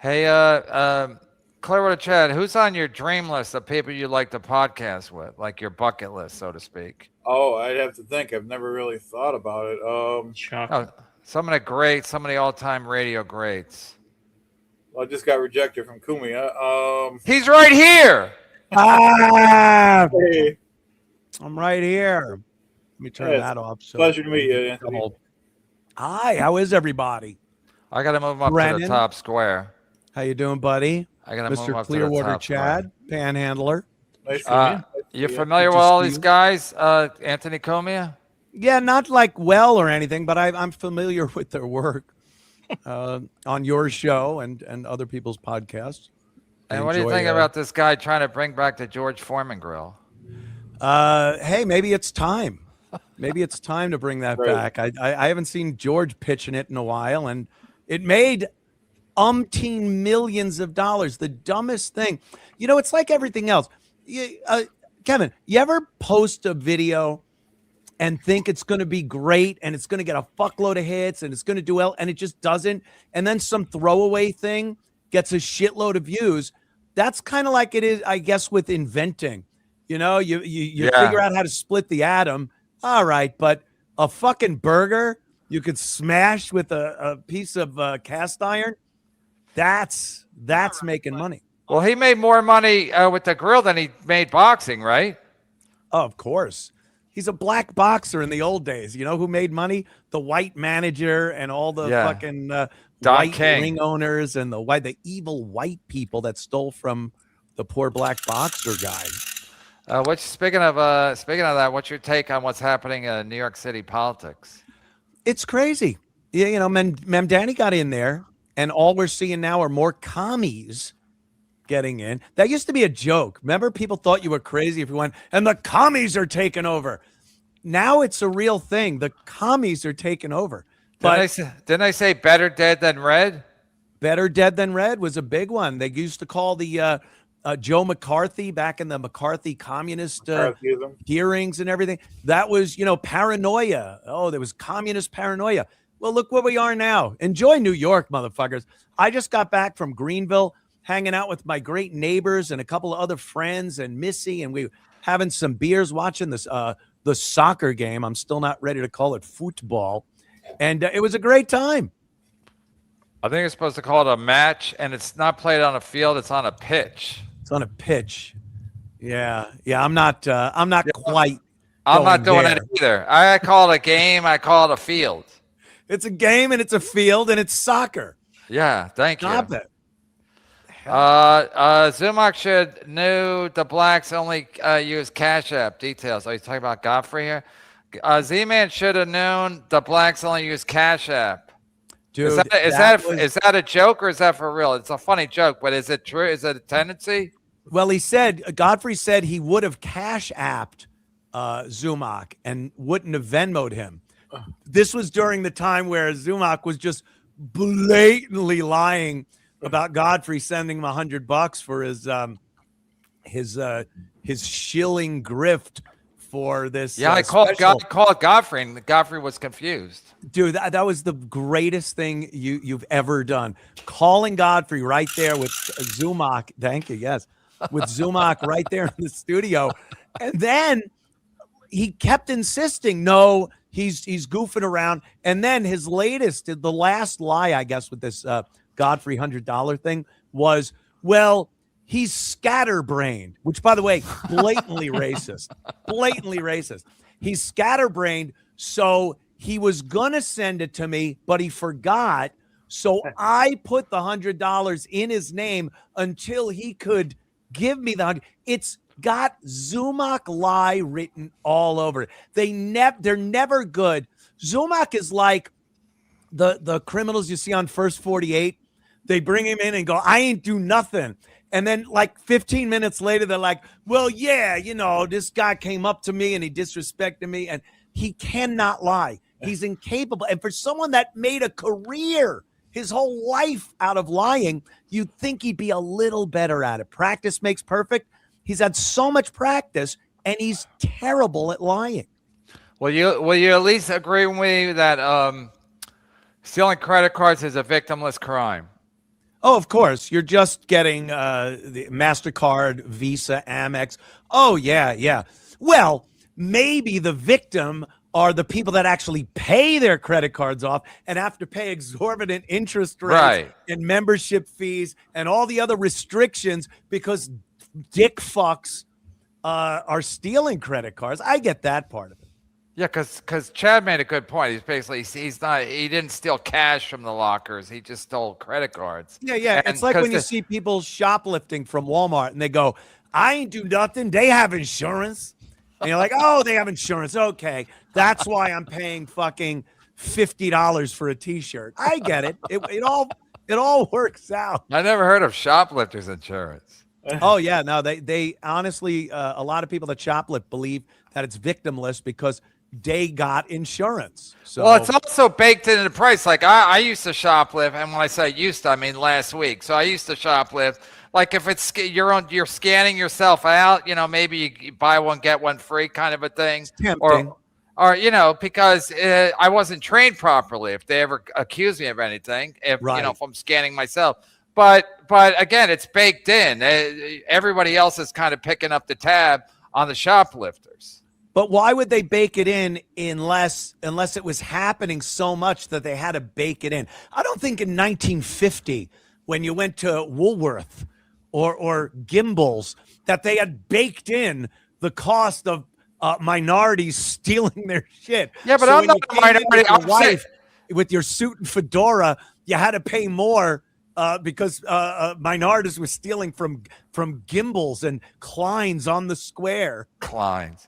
Hey, Clearwater Chad, who's on your dream list of people you like to podcast with, like your bucket list, so to speak? Oh, I'd have to think. I've never really thought about it. Oh, Shocking. some of the greats, some of the all-time radio greats. I just got rejected from Cumia. He's right here. Ah, Hey, I'm right here. Let me turn yeah, it's that off. So pleasure to meet you, Anthony. Hi, how is everybody? I got to move him up to the Brennan? top square. How you doing, buddy? I got to move him Mr. up to the Clearwater top Chad, panhandler. Nice to meet you. You familiar Good with to all see these you. guys, Anthony Cumia? Yeah, not like well or anything, but I'm familiar with their work on your show and other people's podcasts. I And what do you enjoy, think about this guy trying to bring back the George Foreman grill? Hey, maybe it's time. Maybe it's time to bring that Right. back. I haven't seen George pitching it in a while, and it made umpteen millions of dollars. The dumbest thing. You know, it's like everything else. Kevin, you ever post a video and think it's going to be great and it's going to get a fuckload of hits and it's going to do well and it just doesn't? And then some throwaway thing gets a shitload of views. That's kind of like it is, I guess, with inventing. You know, you Yeah. figure out how to split the atom. All right, but a fucking burger you could smash with a piece of cast iron. That's making money. Well, he made more money with the grill than he made boxing, right? Oh, of course. He's a black boxer in the old days. You know who made money? The white manager and all the Yeah. fucking Don white King. ring owners and the evil white people that stole from the poor black boxer guy. Speaking of that, what's your take on what's happening in New York City politics? It's crazy. Yeah, you know, Mamdani got in there, and all we're seeing now are more commies getting in. That used to be a joke. Remember, people thought you were crazy if you went, and the commies are taking over. Now it's a real thing. The commies are taking over. Didn't I say better dead than red? Better dead than red was a big one. They used to call the Joe McCarthy back in the McCarthy communist Marxism. hearings and everything. That was, you know, paranoia. Oh, there was communist paranoia. Well, look where we are now. Enjoy New York, motherfuckers. I just got back from Greenville, hanging out with my great neighbors and a couple of other friends and Missy, and we having some beers, watching this the soccer game. I'm still not ready to call it football. And it was a great time. I think it's supposed to call it a match, and it's not played on a field; it's on a pitch. It's on a pitch. Yeah. I'm not quite. I'm not doing there. it either. I call it a game. I call it a field. It's a game and it's a field and it's soccer. Yeah, thank you. Stop it. Zumock should knew the blacks only use Cash App details. Are you talking about Godfrey here? Z-Man should have known the blacks only use Cash App. Dude, Is that a joke or is that for real? It's a funny joke, but is it true? Is it a tendency? Well, Godfrey said he would have Cash Apped Zumock and wouldn't have Venmo'd him. This was during the time where Zumock was just blatantly lying about Godfrey sending him $100 for his shilling grift for this. Yeah, I called Godfrey, and Godfrey was confused. Dude, that was the greatest thing you've ever done. Calling Godfrey right there with Zumock. Thank you. Yes. With Zumock right there in the studio. And then he kept insisting, no, he's goofing around. And then his latest, the last lie, I guess, with this Godfrey $100 thing was, well, he's scatterbrained, which, by the way, blatantly racist. Blatantly racist. He's scatterbrained, so he was going to send it to me, but he forgot. So I put the $100 in his name until he could give me the $100. It's got Zumock lie written all over it. They're never good. Zumock is like the criminals you see on First 48. They bring him in and go, I ain't do nothing. And then like 15 minutes later, they're like, well, yeah, you know, this guy came up to me and he disrespected me. And he cannot lie. He's incapable. And for someone that made a career, his whole life out of lying, you'd think he'd be a little better at it. Practice makes perfect. He's had so much practice and he's terrible at lying. Will you at least agree with me that stealing credit cards is a victimless crime? Oh, of course. You're just getting the MasterCard, Visa, Amex. Oh, yeah, yeah. Well, maybe the victim are the people that actually pay their credit cards off and have to pay exorbitant interest rates Right. and membership fees and all the other restrictions because dick fucks are stealing credit cards. I get that part of it. Yeah, because Chad made a good point. He's basically he didn't steal cash from the lockers. He just stole credit cards. Yeah, yeah. And It's like when you see people shoplifting from Walmart and they go, I ain't do nothing. They have insurance. And you're like, oh, they have insurance. Okay. That's why I'm paying fucking $50 for a t-shirt. I get it. It all works out. I never heard of shoplifters insurance. Oh yeah, no, they honestly, a lot of people that shoplift believe that it's victimless because they got insurance. So Well, it's also baked into the price. Like I used to shoplift, and when I say used to, I mean last week. So I used to shoplift. Like if it's you're scanning yourself out, maybe you buy one get one free kind of a thing, tempting. or because I wasn't trained properly. If they ever accuse me of anything, if I'm scanning myself. But again, it's baked in. Everybody else is kind of picking up the tab on the shoplifters. But why would they bake it in unless it was happening so much that they had to bake it in? I don't think in 1950, when you went to Woolworth or Gimbel's, that they had baked in the cost of minorities stealing their shit. Yeah, but I'm not a minority. Your wife with your suit and fedora, you had to pay more. Because minorities were stealing from Gimbel's and Klein's on the square. Klein's.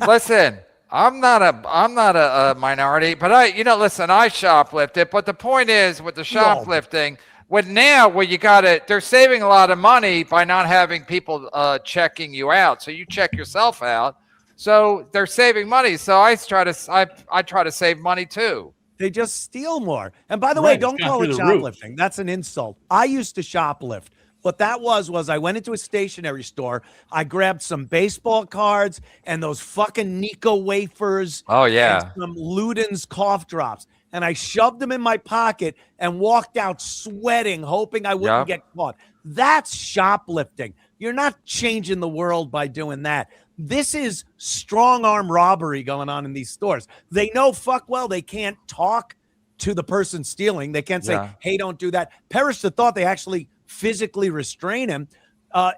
Listen, I'm not a minority, but I shoplifted. But the point is with the shoplifting, where they're saving a lot of money by not having people checking you out. So you check yourself out. So they're saving money. So I try to save money too. They just steal more. And by the way, don't call it shoplifting. That's an insult. I used to shoplift. What that was I went into a stationery store. I grabbed some baseball cards and those fucking Nico wafers. Oh, yeah. And some Luden's cough drops. And I shoved them in my pocket and walked out sweating, hoping I wouldn't get caught. That's shoplifting. You're not changing the world by doing that. This is strong arm robbery going on in these stores. They know fuck well they can't talk to the person stealing. They can't say, hey, don't do that. Perish the thought they actually physically restrain him.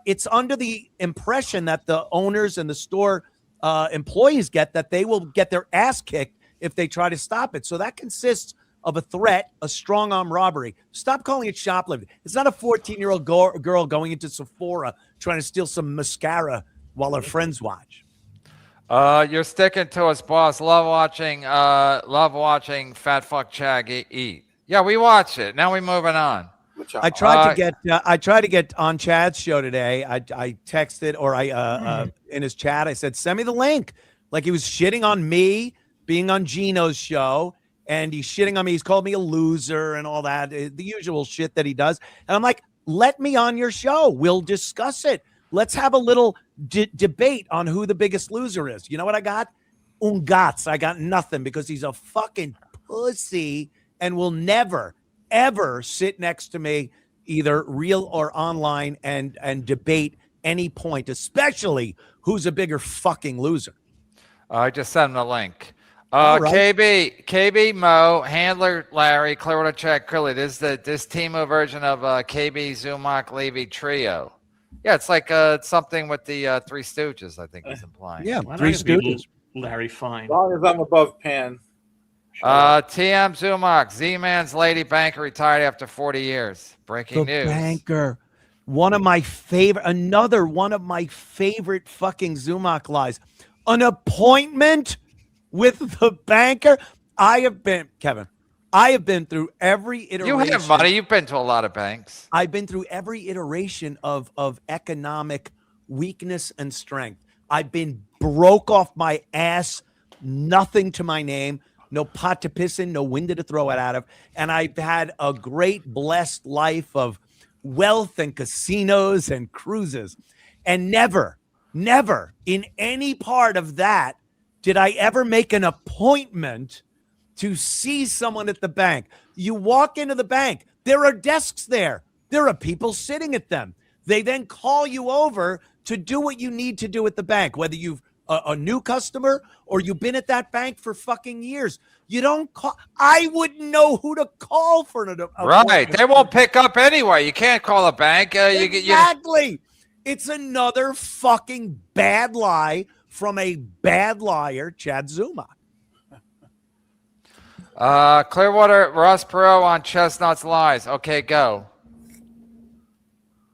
It's under the impression that the owners and the store employees get that they will get their ass kicked if they try to stop it. So that consists of a threat, a strong arm robbery. Stop calling it shoplifting. It's not a 14-year-old girl going into Sephora trying to steal some mascara while her friends watch. You're sticking to us, boss. Love watching Fat Fuck Chad eat. Yeah, we watch it. Now we're moving on. I tried to get on Chad's show today. I texted in his chat. I said, send me the link. Like he was shitting on me being on Gino's show, and he's shitting on me. He's called me a loser and all that, the usual shit that he does. And I'm like, let me on your show. We'll discuss it. Let's have a little debate on who the biggest loser is. You know what I got? Ungats. I got nothing because he's a fucking pussy and will never, ever sit next to me, either real or online, and debate any point, especially who's a bigger fucking loser. I just sent him the link. Right. KB, Mo, Handler, Larry, Clearwater, Chad, Curly. This is this Timo version of KB, Zumock, Levy trio. Yeah, it's like something with the Three Stooges, I think he's implying. Yeah, Three Stooges. Larry Fine. As long as I'm above Pan. TM Zumock, Z-Man's lady banker retired after 40 years. Breaking news. Banker. Another one of my favorite fucking Zumock lies. An appointment with the banker. I have been through every iteration. You have money. You've been to a lot of banks. I've been through every iteration of economic weakness and strength. I've been broke off my ass, nothing to my name, no pot to piss in, no window to throw it out of. And I've had a great, blessed life of wealth and casinos and cruises. And never in any part of that did I ever make an appointment to see someone at the bank. You walk into the bank, there are desks there. There are people sitting at them. They then call you over to do what you need to do at the bank, whether you've a new customer or you've been at that bank for fucking years. You don't call. I wouldn't know who to call for an Right. They won't pick up anyway. You can't call a bank. Exactly. It's another fucking bad lie from a bad liar, Chad Zumock. Clearwater, Ross Perot on Chestnut's lies. Okay, go.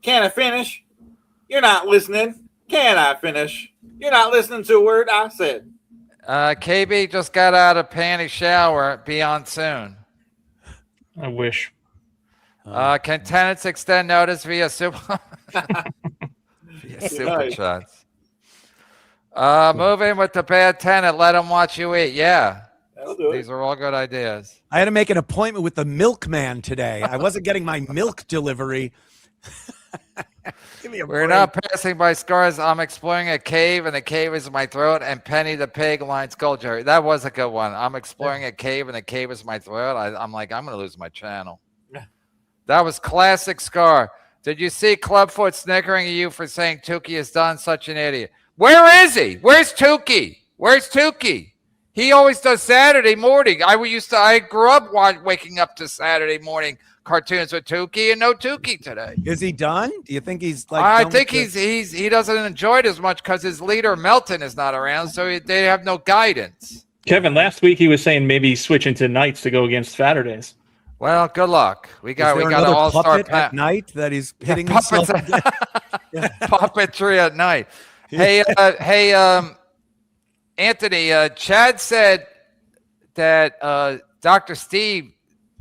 Can I finish? You're not listening. Can I finish? You're not listening to a word I said. KB just got out of panty shower. Be on soon. I wish. Can tenants extend notice via super chats? Move in with the bad tenant. Let them watch you eat. Yeah. That'll do it. These are all good ideas. I had to make an appointment with the milkman today. I wasn't getting my milk delivery. Give me a We're break. now passing by scars. I'm exploring a cave, and the cave is in my throat. And Penny the pig lines gold jerry. That was a good one. I'm exploring a cave, and the cave is my throat. I'm like, I'm going to lose my channel. That was classic Scar. Did you see Clubfoot snickering at you for saying Tukey is done? Such an idiot. Where is he? Where's Tukey? Where's Tukey? He always does Saturday morning. I grew up waking up to Saturday morning cartoons with Tukey, and no Tukey today. Is he done? Do you think he's like? I think he doesn't enjoy it as much because his leader Melton is not around, so they have no guidance. Kevin, last week he was saying maybe switching to nights to go against Saturdays. Well, good luck. We got an all-star puppet at night that he's hitting himself. Puppetry at night. Hey, Anthony. Chad said that Dr. Steve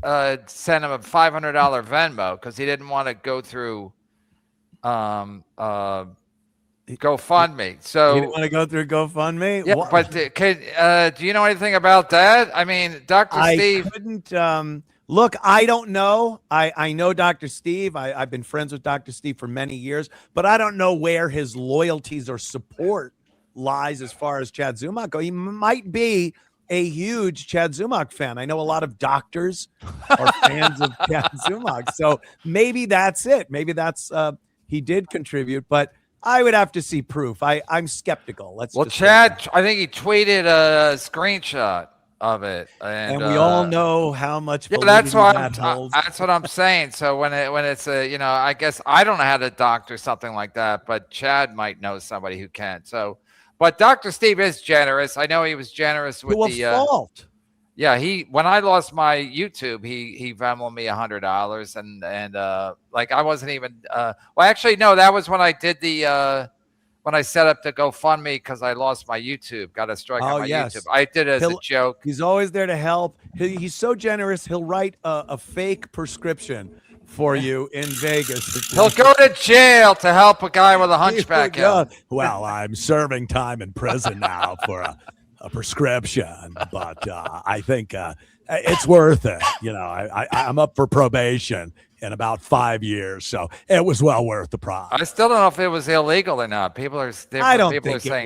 sent him a $500 Venmo because he didn't want to go through GoFundMe. So you didn't want to go through GoFundMe? Yeah, but do you know anything about that? I mean, Dr. Steve couldn't. Look, I don't know. I know Dr. Steve. I've been friends with Dr. Steve for many years, but I don't know where his loyalties or support lies as far as Chad Zumock go. He might be a huge Chad Zumock fan. I know a lot of doctors are fans of Chad Zumock. So maybe that's it. Maybe that's he did contribute, but I would have to see proof. I'm skeptical. Chad, I think he tweeted a screenshot of it, and we all know how much. Yeah, that's what I'm saying. So when it's I guess I don't know how to doctor something like that, but Chad might know somebody who can. So, but Dr. Steve is generous. I know he was generous with to a fault. Yeah, when I lost my YouTube, he Venmoed me $100, and like I wasn't even. Well, actually, no, that was when I did when I set up the GoFundMe because I lost my YouTube, got a strike on my YouTube. I did it as a joke. He's always there to help. He's so generous. He'll write a fake prescription for you in Vegas. He'll go to jail to help a guy with a hunchback head. Well, I'm serving time in prison now for a prescription, but I think it's worth it. I'm up for probation in about 5 years, so it was well worth the price. I still don't know if it was illegal or not. People are saying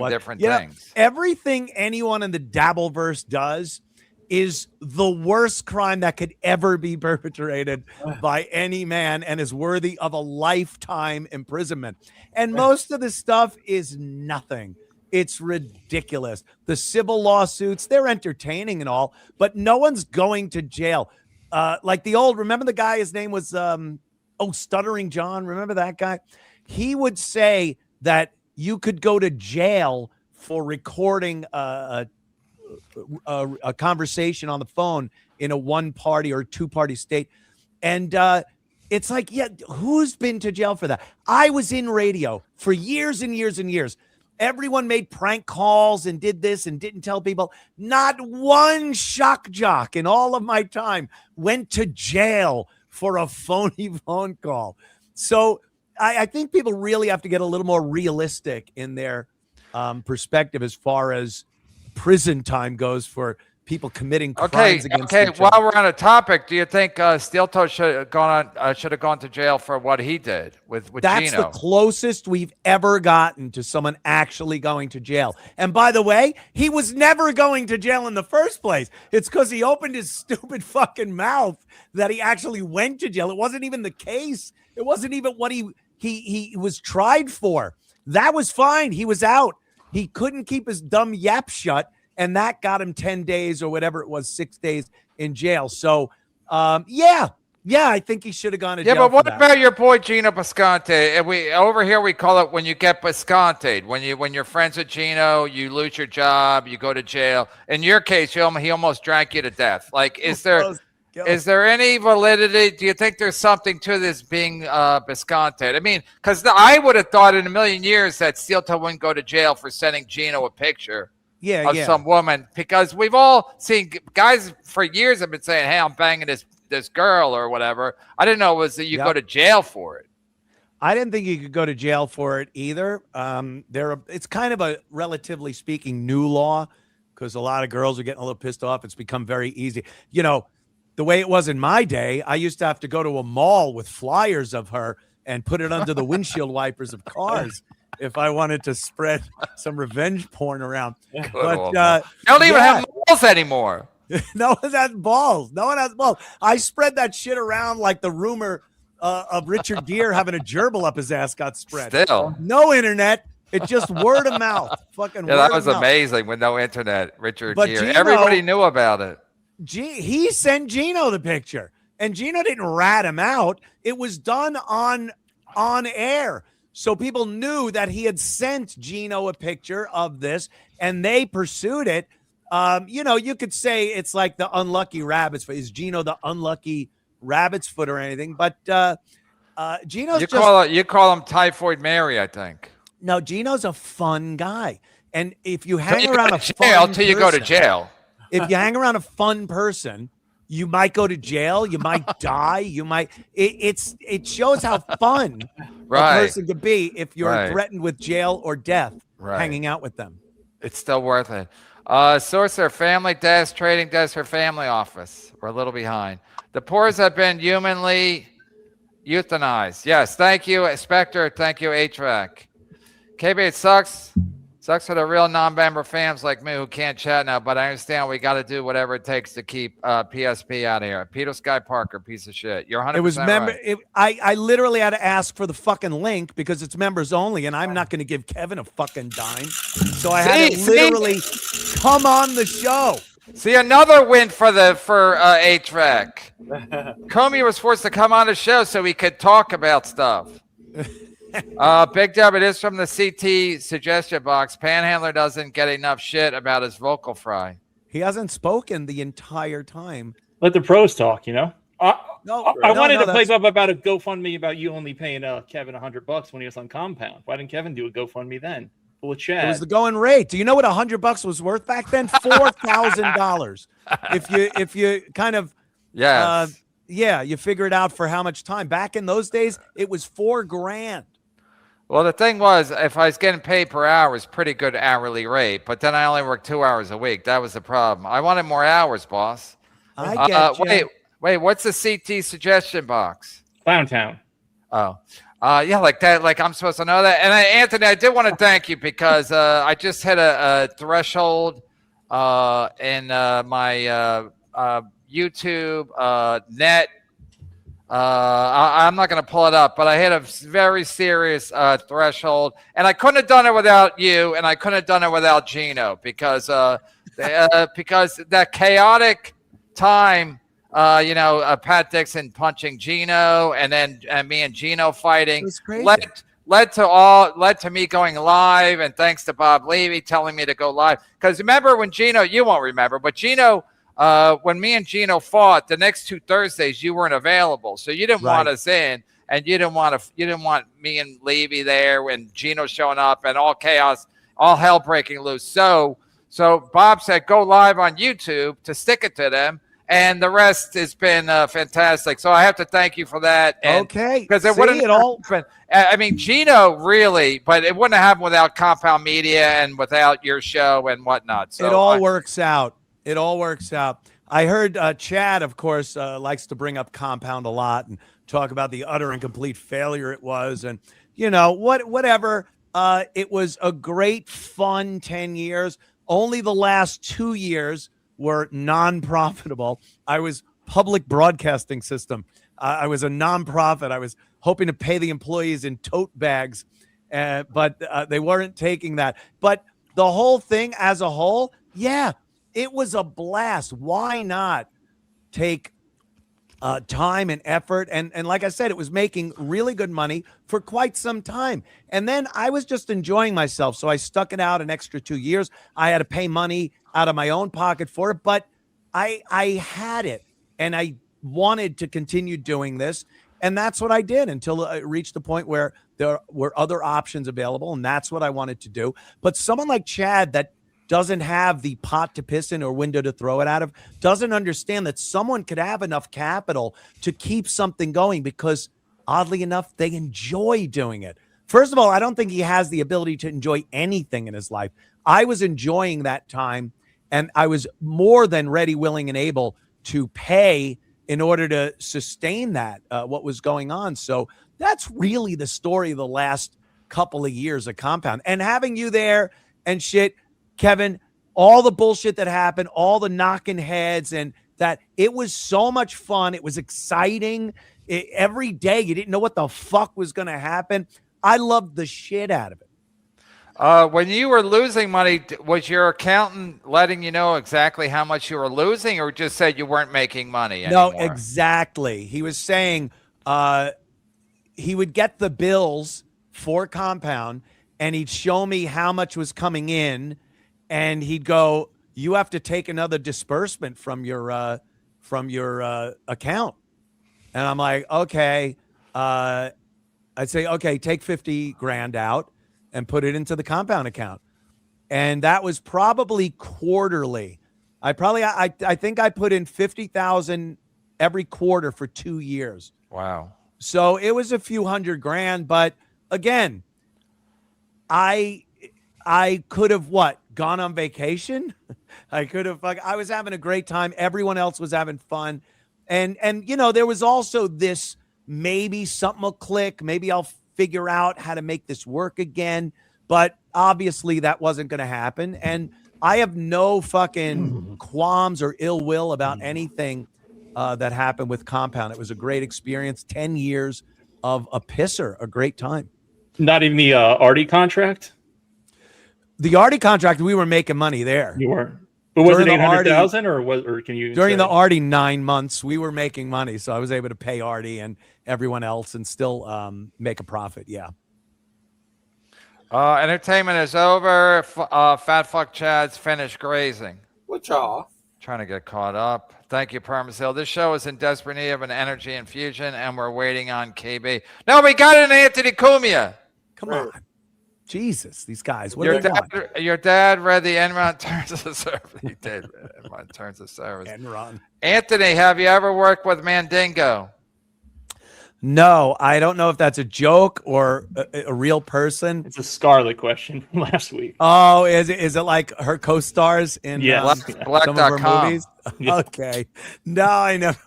different things. Everything anyone in the Dabbleverse does is the worst crime that could ever be perpetrated by any man and is worthy of a lifetime imprisonment. And most of the stuff is nothing. It's ridiculous. The civil lawsuits, they're entertaining and all, but no one's going to jail. Like remember the guy, his name was, Stuttering John. Remember that guy? He would say that you could go to jail for recording a conversation on the phone in a one-party or two-party state. And it's like, yeah, who's been to jail for that? I was in radio for years and years and years. Everyone made prank calls and did this and didn't tell people. Not one shock jock in all of my time went to jail for a phony phone call. So I think people really have to get a little more realistic in their perspective as far as prison time goes for people committing Okay, crimes against okay. each While other. we're on a topic, do you think Steel Toe should have gone to jail for what he did with That's the Gino? closest we've ever gotten to someone actually going to jail. And by the way, he was never going to jail in the first place. It's because he opened his stupid fucking mouth that he actually went to jail. It wasn't even the case. It wasn't even what he was tried for. That was fine. He was out. He couldn't keep his dumb yap shut, and that got him 10 days or whatever it was, 6 days in jail. So, yeah, I think he should have gone to jail. Yeah, but what for that. about your boy Gino Bisconte? And we over here we call it when you get Bisconte. When you're friends with Gino, you lose your job, you go to jail. In your case, he almost drank you to death. Like, is there any validity? Do you think there's something to this being Bisconte? I mean, because I would have thought in a million years that Steel Toe wouldn't go to jail for sending Gino a picture of some woman, because we've all seen guys for years have been saying, "Hey, I'm banging this girl" or whatever. I didn't know it was that you go to jail for it. I didn't think you could go to jail for it either. It's kind of a relatively speaking new law because a lot of girls are getting a little pissed off. It's become very easy. You know, the way it was in my day, I used to have to go to a mall with flyers of her and put it under the windshield wipers of cars if I wanted to spread some revenge porn around. But don't even have malls anymore. No one has balls. No one has balls. I spread that shit around like the rumor of Richard Gere having a gerbil up his ass got spread. Still. No internet. It's just word of mouth. Fucking Yeah, word that was of mouth. amazing with no internet. Richard But Gere. Gino- Everybody knew about it. He sent Gino the picture, and Gino didn't rat him out. It was done on air. So people knew that he had sent Gino a picture of this, and they pursued it. You know, you could say it's like the unlucky rabbit's foot. Is Gino the unlucky rabbit's foot or anything? But Gino's you call him Typhoid Mary, I think. No, Gino's a fun guy. And if you hang around a jail fun till you go to jail. If you hang around a fun person, you might go to jail. You might die. You might. It shows how fun a person could be if you're threatened with jail or death. Hanging out with them, it's still worth it. Source their family desk, trading desk, or family office. We're a little behind. The poors have been humanly euthanized. Yes, thank you, Spectre. Thank you, HVAC. KB, it sucks. Sucks for the real non-member fans like me who can't chat now, but I understand we got to do whatever it takes to keep PSP out of here. Peter Sky Parker, piece of shit. You're 100% It was member. right. I literally had to ask for the fucking link because it's members only, and I'm not going to give Kevin a fucking dime. So I had to literally come on the show. See, another win for HVAC. Cumia was forced to come on the show so we could talk about stuff. Big Dub, it is from the CT suggestion box. Panhandler doesn't get enough shit about his vocal fry. He hasn't spoken the entire time. Let the pros talk, you know? I wanted to pipe that's- up about a GoFundMe about you only paying Kevin $100 when he was on Compound. Why didn't Kevin do a GoFundMe then? Full of chat. It was the going rate. Do you know what $100 was worth back then? $4,000. If you kind of you figure it out for how much time. Back in those days, it was $4,000. Well, the thing was, if I was getting paid per hour, it's pretty good hourly rate. But then I only worked 2 hours a week. That was the problem. I wanted more hours, boss. I get you. Wait. What's the CT suggestion box? Clown Town. Oh. Yeah, like that. Like I'm supposed to know that. And Anthony, I did want to thank you because I just hit a threshold in my YouTube net. I'm not going to pull it up, but I hit a very serious threshold, and I couldn't have done it without you, and I couldn't have done it without Gino because that chaotic time, Pat Dixon punching Gino, and then me and Gino fighting led to me going live, and thanks to Bob Levy telling me to go live. Because remember when Gino, you won't remember, but Gino. When me and Gino fought, the next 2 Thursdays you weren't available, so you didn't want us in, and you didn't want me and Levy there when Gino showing up and all chaos, all hell breaking loose. So Bob said go live on YouTube to stick it to them, and the rest has been fantastic. So I have to thank you for that. And, because it wouldn't happen. I mean, Gino really, but it wouldn't have happened without Compound Media and without your show and whatnot. So it all works out. It all works out. I heard Chad, of course, likes to bring up Compound a lot and talk about the utter and complete failure it was. And, whatever. It was a great, fun 10 years. Only the last 2 years were non-profitable. I was public broadcasting system. I was a nonprofit. I was hoping to pay the employees in tote bags, but they weren't taking that. But the whole thing as a whole, yeah, it was a blast. Why not take time and effort? And like I said, it was making really good money for quite some time. And then I was just enjoying myself. So I stuck it out an extra 2 years. I had to pay money out of my own pocket for it, but I had it and I wanted to continue doing this. And that's what I did until it reached the point where there were other options available. And that's what I wanted to do. But someone like Chad that doesn't have the pot to piss in or window to throw it out of, doesn't understand that someone could have enough capital to keep something going because, oddly enough, they enjoy doing it. First of all, I don't think he has the ability to enjoy anything in his life. I was enjoying that time, and I was more than ready, willing, and able to pay in order to sustain that, what was going on. So that's really the story of the last couple of years of Compound. And having you there and shit, Kevin, all the bullshit that happened, all the knocking heads, and that it was so much fun. It was exciting. Every day you didn't know what the fuck was going to happen. I loved the shit out of it. When you were losing money, was your accountant letting you know exactly how much you were losing, or just said you weren't making money anymore? No, exactly. He was saying he would get the bills for Compound, and he'd show me how much was coming in. And he'd go, you have to take another disbursement from your account. And I'm like, okay. I'd say, okay, take 50 grand out and put it into the Compound account. And that was probably quarterly. I think I put in 50,000 every quarter for 2 years. Wow. So it was a few $100,000, but again, I could have gone on vacation. I could have, I was having a great time. Everyone else was having fun. And there was also this, maybe something will click. Maybe I'll figure out how to make this work again. But obviously that wasn't going to happen. And I have no fucking qualms or ill will about anything that happened with Compound. It was a great experience. 10 years of a pisser, a great time. Not even the Artie contract? The Artie contract, we were making money there. You were. But was During it the 800,000 or can you during say? the Artie 9 months, we were making money. So I was able to pay Artie and everyone else and still make a profit. Yeah. Entertainment is over. Fat fuck Chad's finished grazing. What y'all? Trying to get caught up. Thank you, Permasil. This show is in desperate need of an energy infusion, and we're waiting on KB. No, we got an Anthony Cumia. Come on. Jesus, these guys. What do they want? Your dad read the Enron Terms of Service. He did read Enron Terms of Service. Enron. Anthony, have you ever worked with Mandingo? No, I don't know if that's a joke or a real person. It's a Scarlet question from last week. Oh, is it like her co-stars in Yes. some of her Black.com. movies? Yeah. Okay. No, I never.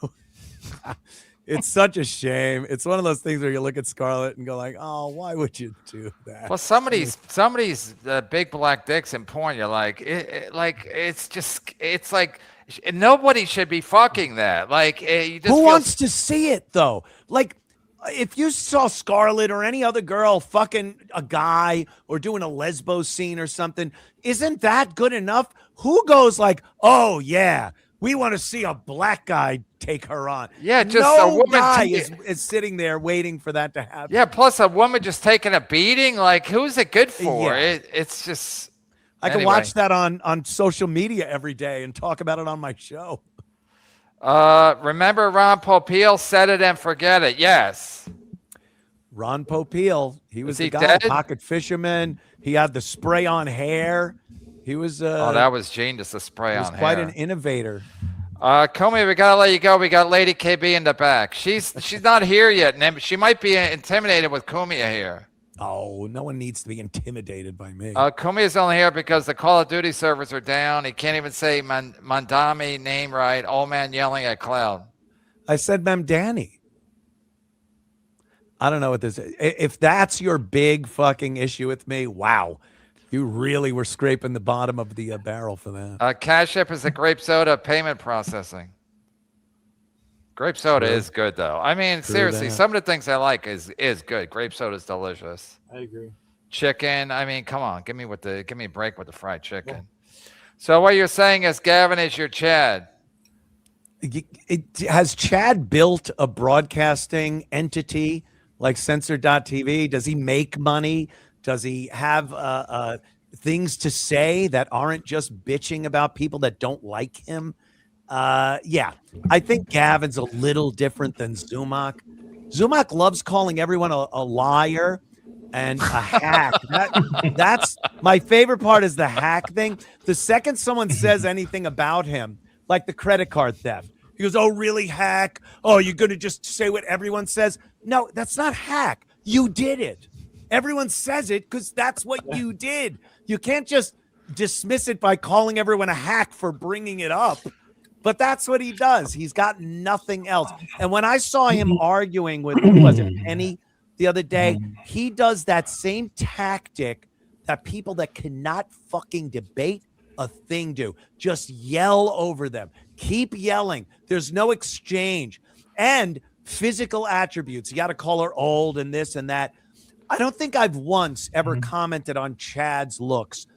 It's such a shame. It's one of those things where you look at Scarlett and go like, "Oh, why would you do that?" Well, somebody's big black dicks in porn. You're like, it's like nobody should be fucking that. Like, you just Who wants to see it though? Like, if you saw Scarlett or any other girl fucking a guy or doing a lesbo scene or something, isn't that good enough? Who goes like, "Oh yeah, we want to see a black guy take her on"? Yeah, just no a woman guy is sitting there waiting for that to happen. Yeah, plus a woman just taking a beating. Like, who's it good for? Yeah. It's just. I can Anyway. watch that on social media every day and talk about it on my show. Remember Ron Popeil, set it and forget it. Yes. Ron Popeil, he was he the guy, dead? pocket fisherman. He had the spray on hair. He was That was genius, the spray he was on quite hair. an innovator. Comey, we gotta let you go. We got Lady KB in the back. She's not here yet, and she might be intimidated with Cumia here. Oh, no one needs to be intimidated by me. Cumia is only here because the Call of Duty servers are down. He can't even say Mandami name right. Old man yelling at Cloud. I said Mamdani. I don't know what this is. If that's your big fucking issue with me, wow. You really were scraping the bottom of the barrel for that. Cash App is a grape soda payment processing. Grape soda is good though. I mean, seriously, some of the things I like is good. Grape soda is delicious. I agree. Chicken. I mean, come on, give me a break with the fried chicken. Yeah. So what you're saying is Gavin is your Chad. Has Chad built a broadcasting entity like Censor.tv? Does he make money? Does he have things to say that aren't just bitching about people that don't like him? Yeah, I think Gavin's a little different than Zumock. Zumock loves calling everyone a liar and a hack. That's my favorite part is the hack thing. The second someone says anything about him, like the credit card theft, he goes, "Oh, really, hack? Oh, you're going to just say what everyone says?" No, that's not hack. You did it. Everyone says it because that's what you did. You can't just dismiss it by calling everyone a hack for bringing it up. But that's what he does. He's got nothing else. And when I saw him arguing with, who was it, Penny the other day, he does that same tactic that people that cannot fucking debate a thing do. Just yell over them. Keep yelling. There's no exchange. And physical attributes. You got to call her old and this and that. I don't think I've once ever commented on Chad's looks.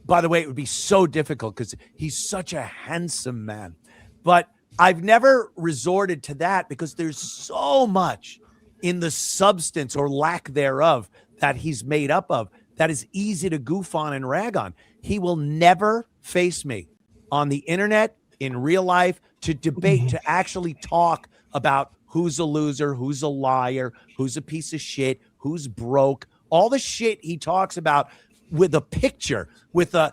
By the way, it would be so difficult because he's such a handsome man. But I've never resorted to that because there's so much in the substance or lack thereof that he's made up of that is easy to goof on and rag on. He will never face me on the internet, in real life, to debate, to actually talk about who's a loser, who's a liar, who's a piece of shit, who's broke, all the shit he talks about with a picture, with a,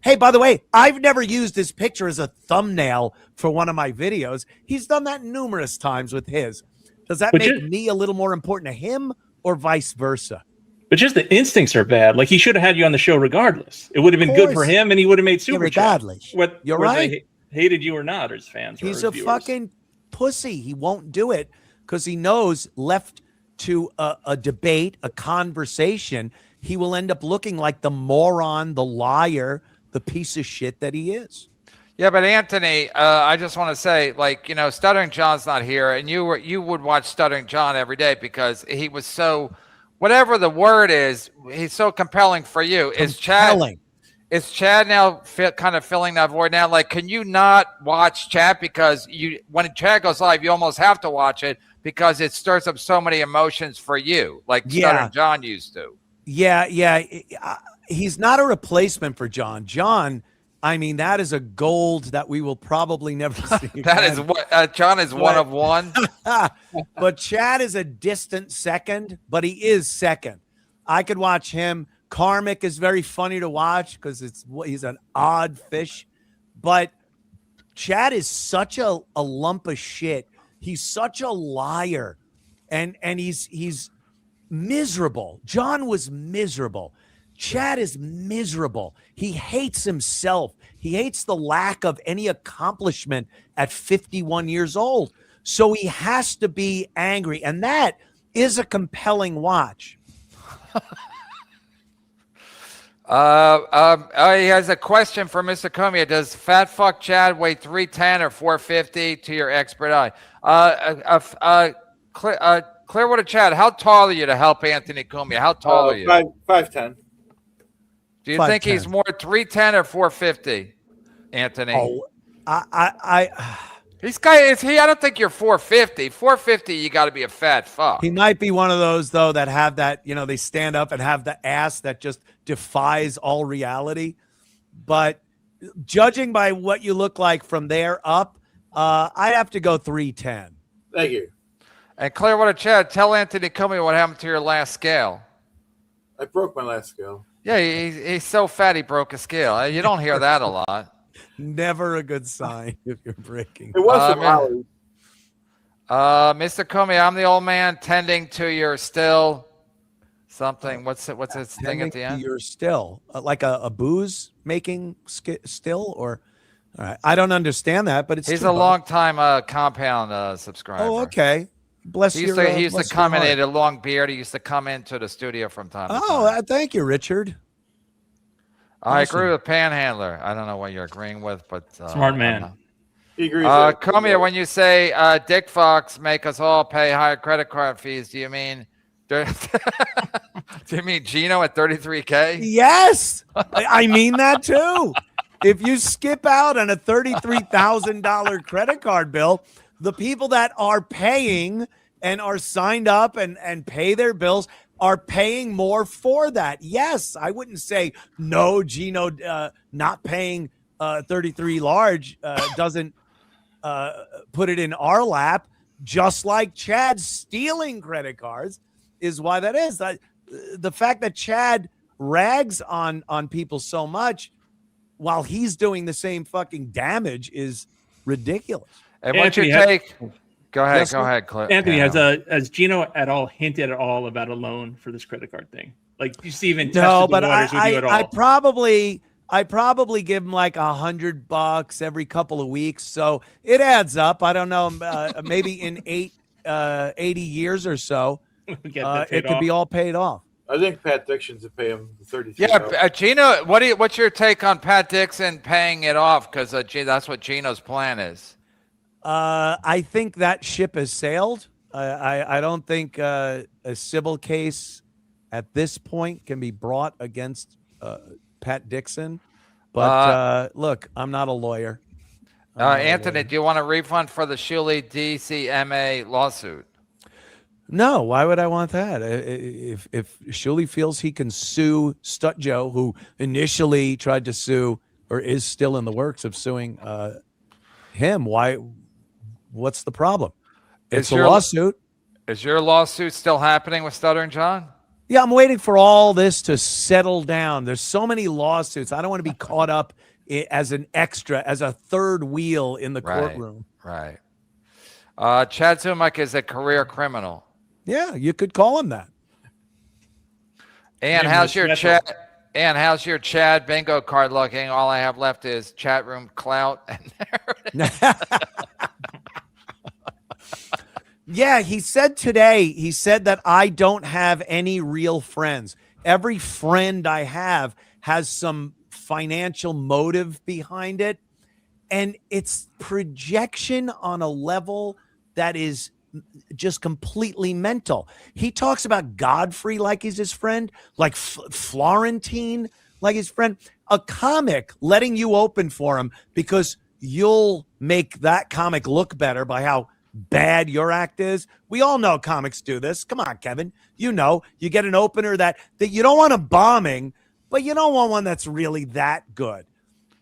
hey, by the way, I've never used this picture as a thumbnail for one of my videos. He's done that numerous times with his. Does that make me a little more important to him or vice versa? But just the instincts are bad. Like, he should have had you on the show regardless. It would have been good for him, and he would have made Supertip. Regardless. You're right. They hated you or not, or his fans. He's a fucking pussy. He won't do it because he knows left to a debate, a conversation, he will end up looking like the moron, the liar, the piece of shit that he is. Yeah, but Anthony, I just want to say, like, you know, Stuttering John's not here, and you would watch Stuttering John every day because he was so, whatever the word is, he's so compelling for you. Compelling. Is Chad now kind of filling that void now? Like, can you not watch Chad because when Chad goes live, you almost have to watch it because it stirs up so many emotions for you, like Stuttering John used to. Yeah. He's not a replacement for John. John, I mean, that is a gold that we will probably never see. That is what John is one of one. But Chad is a distant second, but he is second. I could watch him. Karmic is very funny to watch because he's an odd fish. But Chad is such a lump of shit. He's such a liar. And he's miserable. John was miserable. Chad is miserable. He hates himself. He hates the lack of any accomplishment at 51 years old. So he has to be angry. And that is a compelling watch. He has a question for Mr. Cumia. Does fat fuck Chad weigh 310 or 450 to your expert eye? Clearwater Chad, how tall are you to help Anthony Cumia? How tall are you? 5'10". Do you think he's more 310 or 450, Anthony? Oh, He's I don't think you're 450. 450, you got to be a fat fuck. He might be one of those, though, that have that, you know, they stand up and have the ass that just defies all reality. But judging by what you look like from there up, I'd have to go 310. Thank you. And Clearwater Chad, tell Anthony Cumia what happened to your last scale. I broke my last scale. Yeah, he's so fat he broke a scale. You don't hear that a lot. Never a good sign if you're breaking. It was from Mr. Cumia, I'm the old man tending to your still Something. What's its thing at the end? Your still, like a booze making still, or all right. I don't understand that, but it's He's $2. a long time compound subscriber. Oh, okay. Bless He your. used to come in. He had a long beard. He used to come into the studio from time to time. Oh, thank you, Richard. I awesome. agree with Panhandler. I don't know what you're agreeing with, but Smart man. He agrees. Cumia, when you say Dick Fox make us all pay higher credit card fees, do you mean do you mean Gino at 33K? Yes, I mean that too. If you skip out on a $33,000 credit card bill, the people that are paying and are signed up and pay their bills are paying more for that. Yes, I wouldn't say no, Gino not paying 33 large doesn't put it in our lap, just like Chad stealing credit cards is why that is. The fact that Chad rags on people so much while he's doing the same fucking damage is ridiculous. And what's your Anthony, take? Go ahead, Yes, go ahead, Cliff. Anthony, has Gino at all hinted at all about a loan for this credit card thing? Like, you see, even No, tested but the waters with you at all? I probably give him like $100 every couple of weeks, so it adds up. I don't know, maybe in 80 years or so, it could be all paid off. I think Pat Dixon to pay him the 33. Yeah, Gino, what's your take on Pat Dixon paying it off? Because that's what Gino's plan is. I think that ship has sailed. I don't think a civil case at this point can be brought against Pat Dixon. But look, I'm not a lawyer. Anthony, do you want a refund for the Shuley DCMA lawsuit? No, why would I want that? If Shuley feels he can sue Stut Joe, who initially tried to sue or is still in the works of suing him, why? What's the problem? It's a lawsuit. Is your lawsuit still happening with Stuttering John? Yeah, I'm waiting for all this to settle down. There's so many lawsuits. I don't want to be caught up as an extra, as a third wheel in the courtroom. Right. Chad Zumock is a career criminal. Yeah, you could call him that. And how's your Chad bingo card looking? All I have left is chat room clout. Yeah, he said today, that I don't have any real friends. Every friend I have has some financial motive behind it. And it's projection on a level that is just completely mental. He talks about Godfrey like he's his friend, like Florentine like his friend, a comic letting you open for him because you'll make that comic look better by how bad your act is. We all know comics do this. Come on, Kevin. You know, you get an opener that you don't want a bombing, but you don't want one that's really that good.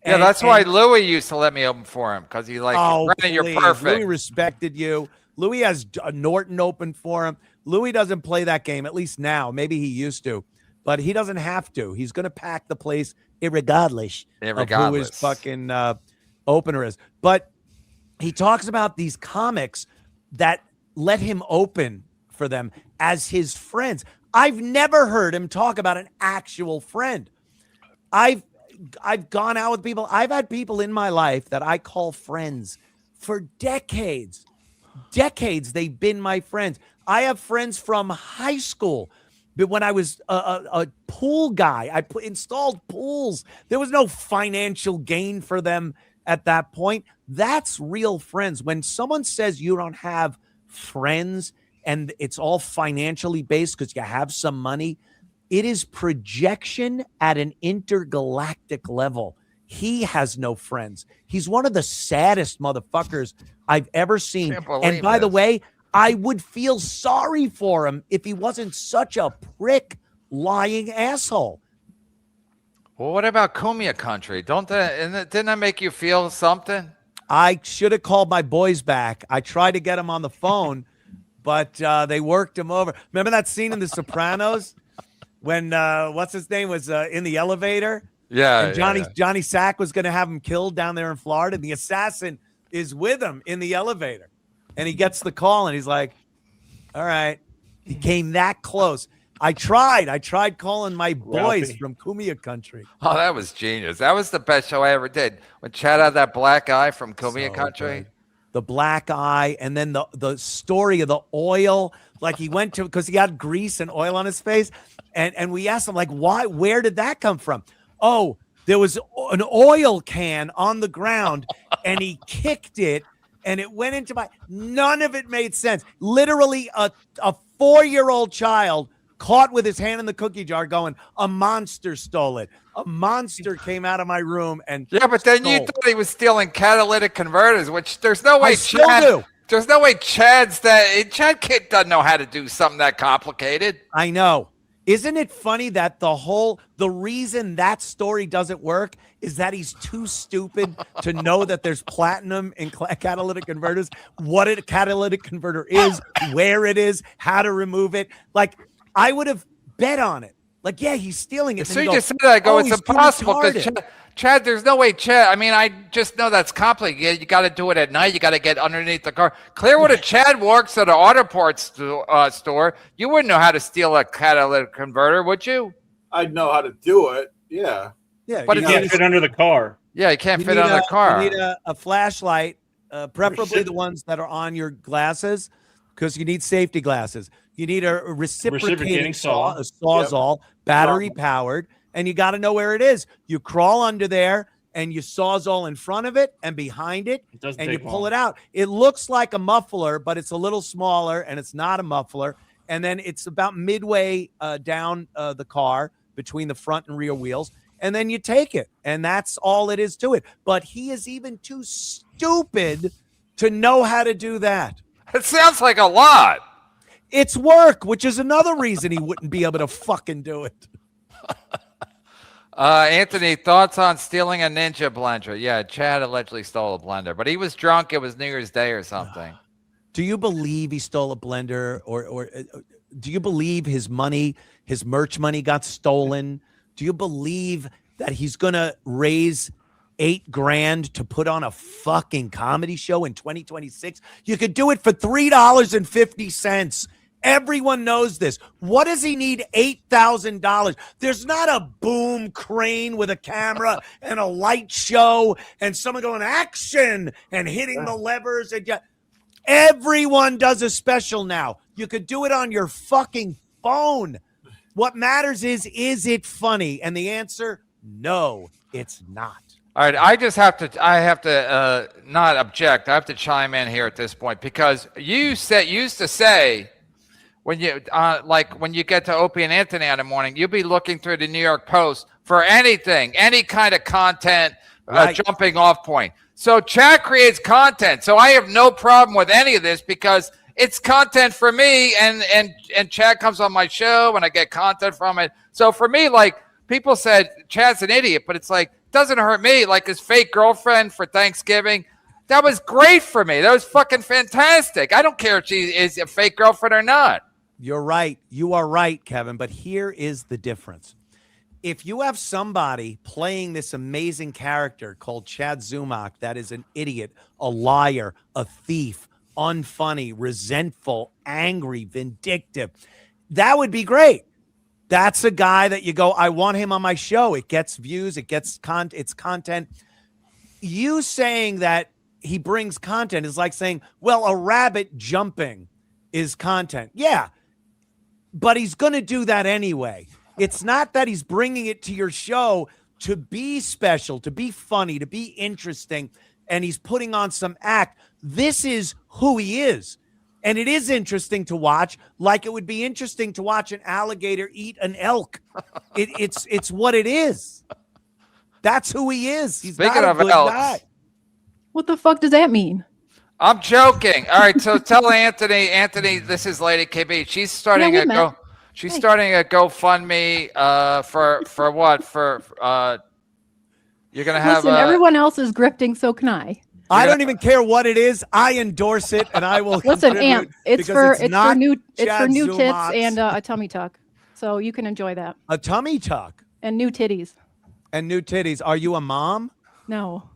Yeah, that's why Louis used to let me open for him, because he's like, Brennan, you're perfect. Louis respected you. Louis has Norton open for him. Louis doesn't play that game, at least now. Maybe he used to, but he doesn't have to. He's going to pack the place irregardless of who his fucking opener is. But he talks about these comics that let him open for them as his friends. I've never heard him talk about an actual friend. I've gone out with people. I've had people in my life that I call friends for decades. Decades they've been my friends. I have friends from high school. But when I was a pool guy, I installed pools. There was no financial gain for them at that point. That's real friends. When someone says you don't have friends and it's all financially based because you have some money, it is projection at an intergalactic level. He has no friends. He's one of the saddest motherfuckers I've ever seen. And by the way, I would feel sorry for him if he wasn't such a prick, lying asshole. Well, what about Cumia country? Didn't that make you feel something? I should have called my boys back. I tried to get him on the phone, but they worked him over. Remember that scene in The Sopranos when what's his name was in the elevator? Yeah. And Johnny Sack was going to have him killed down there in Florida. And the assassin is with him in the elevator. And he gets the call and he's like, all right. He came that close. I tried calling my boys Ralphie. from Cumia country. Oh, that was genius. That was the best show I ever did. When Chad had that black eye from Cumia So country. good. The black eye, and then the story of the oil. Like he went to, because he had grease and oil on his face, and we asked him, like, why? Where did that come from? Oh, there was an oil can on the ground, and he kicked it, and it went into my. None of it made sense. Literally, a 4-year-old child caught with his hand in the cookie jar, going, "A monster stole it. A monster came out of my room and Yeah, but then you stole." thought he was stealing catalytic converters, which there's no way I still Chad. do. There's no way Chad kid doesn't know how to do something that complicated. I know. Isn't it funny that the reason that story doesn't work is that he's too stupid to know that there's platinum in catalytic converters, what a catalytic converter is, where it is, how to remove it. Like, I would have bet on it. Like, yeah, he's stealing it. As soon as you said that, I go, "Oh, it's he's too impossible because retarded." Chad, there's no way Chad. I mean, I just know that's complicated. You got to do it at night. You got to get underneath the car. Clearwood if Chad works at an auto parts store, you wouldn't know how to steal a catalytic converter, would you? I'd know how to do it. Yeah. Yeah, But You it know, can't fit under the car. Yeah, you can't you fit need on the car. You need a flashlight, preferably the ones that are on your glasses, because you need safety glasses. You need a reciprocating saw, a sawzall, battery powered, and you got to know where it is. You crawl under there and you sawzall in front of it and behind it, It doesn't and you take pull long. it out. It looks like a muffler, but it's a little smaller, and it's not a muffler. And then it's about midway down the car between the front and rear wheels. And then you take it, and that's all it is to it. But he is even too stupid to know how to do that. It sounds like a lot. It's work, which is another reason he wouldn't be able to fucking do it. Anthony, thoughts on stealing a Ninja blender? Yeah, Chad allegedly stole a blender, but he was drunk. It was New Year's Day or something. Do you believe he stole a blender, or do you believe his money, his merch money got stolen? Do you believe that he's going to raise $8,000 to put on a fucking comedy show in 2026? You could do it for $3.50. Everyone knows this. What does he need $8,000? There's not a boom crane with a camera and a light show and someone going action and hitting the levers. And everyone does a special now. You could do it on your fucking phone. What matters is it funny? And the answer, no, it's not. All right, I have to not object. I have to chime in here at this point because you used to say when you when you get to Opie and Anthony in the morning, you'll be looking through the New York Post for anything, any kind of content, jumping off point. So Chad creates content. So I have no problem with any of this because it's content for me, and Chad comes on my show and I get content from it. So for me, like people said, Chad's an idiot, but it's like, doesn't hurt me. Like his fake girlfriend for Thanksgiving, that was great for me. That was fucking fantastic. I don't care if she is a fake girlfriend or not. You're right. You are right, Kevin. But here is the difference. If you have somebody playing this amazing character called Chad Zumock that is an idiot, a liar, a thief, unfunny, resentful, angry, vindictive, that would be great. That's a guy that you go, I want him on my show. It gets views. It gets it's content. You saying that he brings content is like saying, well, a rabbit jumping is content. Yeah, but he's going to do that anyway. It's not that he's bringing it to your show to be special, to be funny, to be interesting, and he's putting on some act. This is who he is. And it is interesting to watch, like it would be interesting to watch an alligator eat an elk. It's what it is. That's who he is. He's Speaking not a of good elks, guy. What the fuck does that mean? I'm joking. All right, so tell Anthony, this is Lady KB. She's starting Yeah, a we met. She's starting a GoFundMe for what? For you're gonna have Listen, everyone else is grifting, so can I. I don't even care what it is. I endorse it, and I will. Listen, contribute Amp, it's because for not new Chad tits Zumock's. and a tummy tuck, so you can enjoy that. A tummy tuck And new titties. and new titties. Are you a mom? No,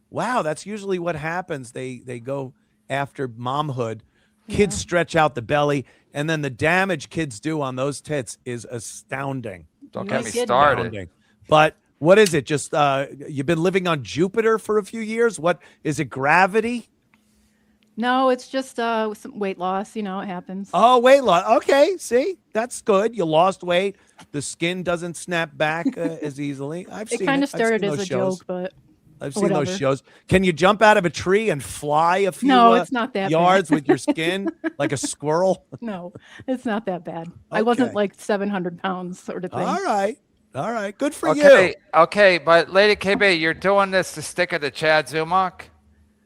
Wow, that's usually what happens. They go after momhood Kids Yeah. stretch out the belly, and then the damage kids do on those tits is astounding. Don't You get ain't me kidding. started. Astounding. But what is it? Just you've been living on Jupiter for a few years? What is it, gravity? No, it's just some weight loss. You know, it happens. Oh, weight loss. Okay, see, that's good. You lost weight. The skin doesn't snap back as easily. I've It seen kind it. of started I've as seen a those shows. joke, but I've seen those whatever. shows. Can you jump out of a tree and fly a few No, it's not that yards bad. with your skin like a squirrel? No, it's not that bad. I wasn't Okay. like 700 pounds sort of thing. All right. All right. Good for Okay, you. okay, but Lady KB, you're doing this to stick it to Chad Zumock?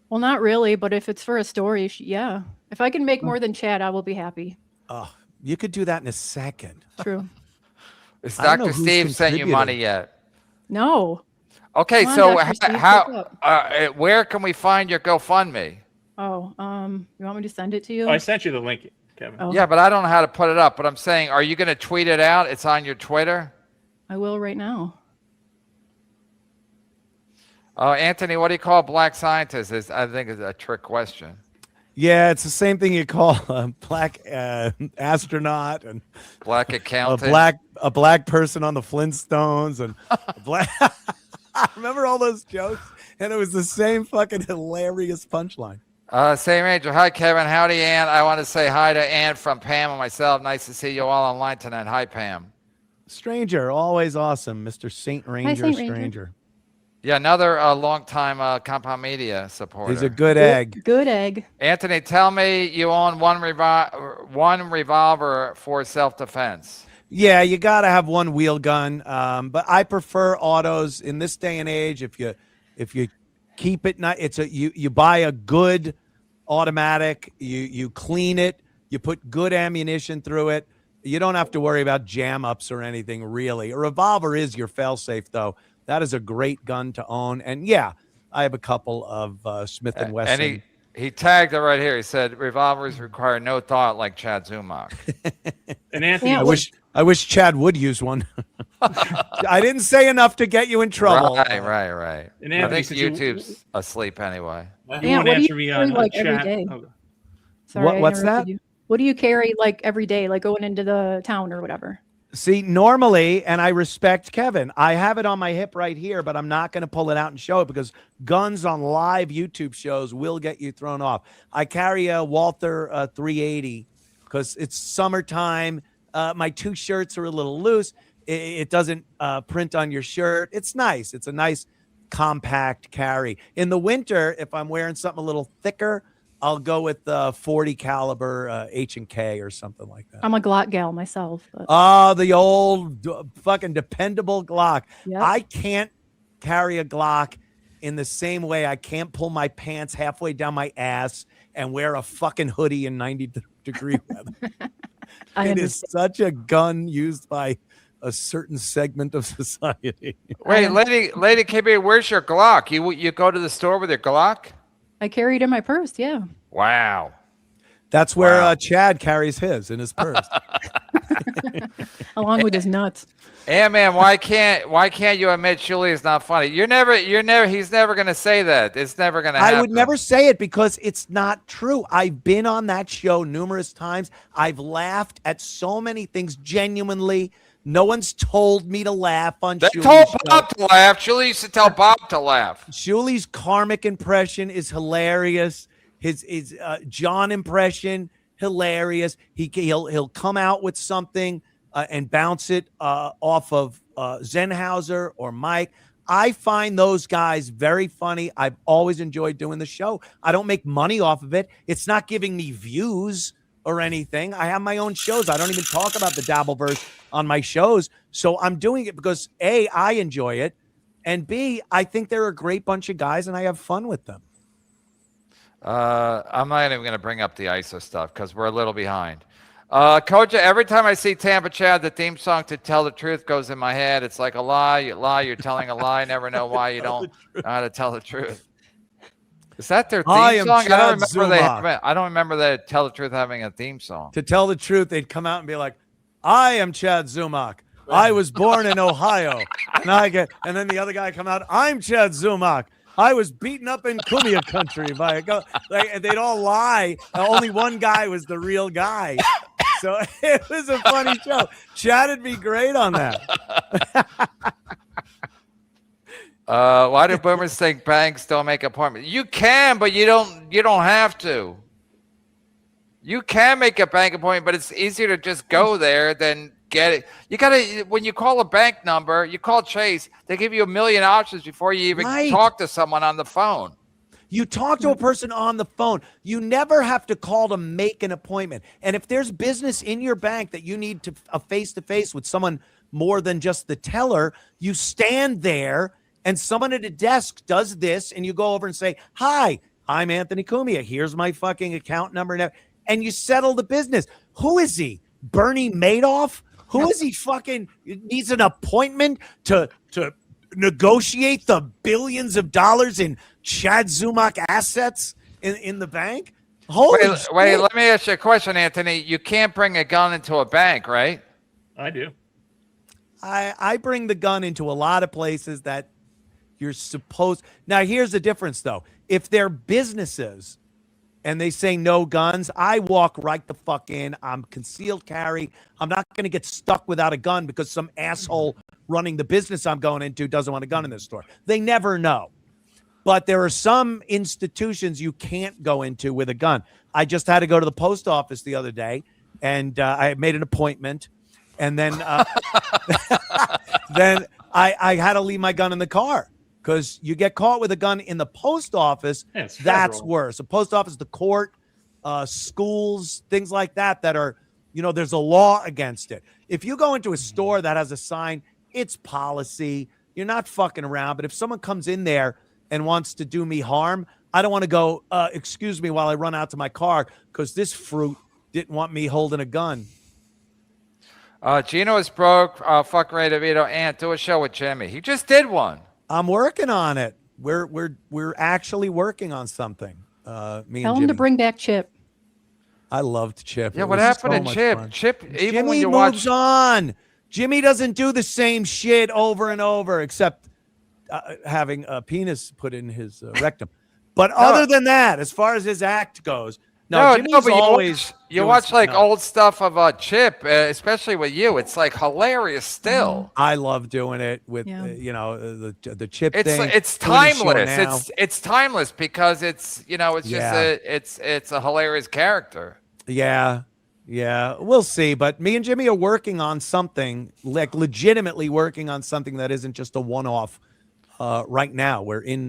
Well, not really, but if it's for a story, yeah. If I can make more than Chad, I will be happy. Oh, you could do that in a second. True. Is I don't know Dr. who's Steve sent you contributing. money yet? No. Okay, Come on, so Dr. Steve, how what's up? where can we find your GoFundMe? Oh, you want me to send it to you? Oh, I sent you the link, Kevin. Oh, Yeah, but I don't know how to put it up. But I'm saying, are you going to tweet it out? It's on your Twitter. I will right now. Anthony, what do you call black scientists? I think is a trick question. Yeah, it's the same thing you call a black astronaut and Black a accountant. black person on the Flintstones and a black. I remember all those jokes, and it was the same fucking hilarious punchline. Same Angel. Hi, Kevin. Howdy, Ann. I want to say hi to Ann from Pam and myself. Nice to see you all online tonight. Hi, Pam. Stranger, always awesome, Mr. Saint Ranger. Saint Ranger. Stranger. Yeah, another long-time Compound Media supporter. He's a good egg. Good egg. Anthony, tell me you own one revolver for self-defense. Yeah, you got to have one wheel gun, but I prefer autos in this day and age. If you keep it, you buy a good automatic, you clean it, you put good ammunition through it. You don't have to worry about jam ups or anything really. A revolver is your failsafe though. That is a great gun to own, and yeah, I have a couple of Smith and Wesson. And he tagged it right here. He said revolvers require no thought like Chad Zumock. And Anthony, Yeah, I wish Chad would use one. I didn't say enough to get you in trouble. Right. And I Anthony, think since you- YouTube's asleep anyway. you Aunt, won't what do answer you me do, on like, every chat. day? Oh, Sorry, I What's interrupted that? you. What do you carry like every day, like going into the town or whatever? See, normally, and I respect Kevin, I have it on my hip right here, but I'm not going to pull it out and show it because guns on live YouTube shows will get you thrown off. I carry a Walther 380 because it's summertime. My two shirts are a little loose. It doesn't print on your shirt. It's nice. It's a nice compact carry. In the winter, if I'm wearing something a little thicker, I'll go with 40 caliber H&K or something like that. I'm a Glock gal myself. But Oh, the old fucking dependable Glock. Yep. I can't carry a Glock in the same way I can't pull my pants halfway down my ass and wear a fucking hoodie in 90-degree weather. I It understand. is such a gun used by a certain segment of society. Wait, Lady KB, where's your Glock? You go to the store with your Glock? I carry it in my purse. Yeah. Wow. That's where Wow. Chad carries his in his purse. Along with his nuts. Yeah, man, why can't you admit Julie is not funny? He's never gonna say that. It's never gonna happen. I would never say it because it's not true. I've been on that show numerous times. I've laughed at so many things genuinely. No one's told me to laugh on They Julie's told show. Bob to laugh. Julie used to tell Bob to laugh. Julie's karmic impression is hilarious. His John impression hilarious. He'll come out with something and bounce it off of Zenhauser or Mike. I find those guys very funny. I've always enjoyed doing the show. I don't make money off of it. It's not giving me views or anything. I have my own shows. I don't even talk about the Dabbleverse on my shows. So I'm doing it because A, I enjoy it, and B, I think they're a great bunch of guys and I have fun with them. I'm not even gonna bring up the ISO stuff because we're a little behind. Koja, every time I see Tampa Chad, the theme song to Tell the Truth goes in my head. It's like a lie, you're telling a lie, never know why you don't know how to tell the truth. Is that their theme I am song? Chad I Zumock. don't remember that Tell the Truth having a theme song. To tell the truth, they'd come out and be like, I am Chad Zumock. I was born in Ohio. And then the other guy come out, I'm Chad Zumock. I was beaten up in Cumia country by a go. Like, they'd all lie. Only one guy was the real guy. So it was a funny show. Chad would be great on that. Why do boomers think banks don't make appointments? You can, but you don't have to. You can make a bank appointment, but it's easier to just go there than get it. You gotta, when you call a bank number, you call Chase, they give you a million options before you even talk to someone on the phone. You talk to a person on the phone. You never have to call to make an appointment. And if there's business in your bank that you need to a face-to-face with someone more than just the teller, you stand there and someone at a desk does this and you go over and say, hi, I'm Anthony Cumia. Here's my fucking account number. And you settle the business. Who is he? Bernie Madoff? Who is he fucking needs an appointment to negotiate the billions of dollars in Chad Zumock assets in the bank? Wait, let me ask you a question, Anthony. You can't bring a gun into a bank, right? I do. I bring the gun into a lot of places that you're supposed. Now, here's the difference, though. If they're businesses and they say no guns, I walk right the fuck in. I'm concealed carry. I'm not going to get stuck without a gun because some asshole running the business I'm going into doesn't want a gun in this store. They never know. But there are some institutions you can't go into with a gun. I just had to go to the post office the other day, and I made an appointment. And then then I had to leave my gun in the car because you get caught with a gun in the post office. Yeah, that's worse. The post office, the court, schools, things like that are, there's a law against it. If you go into a store that has a sign, it's policy. You're not fucking around. But if someone comes in there and wants to do me harm, I don't want to go, excuse me, while I run out to my car because this fruit didn't want me holding a gun. Gino is broke. Fuck Ray DeVito. Ant, do a show with Jimmy. He just did one. I'm working on it. We're actually working on something. Me Tell and him Jimmy. to bring back Chip. I loved Chip. Yeah, It what was happened so to much Chip? fun. Chip, even Jimmy when you moves watch. on. Jimmy doesn't do the same shit over and over, except having a penis put in his rectum. But other than that, as far as his act goes, Jimmy's but always you watch like old stuff of Chip, especially with you. It's like hilarious still. I love doing it with the Chip thing. It's timeless. It's timeless because it's it's a hilarious character. Yeah, we'll see. But me and Jimmy are working on something, like legitimately working on something that isn't just a one-off. Right now, we're in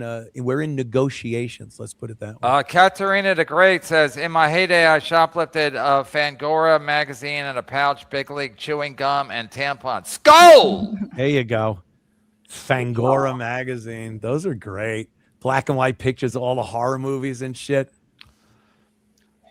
negotiations. Let's put it that way. Katerina the Great says, in my heyday, I shoplifted a Fangora magazine and a pouch, Big League chewing gum, and tampons. Skull! There you go. Fangora magazine. Those are great. Black and white pictures of all the horror movies and shit.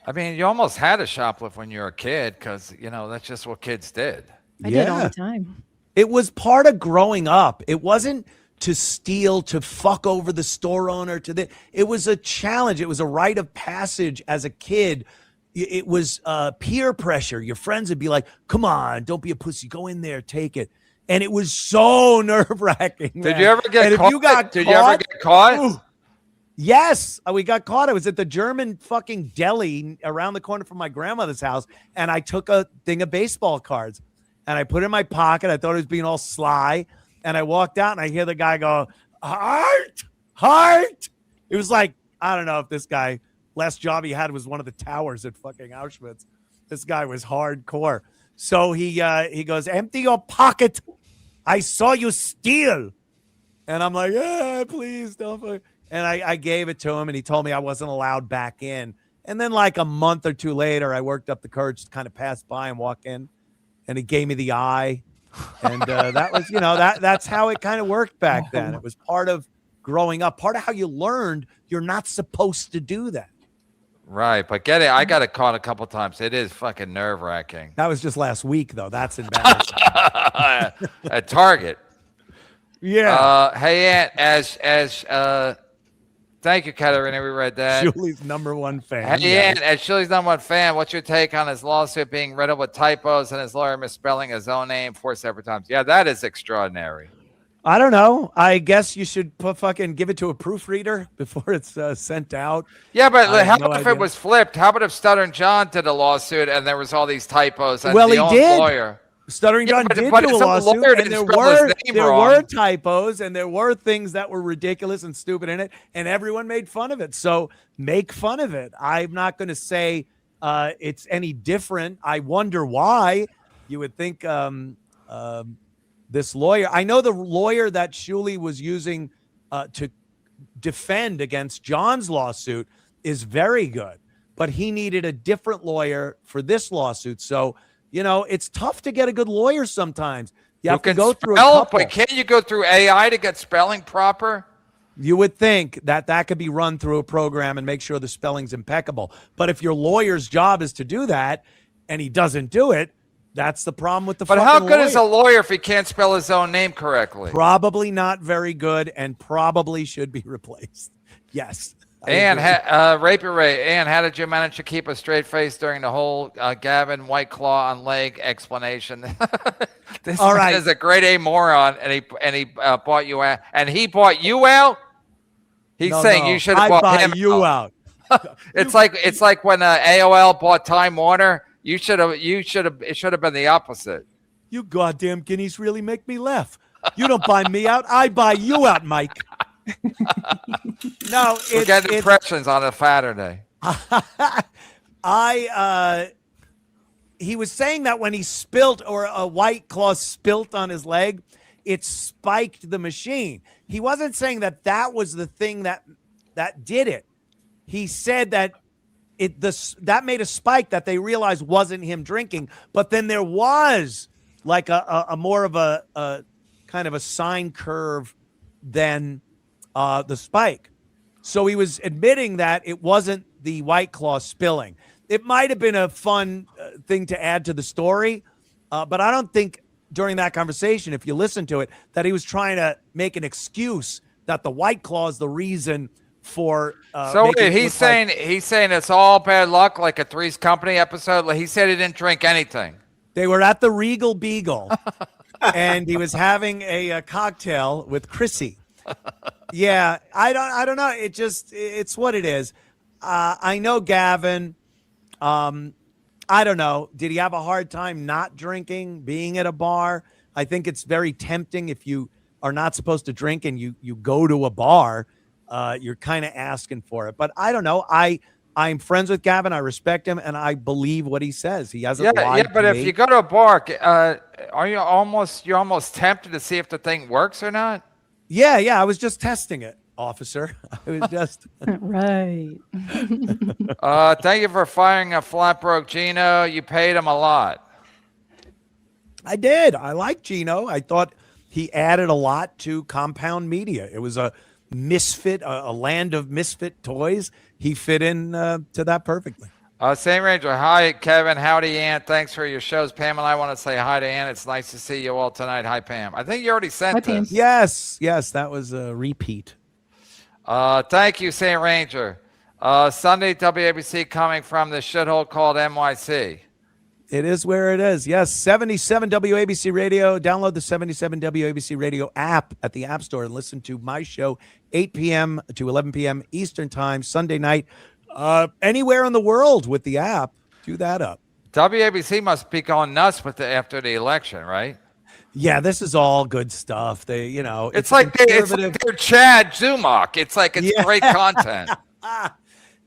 I mean, you almost had a shoplift when you were a kid because, that's just what kids did. I did all the time. It was part of growing up. It wasn't to steal, to fuck over the store owner, it was a challenge. It was a rite of passage as a kid. It was peer pressure. Your friends would be like, come on, don't be a pussy. Go in there, take it. And it was so nerve-wracking. Did you ever get caught? Did you ever get caught? Yes, we got caught. I was at the German fucking deli around the corner from my grandmother's house, and I took a thing of baseball cards, and I put it in my pocket. I thought it was being all sly. And I walked out and I hear the guy go, heart. It was like, I don't know if this guy, last job he had was one of the towers at fucking Auschwitz. This guy was hardcore. So he goes, empty your pocket. I saw you steal. And I'm like, please don't. And I gave it to him and he told me I wasn't allowed back in. And then like a month or two later, I worked up the courage to kind of pass by and walk in. And he gave me the eye. And that was, that's how it kind of worked back then. It was part of growing up, part of how you learned you're not supposed to do that. Right. But I got it caught a couple times. It is fucking nerve wracking. That was just last week, though. That's embarrassing. At Target. Yeah. Hey, Aunt, thank you, Katarina. We read that. Julie's number one fan. Hey, Aunt, as Julie's number one fan, what's your take on his lawsuit being riddled with typos and his lawyer misspelling his own name 4 separate times? Yeah, that is extraordinary. I don't know. I guess you should fucking give it to a proofreader before it's sent out. Yeah, but I how have no if idea. it was flipped? How about if Stuttering John did a lawsuit and there was all these typos and Well, the he own did. lawyer? Stuttering Yeah, John but- did but do a some lawsuit, lawyer and didn't spell his name there wrong. were typos, and there were things that were ridiculous and stupid in it, and everyone made fun of it. So make fun of it. I'm not going to say it's any different. I wonder why. You would think this lawyer. I know the lawyer that Shuley was using to defend against John's lawsuit is very good, but he needed a different lawyer for this lawsuit. So, it's tough to get a good lawyer sometimes. You have to go through a couple. But can't you go through AI to get spelling proper? You would think that could be run through a program and make sure the spelling's impeccable. But if your lawyer's job is to do that and he doesn't do it, that's the problem with the But fucking how good lawyer. is a lawyer if he can't spell his own name correctly? Probably not very good and probably should be replaced. Yes. I And agree. Rapier Ray, and how did you manage to keep a straight face during the whole Gavin White Claw on leg explanation? This All man right. is a grade A moron, and he bought you out, and he bought you out. He's No, saying no, you should I have bought buy him you out. out. It's like when AOL bought Time Warner. It should have been the opposite. You goddamn guineas really make me laugh. You don't buy me out. I buy you out, Mike. No, We're getting impressions on a Saturday. He was saying that when he spilt or a White Claw spilt on his leg, it spiked the machine. He wasn't saying that was the thing that did it. He said that that made a spike that they realized wasn't him drinking, but then there was like a more of a kind of a sine curve than the spike. So he was admitting that it wasn't the White Claw spilling. It might have been a fun thing to add to the story, but I don't think during that conversation, if you listen to it, that he was trying to make an excuse that the White Claw is the reason for. So making it he's look like saying it's all bad luck, like a Three's Company episode. Like he said he didn't drink anything. they were at the Regal Beagle, and he was having a cocktail with Chrissy. Yeah, I don't know. It's what it is. I know Gavin. I don't know. Did he have a hard time not drinking, being at a bar? I think it's very tempting if you are not supposed to drink and you go to a bar. You're kind of asking for it. But I don't know. I'm friends with Gavin. I respect him, and I believe what he says. He hasn't lied but to if me. you go to a bar, are you almost tempted to see if the thing works or not? Yeah. I was just testing it, officer. I was just. Right. Thank you for firing a flat broke Gino. You paid him a lot. I did. I like Gino. I thought he added a lot to Compound Media. It was a misfit, a land of misfit toys. He fit in to that perfectly. Same Ranger. Hi, Kevin. Howdy, Ann. Thanks for your shows. Pam and I want to say hi to Ann. It's nice to see you all tonight. Hi, Pam. I think you already sent Hi, Pam. this. Yes, that was a repeat. Thank you, St. Ranger. Sunday WABC coming from the shithole called NYC. It is where it is. Yes, 77 WABC Radio. Download the 77 WABC Radio app at the App Store and listen to my show 8 p.m. to 11 p.m. Eastern Time, Sunday night. Anywhere in the world with the app, do that up. WABC must be going nuts after the election, right? Yeah, this is all good stuff. It's like they're Chad Zumock. It's great content.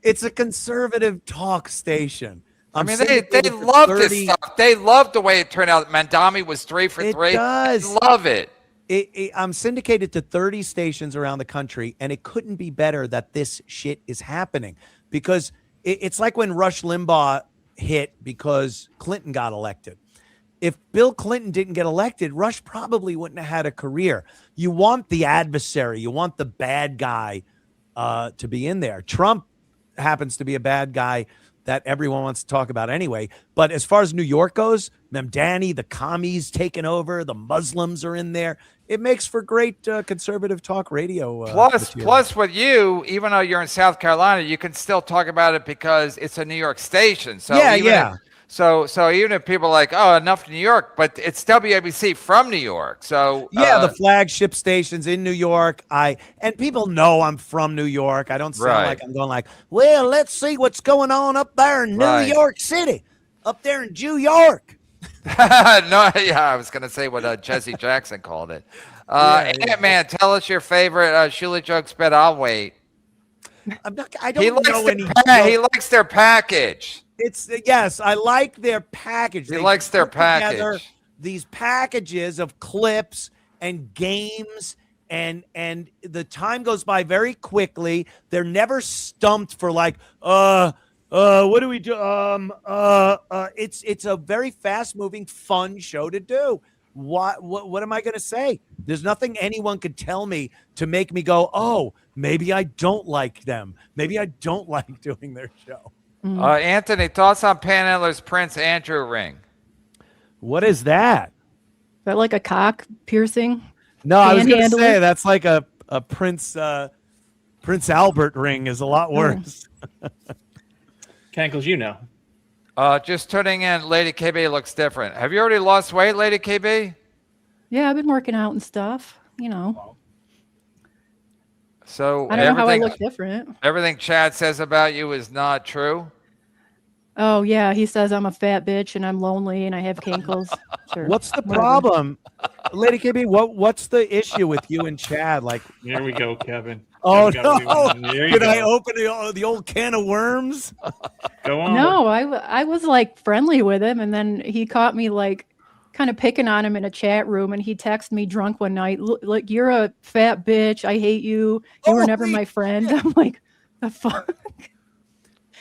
It's a conservative talk station. I mean, they love this stuff. They love the way it turned out. Mandami was 3 for 3. Does. I love it. I'm syndicated to 30 stations around the country, and it couldn't be better that this shit is happening because it's like when Rush Limbaugh hit because Clinton got elected. If Bill Clinton didn't get elected, Rush probably wouldn't have had a career. You want the adversary. You want the bad guy to be in there. Trump happens to be a bad guy that everyone wants to talk about anyway. But as far as New York goes, Memdani, the commies taking over, the Muslims are in there. It makes for great conservative talk radio. Plus, with you, even though you're in South Carolina, you can still talk about it because it's a New York station. So So even if people are like, oh, enough New York, but it's WABC from New York. So Yeah, the flagship stations in New York. And people know I'm from New York. I don't sound like I'm going like, well, let's see what's going on up there in New York City, up there in New York. No, yeah, I was gonna say what Jesse Jackson called it. Ant-Man, tell us your favorite Shuli jokes, but I'll wait. I don't know any. He likes their package. It's yes, I like their package. He likes their package. These packages of clips and games, and the time goes by very quickly. They're never stumped for like, what do we do? It's a very fast moving, fun show to do. What am I going to say? There's nothing anyone could tell me to make me go, oh, maybe I don't like them. Maybe I don't like doing their show. Anthony, thoughts on Panhandler's Prince Andrew ring? What is that? Is that like a cock piercing? No, I was going to say that's like a Prince Albert ring is a lot worse. Cankles, you know. Just tuning in, Lady KB looks different. Have you already lost weight, Lady KB? Yeah, I've been working out and stuff, you know. So I don't know how I look different. Everything Chad says about you is not true? Oh, yeah. He says I'm a fat bitch and I'm lonely and I have cankles. Sure. What's the problem? Lady KB, what's the issue with you and Chad? Like, here we go, Kevin. Oh, no. Did I open the old can of worms? Go on. No, I was like friendly with him. And then he caught me like kind of picking on him in a chat room. And he texted me drunk one night, like, you're a fat bitch. I hate you. You were never my friend. I'm like, the fuck?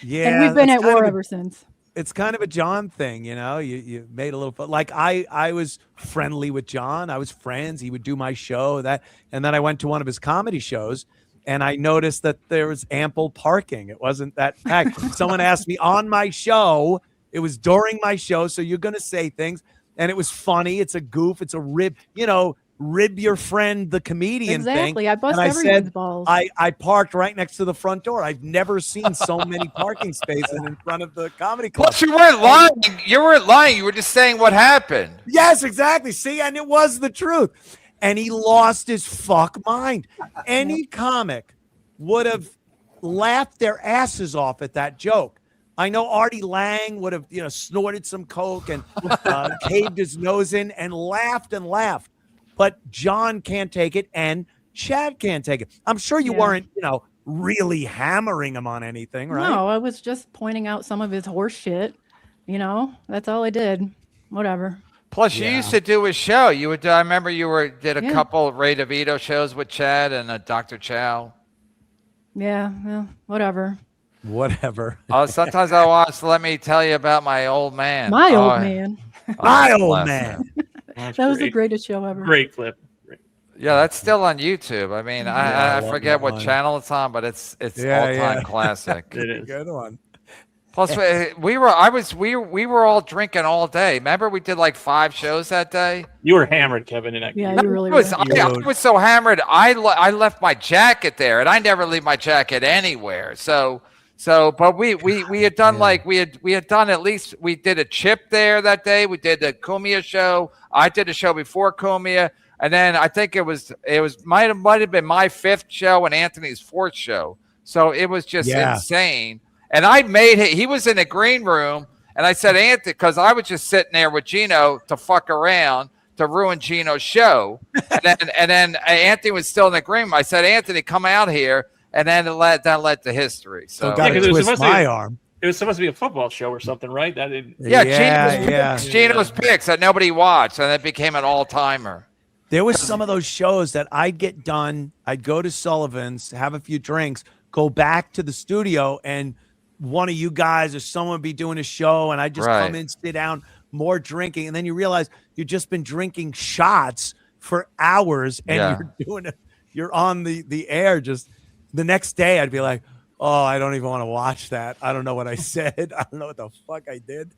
Yeah. And we've been at war ever since. It's kind of a John thing, you know. You made a little fun. Like I was friendly with John. I was friends. He would do my show, and then I went to one of his comedy shows, and I noticed that there was ample parking. It wasn't that packed. Someone asked me on my show. It was during my show, so you're gonna say things, and it was funny. It's a goof. It's a rib. You know, rib your friend, the comedian thing. Exactly. I bust everyone's balls. I parked right next to the front door. I've never seen so many parking spaces in front of the comedy club. Plus, you weren't lying. You weren't lying. You were just saying what happened. Yes, exactly. See, and it was the truth. And he lost his fuck mind. Any comic would have laughed their asses off at that joke. I know Artie Lang would have, snorted some coke and caved his nose in and laughed and laughed. But John can't take it, and Chad can't take it. I'm sure you weren't, really hammering him on anything, right? No, I was just pointing out some of his horse shit. That's all I did. Whatever. Plus, you used to do his show. You would. I remember you did a couple of Ray DeVito shows with Chad and Dr. Chow. Yeah, whatever. Whatever. Sometimes I watch. Let me tell you about my old man. My old man. My old man. That was the greatest show ever. Great clip. Yeah, that's still on YouTube. I mean, I forget what channel it's on, but it's all-time classic. It is. Good one. Plus, we were all drinking all day. Remember, we did like 5 shows that day. You were hammered, Kevin. Yeah, you really were. I was so hammered. I left my jacket there, and I never leave my jacket anywhere. But we had done we had done at least we did a chip there that day. We did the Cumia show. I did a show before Cumia, and then I think it might have been my 5th show and Anthony's 4th show. So it was just insane. And I made it. He was in the green room, and I said, Anthony, because I was just sitting there with Gino to fuck around to ruin Gino's show, and then Anthony was still in the green room. I said, Anthony, come out here. And then that led to history. So twist my arm. It was supposed to be a football show or something, right? Gino's picks that nobody watched, and it became an all-timer. There was some of those shows that I'd get done. I'd go to Sullivan's, have a few drinks, go back to the studio, and one of you guys or someone would be doing a show, and I'd just come in, sit down, more drinking, and then you realize you've just been drinking shots for hours, and you're on the air just. The next day, I'd be like, oh, I don't even want to watch that. I don't know what I said. I don't know what the fuck I did.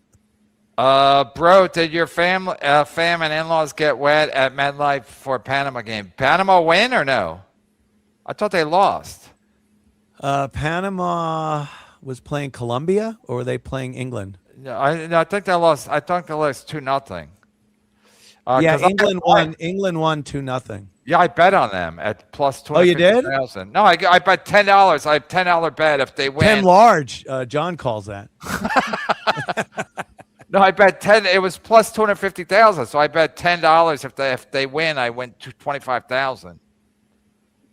Bro, did your fam and in-laws get wet at MetLife for Panama game? Panama win or no? I thought they lost. Panama was playing Colombia, or were they playing England? No, I think they lost. I think they lost 2-0. Yeah, 'Cause I- England won. England won 2-0. Yeah, I bet on them at plus Oh, you did? 250,000. No, I bet $10. I have $10 bet if they win. 10 large. John calls that. No, I bet 10. It was plus 250,000. So I bet $10 if they win. I win 25,000.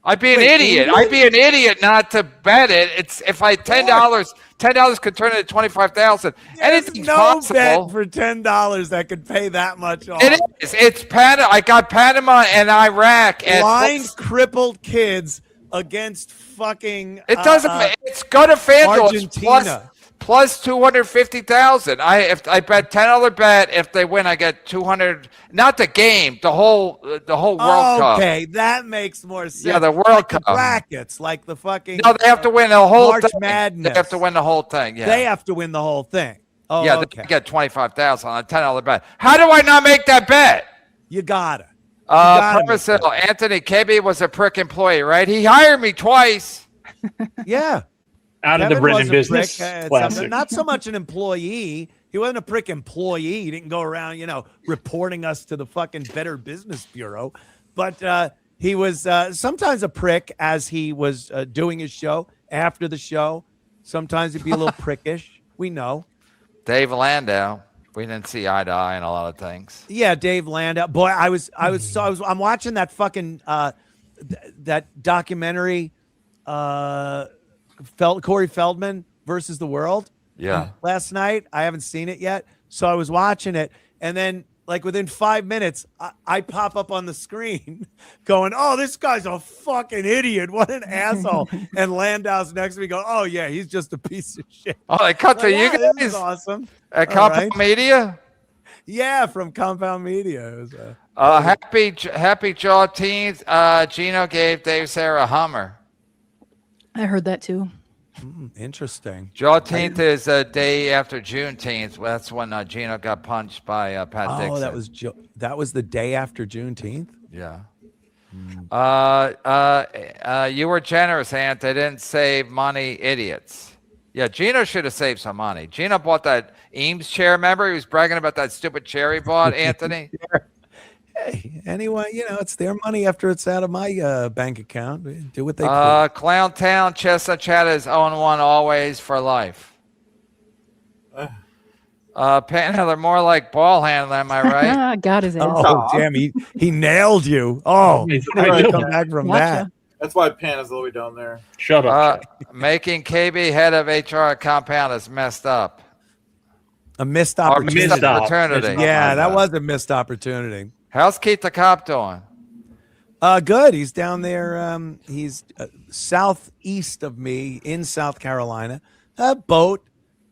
I'd be an Wait, idiot. England? I'd be an idiot not to bet it. It's if I $10 could turn into 25,000. Anything's no possible. bet for $10 that could pay that much off. It is. It's Panama. I got Panama and Iraq. And Blind, crippled kids against fucking. it doesn't. It's go to FanDuel. It's Argentina. plus 250,000. If I bet $10 bet, if they win, I get 200. Not the game, the whole World Cup. Okay, that makes more sense. Yeah, the World like Cup. The brackets, like the fucking. No, they have to win the whole March thing. Madness. They have to win the whole thing. Yeah, They have to win the whole thing. Oh, yeah, okay. they get 25,000 on a $10 bet. How do I not make that bet? You gotta. gotta make Purpose Anthony KB was a prick employee, right? He hired me twice. Yeah. Out of Kevin the Britain was a business. prick, Classic. not so much an employee. He wasn't a prick employee. He didn't go around, reporting us to the fucking Better Business Bureau. But he was sometimes a prick as he was doing his show, after the show. Sometimes he'd be a little prickish. We know. Dave Landau. We didn't see eye to eye on a lot of things. Yeah, Dave Landau. Boy, I'm watching that fucking that documentary, Corey Feldman versus the World. Yeah. Last night, I haven't seen it yet, so I was watching it, and then like within 5 minutes, I pop up on the screen, going, "Oh, this guy's a fucking idiot! What an asshole!" And Landau's next to me, go, "Oh yeah, he's just a piece of shit." Oh, they cut to Like, you yeah, this guys is awesome. at All Compound right. Media. Yeah, from Compound Media. It was, Happy Juneteenth. Gino gave Dave Sarah a Hummer. I heard that too. interesting. Juneteenth is a day after Juneteenth. That's when Gino got punched by Pat Oh, Dixon. that was the day after Juneteenth. Yeah. You were generous, Ant. They didn't save money, idiots. Yeah, Gino should have saved some money. Gino bought that Eames chair. Remember, he was bragging about that stupid chair he bought, Anthony. Hey, anyway, it's their money after it's out of my bank account. Do what they Clown Town, Chestnut Chat is 0-1 always for life. Panhandler, more like ball handler, am I right? Ah, got his ass. Oh, damn, he nailed you. Oh, He's how did I right. come back from Gotcha. that? That's why Pan is all the way down there. Shut up. Making KB head of HR at Compound is messed up. A missed Or opportunity. missed Missed opportunity. op. Yeah, that was a missed opportunity. How's Keith the Cop doing? Good. He's down there. He's southeast of me in South Carolina. A boat.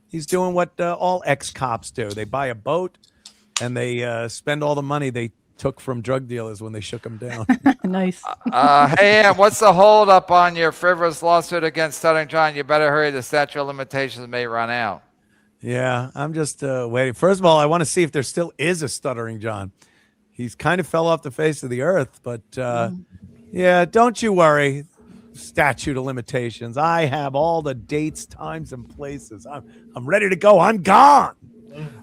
He's doing what all ex-cops do. They buy a boat and they spend all the money they took from drug dealers when they shook them down. Nice. Hey, Ann, what's the hold up on your frivolous lawsuit against Stuttering John? You better hurry. The statute of limitations may run out. Yeah, I'm just waiting. First of all, I want to see if there still is a Stuttering John. He's kind of fell off the face of the earth, but yeah, don't you worry. Statute of limitations. I have all the dates, times, and places. I'm ready to go. I'm gone.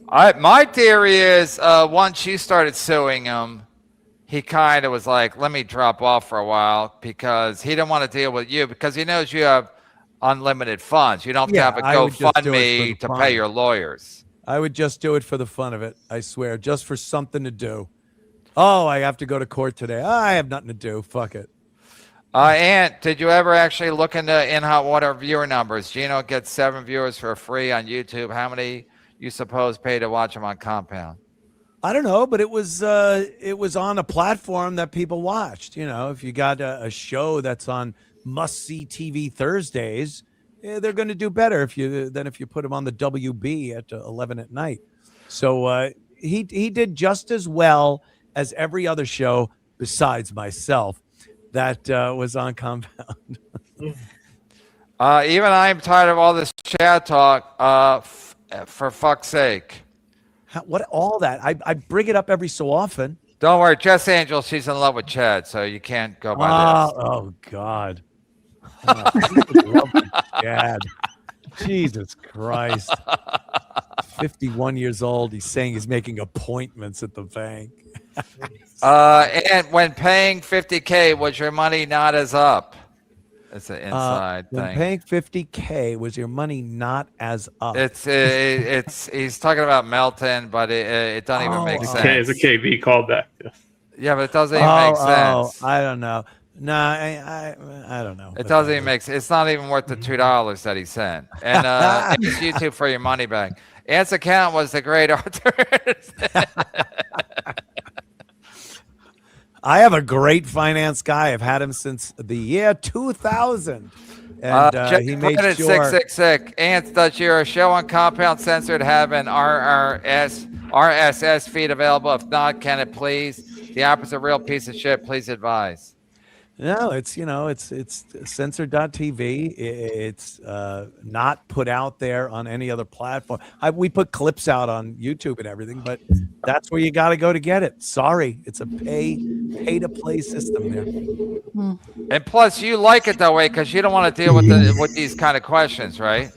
My theory is once you started suing him, he kind of was like, let me drop off for a while because he didn't want to deal with you because he knows you have unlimited funds. You don't have to have a I would just do it for GoFundMe the to fun. pay your lawyers. I would just do it for the fun of it. I swear, just for something to do. Oh, I have to go to court today. I have nothing to do. Fuck it. Ant, did you ever actually look into In Hot Water viewer numbers? Gino gets 7 viewers for free on YouTube. How many you suppose pay to watch him on Compound? I don't know, but it was on a platform that people watched. If you got a show that's on must-see TV Thursdays, they're going to do better than if you put them on the WB at 11 at night. So he did just as well as every other show besides myself that was on Compound. Even I'm tired of all this chat talk. For fuck's sake. What all that? I bring it up every so often. Don't worry, Jess Angel, she's in love with Chad, so you can't go by this. Oh God. Dad. Jesus Christ. 51 years old. He's saying he's making appointments at the bank. And when paying $50K, was your money not as up? It's an inside When thing. paying $50K, was your money not as up? It's he's talking about Melton, but it doesn't even make sense. Okay, it's a KB callback. Yeah, but it doesn't even make sense. I don't know. No, I don't know. It doesn't even make sense. It's not even worth the $2 that he sent. And it's YouTube for your money back. Ant's account was the great Arthur. I have a great finance guy. I've had him since the year 2000. And he made sure. 666. Ant, does your show on Compound Censored have an RSS feed available? If not, can it please? The app is a real piece of shit. Please advise. No, it's censored.tv. It's not put out there on any other platform. We put clips out on YouTube and everything, but that's where you got to go to get it. Sorry, it's a pay to play system there. And plus, you like it that way because you don't want to deal with these kind of questions, right?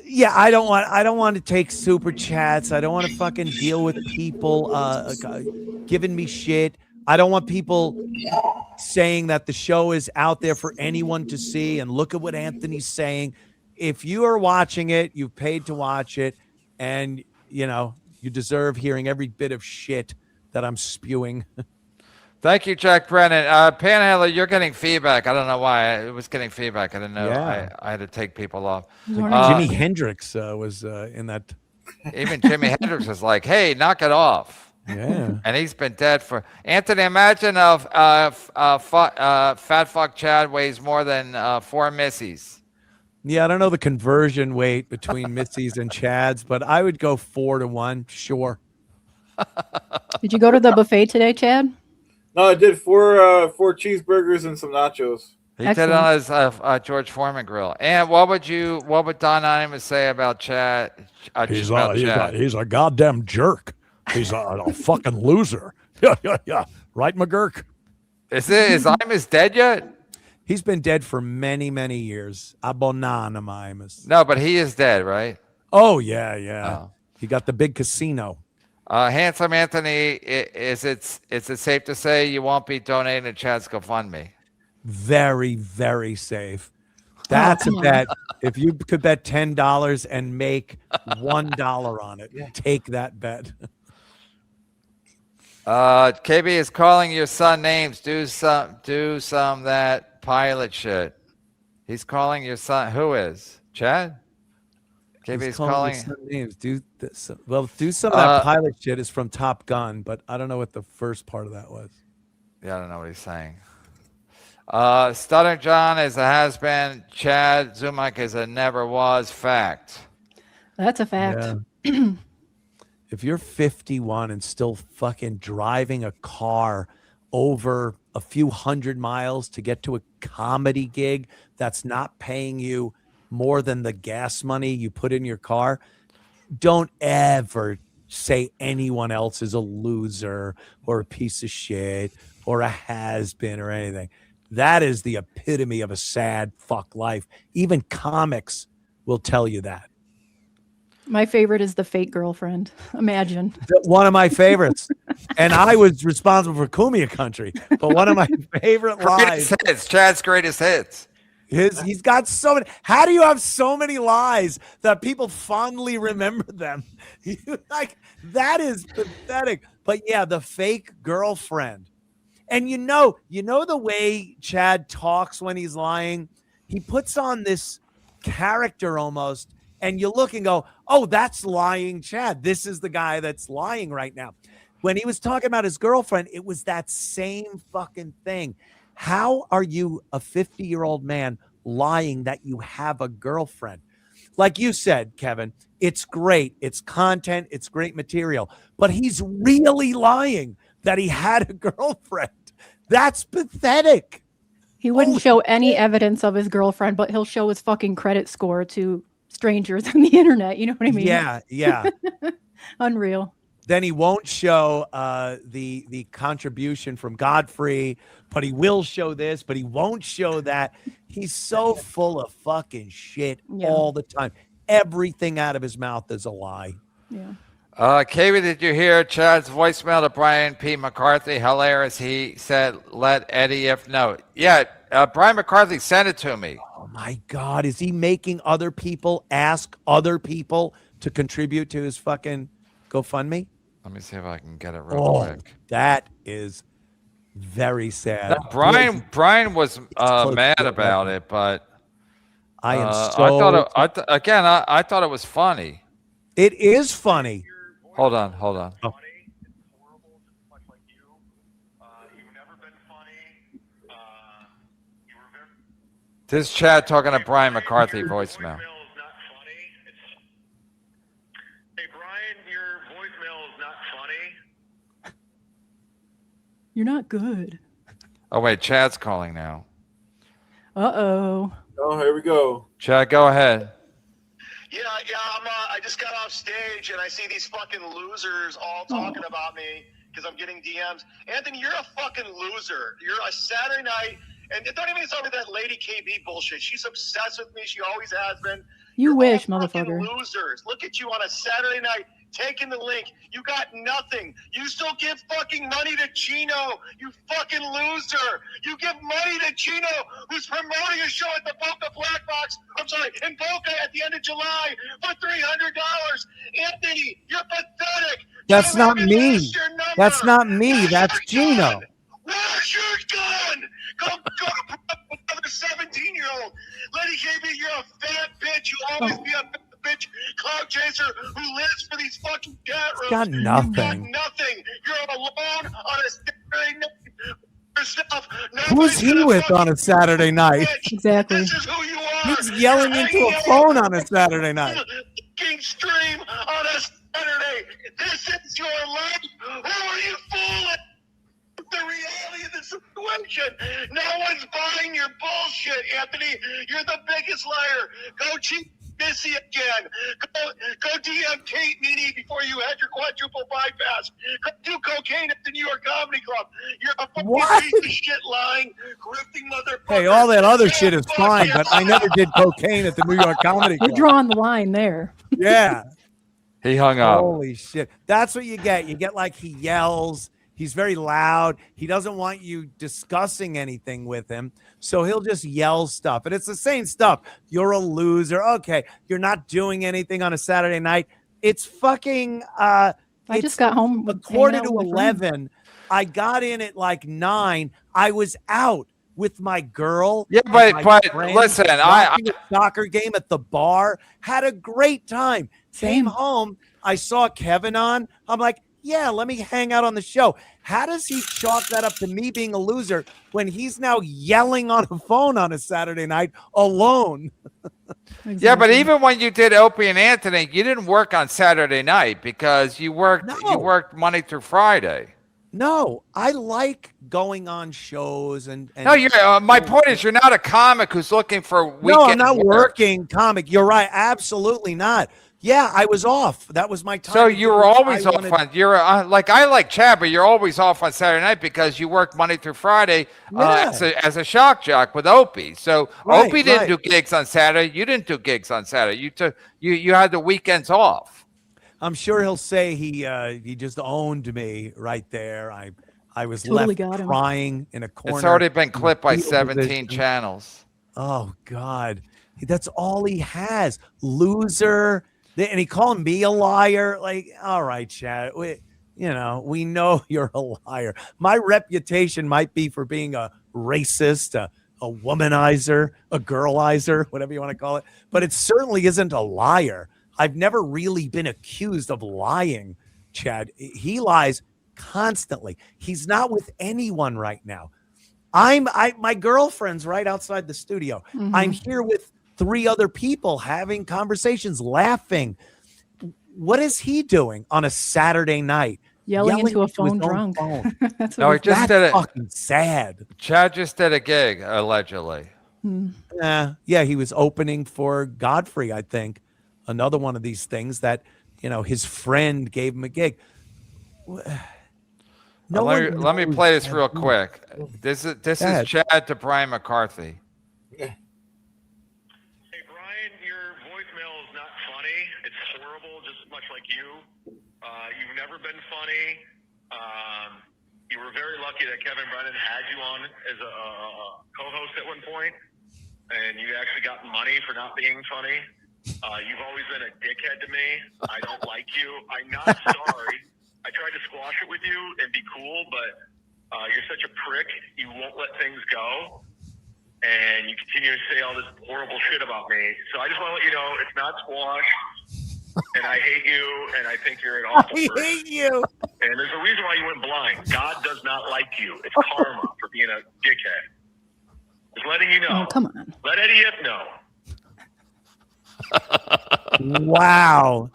Yeah, I don't want to take super chats. I don't want to fucking deal with people giving me shit. I don't want people saying that the show is out there for anyone to see and look at what Anthony's saying. If you are watching it, you've paid to watch it, and you deserve hearing every bit of shit that I'm spewing. Thank you, Jack Brennan. Panhandler, you're getting feedback. I don't know why. I was getting feedback. I didn't know. Yeah. I had to take people off. Jimi Hendrix was in that. Even Jimi Hendrix was like, hey, knock it off. Yeah. And he's been dead for Anthony. Imagine fat fuck Chad weighs more than 4 Missies. Yeah, I don't know the conversion weight between Missy's and Chad's, but I would go 4-1. Sure. Did you go to the buffet today, Chad? No, I did four cheeseburgers and some nachos. He did on his George Foreman grill. And what would Don Imus say about Chad? He's a goddamn jerk. He's a fucking loser. Yeah. Right, McGurk? Is Imus dead yet? He's been dead for many, many years. Abonanum Imus. No, but he is dead, right? Oh, yeah. Oh. He got the big casino. Handsome Anthony, is it safe to say you won't be donating to Chad's GoFundMe? Very, very safe. That's a bet. If you could bet $10 and make $1 on it, take that bet. KB is calling your son names. Do some that pilot shit. He's calling your son. Who is Chad? KB is calling your son names. Do some of that pilot shit is from Top Gun, but I don't know what the first part of that was. Yeah, I don't know what he's saying. Stutter John is a has-been. Chad Zumock is a never was. Fact. That's a fact. Yeah. If you're 51 and still fucking driving a car over a few hundred miles to get to a comedy gig that's not paying you more than the gas money you put in your car, don't ever say anyone else is a loser or a piece of shit or a has-been or anything. That is the epitome of a sad fuck life. Even comics will tell you that. My favorite is the fake girlfriend. Imagine. One of my favorites. And I was responsible for Cumia Country. But one of my favorite lies. Hits. Chad's greatest hits. He's got so many. How do you have so many lies that people fondly remember them? That is pathetic. But yeah, the fake girlfriend. And you know the way Chad talks when he's lying? He puts on this character almost. And you look and go, oh, that's lying Chad. This is the guy that's lying right now. When he was talking about his girlfriend, it was that same fucking thing. How are you, a 50-year-old man, lying that you have a girlfriend? Like you said, Kevin, it's great. It's content. It's great material. But he's really lying that he had a girlfriend. That's pathetic. He wouldn't show any evidence of his girlfriend, but he'll show his fucking credit score to strangers on the internet. You know what I mean? Yeah. Unreal. Then he won't show the contribution from Godfrey, but he will show this, but he won't show that. He's so full of fucking shit all the time. Everything out of his mouth is a lie. Yeah. Katie, did you hear Chad's voicemail to Brian P. McCarthy? Hilarious. He said, let Eddie F know. Yeah, Brian McCarthy sent it to me. Oh my God. Is he making other people ask other people to contribute to his fucking GoFundMe? Let me see if I can get it real quick. That is very sad. No, Brian was mad about it, but I am I so. I thought it was funny. It is funny. Hold on. Oh. This is Chad talking to Brian McCarthy voicemail. Hey, Brian, your voicemail is not funny. You're not good. Oh, wait, Chad's calling now. Uh-oh. Oh, here we go. Chad, go ahead. Yeah, I just got off stage and I see these fucking losers all talking about me because I'm getting DMs. Anthony, you're a fucking loser. You're a Saturday night, and don't even tell me that Lady KB bullshit. She's obsessed with me. She always has been. You You're wish, all fucking motherfucker. losers. Look at you on a Saturday night taking the link. You got nothing. You still give fucking money to Chino. You fucking loser. You give money to Chino, who's promoting a show at the Boca Black Box. I'm sorry, in Boca at the end of July for $300. Anthony, you're pathetic. That's Joe not Rogan me. lost your number. That's not me. Where's That's your Gino. gun? Where's your gun? Go another 17-year-old. Lady KB, you're a fat bitch. You always be a fat bitch cloud chaser who lives for these fucking chat rooms. Got You got nothing. nothing. You're alone on a Saturday night. Yourself. Who's he with on a Saturday night? Exactly. This is who you are. He's yelling into a phone on a Saturday night. Fucking stream on a Saturday. This is your life. Who are you fooling? The reality of the situation. No one's buying your bullshit, Anthony. You're the biggest liar. Go cheat Missy again. Go DM Kate Meany before you had your quadruple bypass. Go do cocaine at the New York Comedy Club. You're a fucking What? piece of shit lying, grifting motherfucker. Hey, all that other Yeah, shit is fuck fine, you. but I never did cocaine at the New York Comedy We're Club. drawing the line there. Yeah. He hung up. Holy shit. That's what you get. You get like he yells. He's very loud. He doesn't want you discussing anything with him. So he'll just yell stuff. And it's the same stuff. You're a loser. Okay. You're not doing anything on a Saturday night. It's fucking I just got home a with quarter hanging to out with my friends. 11. I got in at like 9. I was out with my girl. Yeah, and but my friends, listen, watching a soccer game at the bar. Had a great time. Came Same. home. I saw Kevin on. I'm like, yeah, let me hang out on the show. How does he chalk that up to me being a loser when he's now yelling on a phone on a Saturday night alone? Yeah, but Exactly. even when you did Opie and Anthony, you didn't work on Saturday night because you worked Monday through Friday. No, I like going on shows and No, you're. My point is, you're not a comic who's looking for weekend. No, I'm not work. working comic. You're right. Absolutely not. Yeah, I was off. That was my time. So to you do were what always I off wanted. on. You're like I like Chad, but you're always off on Saturday night because you work Monday through Friday Yeah. as a shock jock with Opie. So Right, Opie didn't right. do gigs on Saturday. You didn't do gigs on Saturday. You had the weekends off. I'm sure he'll say he just owned me right there. I was Totally left got him. crying in a corner. It's already been clipped by fetal 17 position. channels. Oh God, that's all he has. Loser. And he called me a liar. Like, all right, Chad. We know you're a liar. My reputation might be for being a racist, a womanizer, a girlizer, whatever you want to call it. But it certainly isn't a liar. I've never really been accused of lying, Chad. He lies constantly. He's not with anyone right now. My girlfriend's right outside the studio. Mhm. I'm here with 3 other people having conversations, laughing. What is he doing on a Saturday night? Yelling into a his phone own drunk. phone. That's No, what he just That's did it. fucking sad. Chad just did a gig allegedly. Yeah, he was opening for Godfrey, I think. Another one of these things that, his friend gave him a gig. No let me one play knows this real that. quick. This Go is ahead. Chad to Brian McCarthy. Hey, Brian, your voicemail is not funny. It's horrible, just much like you. You've never been funny. You were very lucky that Kevin Brennan had you on as a co-host at one point, and you actually got money for not being funny. You've always been a dickhead to me. I don't like you. I'm not sorry. I tried to squash it with you and be cool, but you're such a prick. You won't let things go, and you continue to say all this horrible shit about me. So I just want to let you know it's not squash, and I hate you, and I think you're an awful person. I hate you. And there's a reason why you went blind. God does not like you. It's karma for being a dickhead. Just letting you know. Oh, come on. Let Eddie F know. Wow.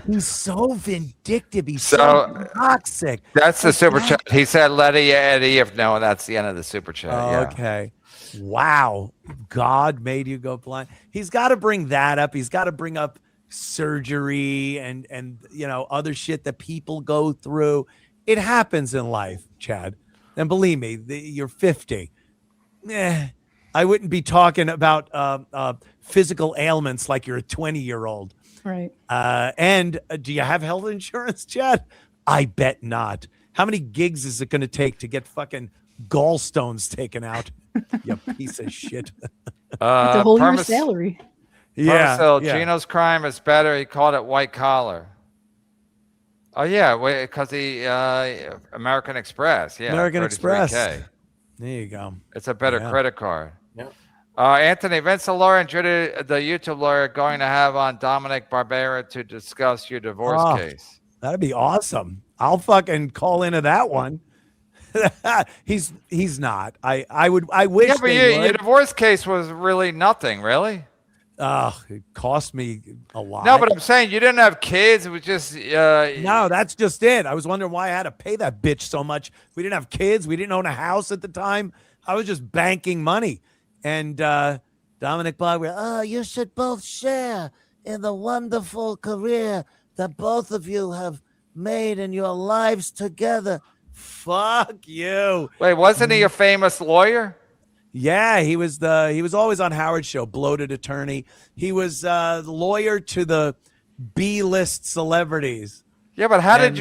He's so vindictive. He's so toxic. That's the super chat. He said, let Eddie if no, and that's the end of the super chat. Oh, yeah. okay. Wow. God made you go blind. He's got to bring that up. He's got to bring up surgery and other shit that people go through. It happens in life, Chad. And believe me, you're 50. I wouldn't be talking about physical ailments like you're a 20-year-old. Right. And do you have health insurance, Chad? I bet not. How many gigs is it going to take to get fucking gallstones taken out? You piece of shit. It's a whole year's salary. Yeah. Gino's crime is better. He called it white collar. Oh, yeah, because the American Express. Yeah, American Express. $33K. There you go. It's a better credit card. Yeah. Anthony, Vince, the lawyer, and Judy, the YouTube lawyer, going to have on Dominic Barbera to discuss your divorce case. That'd be awesome. I'll fucking call into that one. He's not. I wish. Yeah, but your divorce case was really nothing, really. It cost me a lot. No, but I'm saying you didn't have kids. It was just no, that's just it. I was wondering why I had to pay that bitch so much. We didn't have kids. We didn't own a house at the time. I was just banking money. And Dominic Barbera, you should both share in the wonderful career that both of you have made in your lives together. Fuck you. Wait, wasn't he a famous lawyer? Yeah, he was always on Howard's show, bloated attorney. He was the lawyer to the B-list celebrities. Yeah, but how did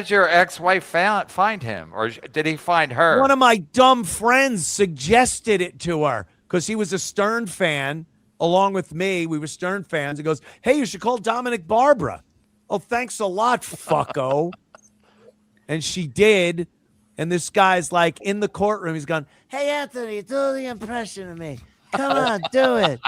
your ex-wife find him, or did he find her? One of my dumb friends suggested it to her because he was a Stern fan, along with me. We were Stern fans. He goes, "Hey, you should call Dominic Barbera." Oh, thanks a lot, fucko. And she did. And this guy's like in the courtroom. He's going, "Hey, Anthony, do the impression of me. Come on, do it."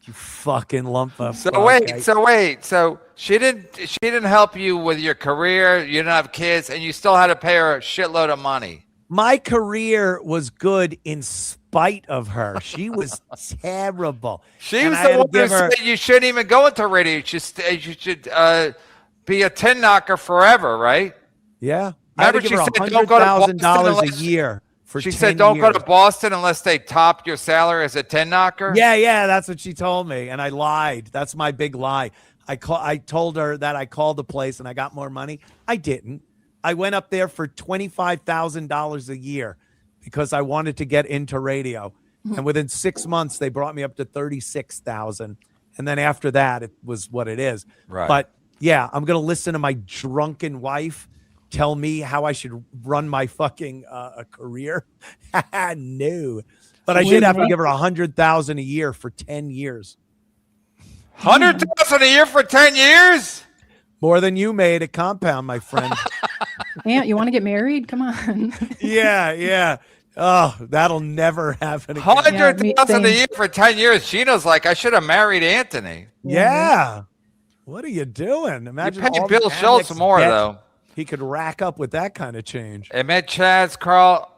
You fucking lump of So wait. So she didn't help you with your career. You didn't have kids, and you still had to pay her a shitload of money. My career was good in spite of her. She was terrible. She was the one who said you shouldn't even go into radio. You should be a tin knocker forever, right? Yeah. Remember, I had to give her $100,000 a year for 10 years. She said, don't go to Boston unless they top your salary as a tin knocker? Yeah, that's what she told me, and I lied. That's my big lie. I told her that I called the place and I got more money. I didn't. I went up there for $25,000 a year because I wanted to get into radio. And within 6 months, they brought me up to $36,000. And then after that, it was what it is. Right. But yeah, I'm going to listen to my drunken wife tell me how I should run my fucking career. No. But I did have to give her $100,000 a year for 10 years. $100,000 a year for 10 years? More than you made at Compound, my friend. Aunt, you want to get married? Come on. Yeah. Oh, that'll never happen again. $100,000 a year for 10 years. Gino's like, I should have married Anthony. Yeah. What are you doing? Imagine you pay Bill Schultz more, though. He could rack up with that kind of change. It meant Chad's Carl.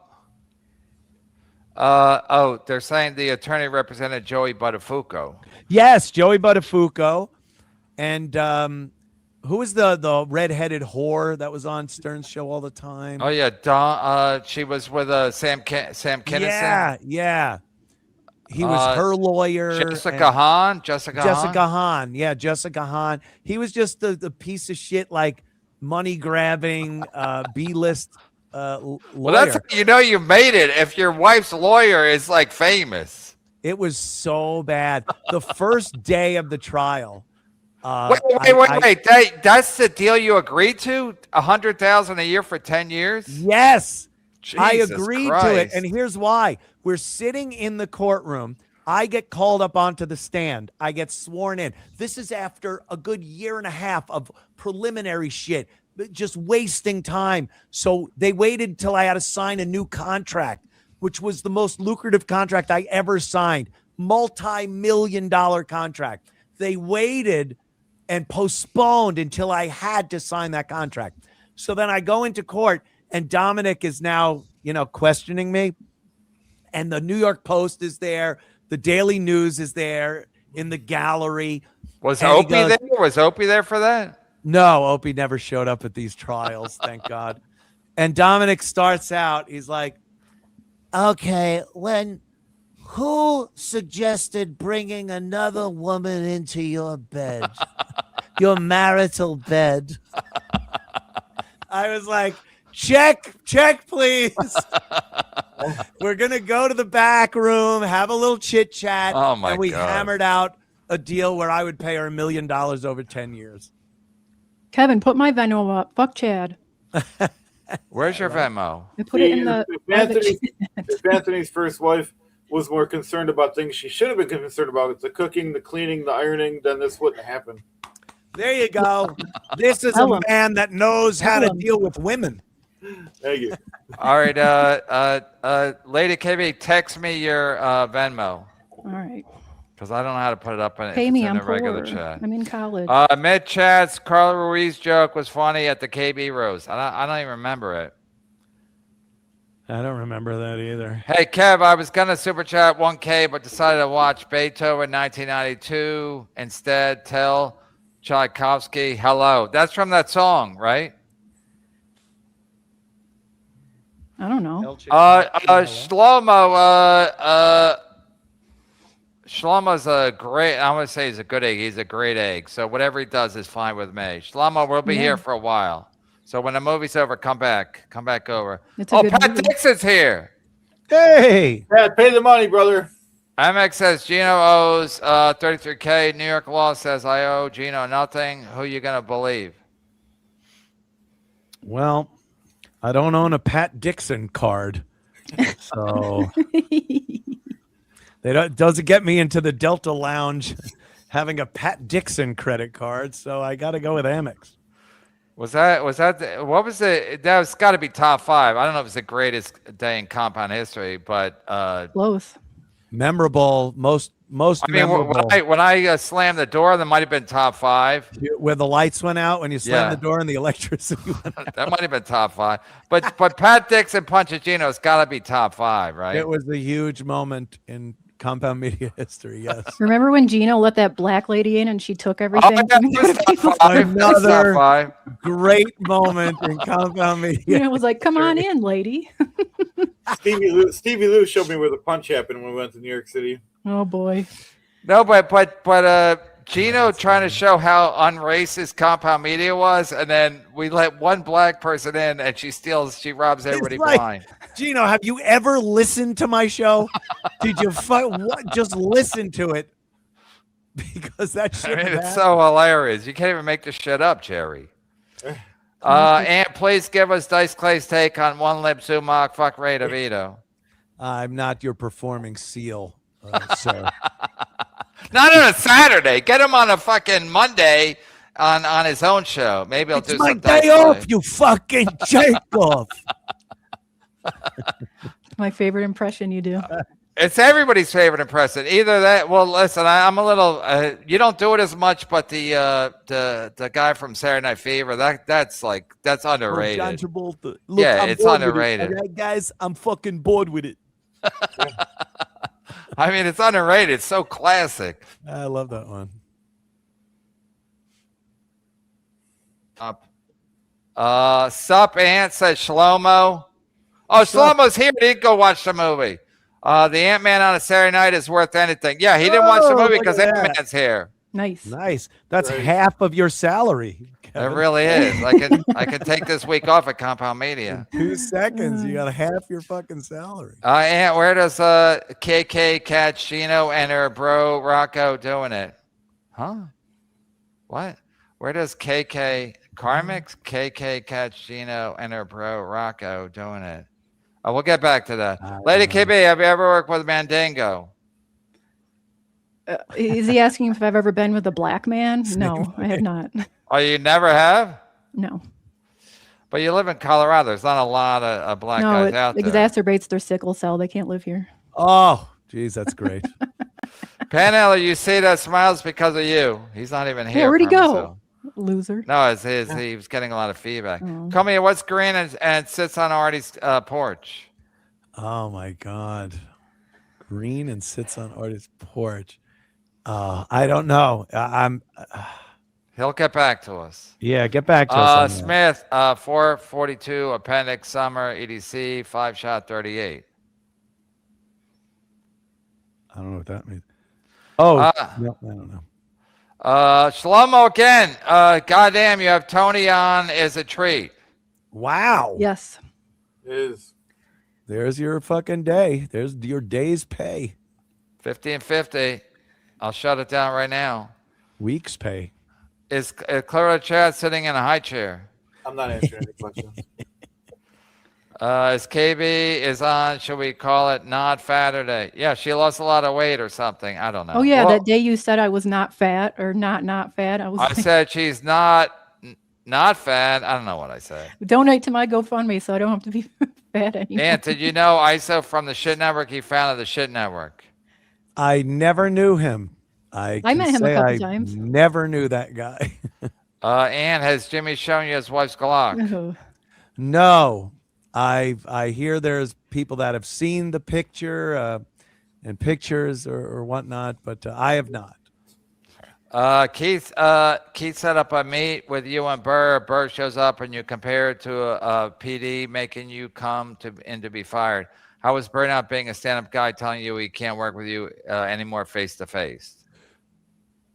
They're saying the attorney represented Joey Buttafuoco. Yes, Joey Buttafuoco. And who was the redheaded whore that was on Stern's show all the time? Oh, yeah. She was with Sam Kinison. Yeah. He was her lawyer. Jessica Hahn. Jessica Hahn. Yeah, Jessica Hahn. He was just the piece of shit, like, money grabbing B-list lawyer. Well, that's how you made it if your wife's lawyer is like famous. It was so bad. The first day of the trial, Wait. That's the deal you agreed to? 100,000 a year for 10 years? Yes, I Jesus agreed Christ. to it. And here's why. We're sitting in the courtroom. I get called up onto the stand. I get sworn in. This is after a good year and a half of preliminary shit, just wasting time. So they waited till I had to sign a new contract, which was the most lucrative contract I ever signed. Multi-million-dollar contract. They waited and postponed until I had to sign that contract. So then I go into court and Dominic is now, questioning me. And the New York Post is there. The Daily News is there in the gallery. Was And he Opie goes- there? Was Opie there for that? No, Opie never showed up at these trials, thank God. And Dominic starts out, he's like, okay, who suggested bringing another woman into your bed, your marital bed? I was like, check, please. We're going to go to the back room, have a little chit chat. Oh, my and we God. hammered out a deal where I would pay her $1 million over 10 years. Kevin, put my Venmo up. Fuck Chad. Where's your Venmo? I put it in the. If Anthony's first wife was more concerned about things she should have been concerned about, the cooking, the cleaning, the ironing, then this wouldn't happen. There you go. This is Tell a him. man that knows how to Tell him. deal with women. Thank you. All right, Lady KB, text me your Venmo All right. because I don't know how to put it up in, Pay if me. it's in I'm the regular poor. chat. I'm in college. Mid chats, Carla Ruiz joke was funny at the KB roast. I don't even remember it. I don't remember that either. Hey Kev, I was gonna super chat 1K, but decided to watch Beethoven 1992 instead. Tell Tchaikovsky hello. That's from that song, right? I don't know. Shlomo's a great. I want to say he's a good egg. He's a great egg. So whatever he does is fine with me. Shlomo, we'll be Yeah. here for a while. So when the movie's over, come back over. It's a Oh, good Pat movie. Dixon's here. Hey, Dad, pay the money, brother. MX says Gino owes 33K. New York law says I owe Gino nothing. Who you gonna believe? well, I don't own a Pat Dixon card, so doesn't get me into the Delta Lounge having a Pat Dixon credit card. So I got to go with Amex. What was it? That was got to be top 5. I don't know if it's the greatest day in compound history, but Close. Memorable, most I mean, memorable. when I slammed the door, that might have been top 5. Where the lights went out when you slammed Yeah. the door and the electricity went out. That might have been top 5. But Pat Dixon punches Gino's got to be top 5, right? It was a huge moment in compound media history. Yes. Remember when Gino let that black lady in and she took everything? yeah, from it was the top people? 5. It was top Another- 5. Great moment in compound media. Gino was like, "Come on in, lady." Stevie Lou showed me where the punch happened when we went to New York City. Oh boy. No, but Gino trying to show how unracist compound media was, and then we let one black person in, and she robs everybody like- blind. Gino, have you ever listened to my show? Did you just listen to it? Because that I shit. mean, it's so hilarious. You can't even make this shit up, Jerry. And please give us Dice Clay's take on one lip Zumock, fuck Ray DeVito. I'm not your performing seal, sir. Not on a Saturday. Get him on a fucking Monday on his own show. Maybe I'll It's do my some Dice day off, Clay. you fucking jerk off. My favorite impression you do. It's everybody's favorite impression. Either that. Well, listen, I'm a little. You don't do it as much, but the guy from Saturday Night Fever, that's underrated. John Travolta. Look, Yeah, I'm it's bored with it, underrated. all right, guys, I'm fucking bored with it. I mean, it's underrated. It's so classic. I love that one. Sup, Ant says Shlomo. Oh, Shlomo's here. He didn't go watch the movie. The Ant-Man on a Saturday night is worth anything. Yeah, he didn't watch the Oh, movie look because at that. Ant-Man's here. Nice. Nice. That's Right. half of your salary. It Kevin. really is. I can take this week off at Compound Media. 2 seconds, you got half your fucking salary. Ant, where does KK catch Gino and her bro Rocco doing it? Huh? What? Where does KK Carmix, KK catch Gino and her bro Rocco doing it? Oh, we'll get back to that. Lady KB, have you ever worked with Mandingo? Is he asking if I've ever been with a black man? No, I have not. Oh, you never have? No. But you live in Colorado. There's not a lot of black No, guys it out there. exacerbates their sickle cell. They can't live here. Oh, geez, that's great. Panella, you see that smiles because of you. He's not even here. Yeah, where'd he from go? himself. Loser. No, he was getting a lot of feedback. Oh. Come here, what's green and sits on Artie's porch? Oh my God. Green and sits on Artie's porch. I don't know. He'll get back to us. Yeah, get back to us. Smith, 442, appendix summer, EDC, 5-shot, 38. I don't know what that means. Oh, no, I don't know. Shlomo again. Goddamn, you have Tony on is a treat. Wow. Yes. There's your fucking day. There's your day's pay. 50 and 50. I'll shut it down right now. Week's pay. Is Clara Chad sitting in a high chair? I'm not answering any questions. Is KB is on, should we call it not Saturday? Yeah, she lost a lot of weight or something. I don't know. Oh yeah, Well, that day you said I was not fat or not fat. I was. I said she's not fat. I don't know what I said. Donate to my GoFundMe so I don't have to be fat anymore. And did you know ISO from the Shit Network? He founded the Shit Network. I never knew him. I met him a couple times. Never knew that guy. And has Jimmy shown you his wife's Glock? Oh. No. I hear there's people that have seen the picture and pictures or whatnot, but I have not. Keith set up a meet with you and Burr. Burr shows up and you compare it to a PD making you come to be fired. How was Burr not being a stand-up guy telling you he can't work with you anymore face-to-face?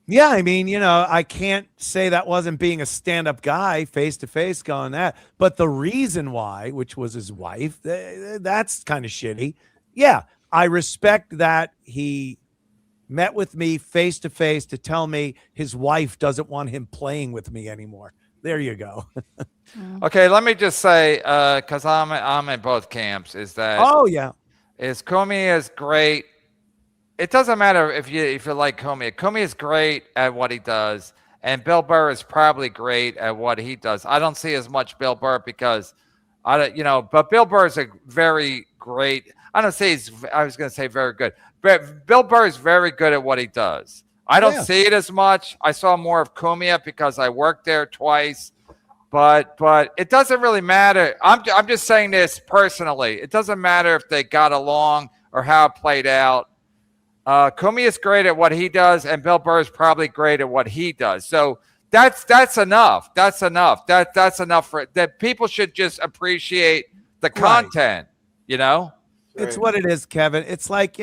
Yeah, I mean, I can't say that wasn't being a stand-up guy face-to-face going that. But the reason why, which was his wife, that's kind of shitty. Yeah, I respect that he met with me face-to-face to tell me his wife doesn't want him playing with me anymore. There you go. Okay, let me just say, because I'm in both camps, is that Cumia is great. It doesn't matter if you like Cumia. Cumia is great at what he does, and Bill Burr is probably great at what he does. I don't see as much Bill Burr because but Bill Burr is a very great. I was going to say very good. But Bill Burr is very good at what he does. I don't see it as much. I saw more of Cumia because I worked there twice. But it doesn't really matter. I'm just saying this personally. It doesn't matter if they got along or how it played out. Cumia is great at what he does, and Bill Burr is probably great at what he does. So that's enough. That's enough. That's enough for that. People should just appreciate the content. It's what it is, Kevin. It's like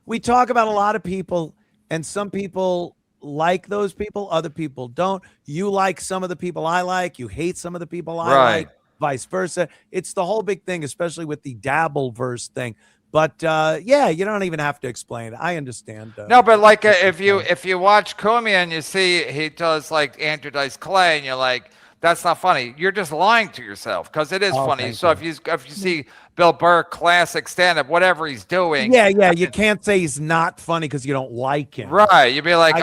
we talk about a lot of people, and some people like those people, other people don't. You like some of the people I like, you hate some of the people I like, vice versa. It's the whole big thing, especially with the Dabbleverse thing. But you don't even have to explain it. I understand. No, but like if you watch Cumia and you see he does like Andrew Dice Clay, and you're like, that's not funny. You're just lying to yourself because it is funny. So if you see Bill Burr classic stand-up, whatever he's doing, you can't say he's not funny because you don't like him. Right? You'd be like,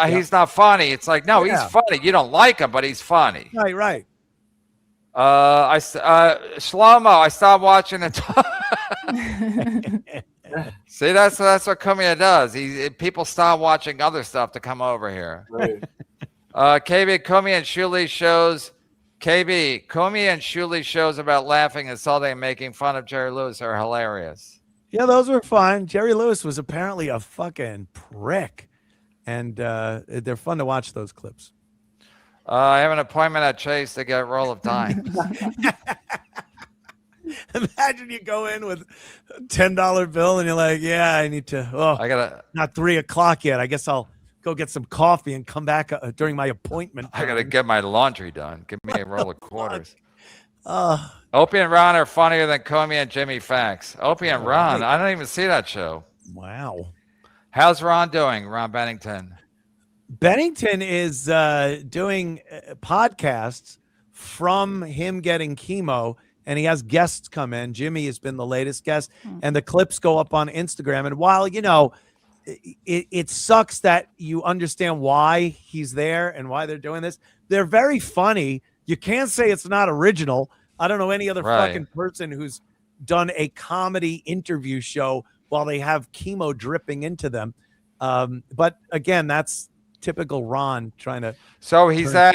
he's not funny. It's like, no, he's funny. You don't like him, but he's funny. Right. Shlomo, I stopped watching it. See, that's what Cumia does. People stop watching other stuff to come over here. Right. KB, Cumia and Shuley shows. KB, Cumia and Shuley shows about laughing, insulting, and making fun of Jerry Lewis are hilarious. Yeah, those were fun. Jerry Lewis was apparently a fucking prick, and they're fun to watch those clips. I have an appointment at Chase to get a roll of dimes. Imagine you go in with a $10 bill and you're like, yeah, I need to. Oh, I gotta. Not 3:00 yet. I guess I'll go get some coffee and come back during my appointment. I gotta get my laundry done. Give me a roll of quarters. Opie and Ron are funnier than Cumia and Jimmy Fax. Opie and Ron, I don't even see that show. Wow. How's Ron doing, Ron Bennington? Bennington is doing podcasts from him getting chemo, and he has guests come in. Jimmy has been the latest guest, and the clips go up on Instagram. And while, it sucks that you understand why he's there and why they're doing this, they're very funny. You can't say it's not original. I don't know any other fucking person who's done a comedy interview show while they have chemo dripping into them. But again, that's typical Ron trying to. So he's not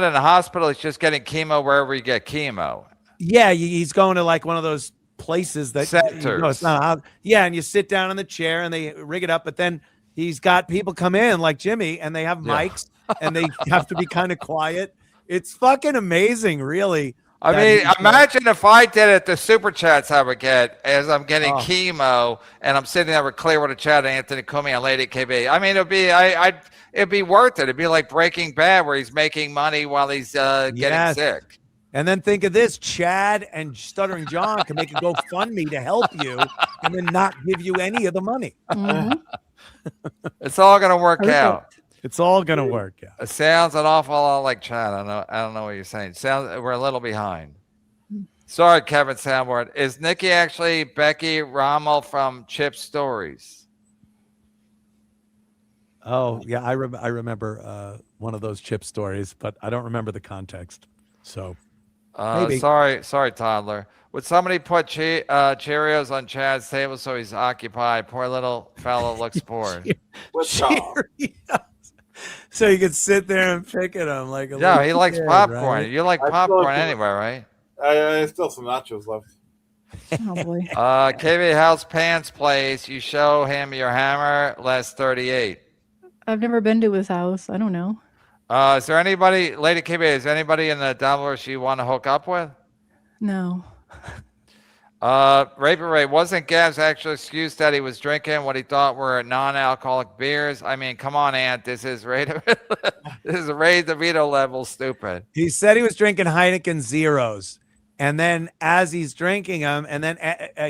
in the hospital. He's just getting chemo wherever you get chemo. Yeah, he's going to like one of those places that it's not. Yeah, and you sit down in the chair and they rig it up. But then he's got people come in like Jimmy, and they have mics and they have to be kind of quiet. It's fucking amazing, really. I mean, imagine if I did it, the super chats I would get as I'm getting chemo and I'm sitting there with Clear with a chat, Anthony Cumia and Lady KB. I mean, it'd be worth it. It'd be like Breaking Bad where he's making money while he's getting sick. And then think of this, Chad and Stuttering John can make a GoFundMe to help you and then not give you any of the money. Mhm. It's all going to work out. It's all going to work out. It sounds an awful lot like Chad. I don't know what you're saying. We're a little behind. Sorry, Kevin Soundboard. Is Nikki actually Becky Rommel from Chip Stories? Oh, yeah, I remember one of those Chip stories, but I don't remember the context. So maybe. Sorry, toddler. Would somebody put Cheerios on Chad's table so he's occupied? Poor little fellow looks bored. What's up? So you could sit there and pick at him like a yeah, he likes kid, popcorn. right? You like popcorn anyway, right? I still have some nachos left. Oh boy. KB House Pants Place. You show him your hammer. Less 38. I've never been to his house. I don't know. Is there anybody, Lady KB? Is there anybody in the downloads you want to hook up with? No. Raper Ray, wasn't Gav's actual excuse that he was drinking what he thought were non-alcoholic beers? I mean, come on, Ant. This is Ray DeVito level stupid. He said he was drinking Heineken Zeros. And then as he's drinking them, and then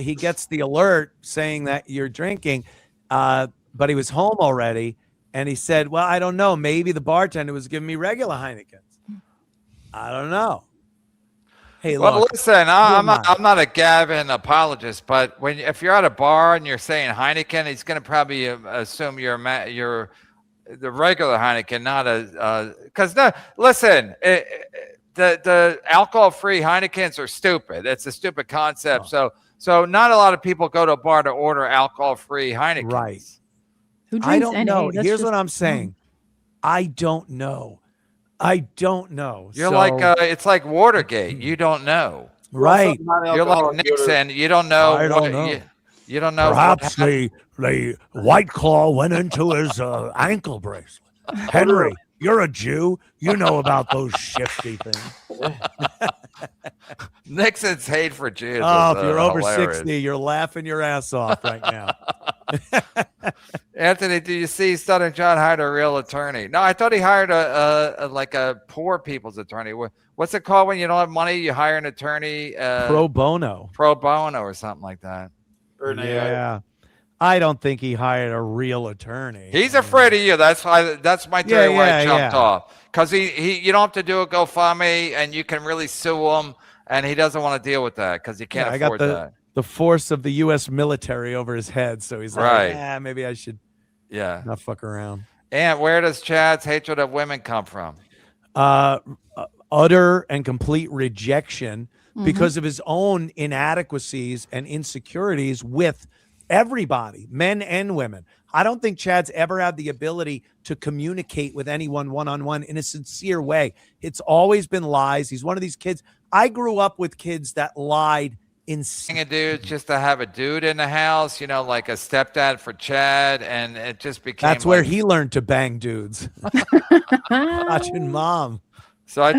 he gets the alert saying that you're drinking, but he was home already. And he said, well, I don't know. Maybe the bartender was giving me regular Heinekens. I don't know. Hey, well, look, listen, I'm not a Gavin apologist, but if you're at a bar and you're saying Heineken, he's going to probably assume you're the regular Heineken, not because listen, the alcohol-free Heinekens are stupid. It's a stupid concept. So not a lot of people go to a bar to order alcohol-free Heinekens. Right. Who drinks I don't NA? know. That's Here's just what I'm saying. I don't know. You're like it's like Watergate. You don't know. Right. You're like Nixon. You don't know. I don't know. You don't know. Perhaps the White Claw went into his ankle bracelet. Henry, you're a Jew. You know about those shifty things. Nixon's hate for Jews. Oh, if you're over hilarious. 60, you're laughing your ass off right now. Anthony, do you see Stuttering John hired a real attorney? No, I thought he hired a poor people's attorney. What's it called when you don't have money? You hire an attorney. Pro bono or something like that. Yeah. I don't think he hired a real attorney. He's afraid of you. That's my theory why I jumped off. Because you don't have to do a GoFundMe and you can really sue him, and he doesn't want to deal with that because he can't afford that. The force of the U.S. military over his head, so he's like, maybe I should not fuck around. And where does Chad's hatred of women come from? Utter and complete rejection because of his own inadequacies and insecurities with everybody, men and women. I don't think Chad's ever had the ability to communicate with anyone one-on-one in a sincere way. It's always been lies. He's one of these kids. I grew up with kids that lied A dude just to have a dude in the house, like a stepdad for Chad, and it just became. That's where he learned to bang dudes. Watching mom. So I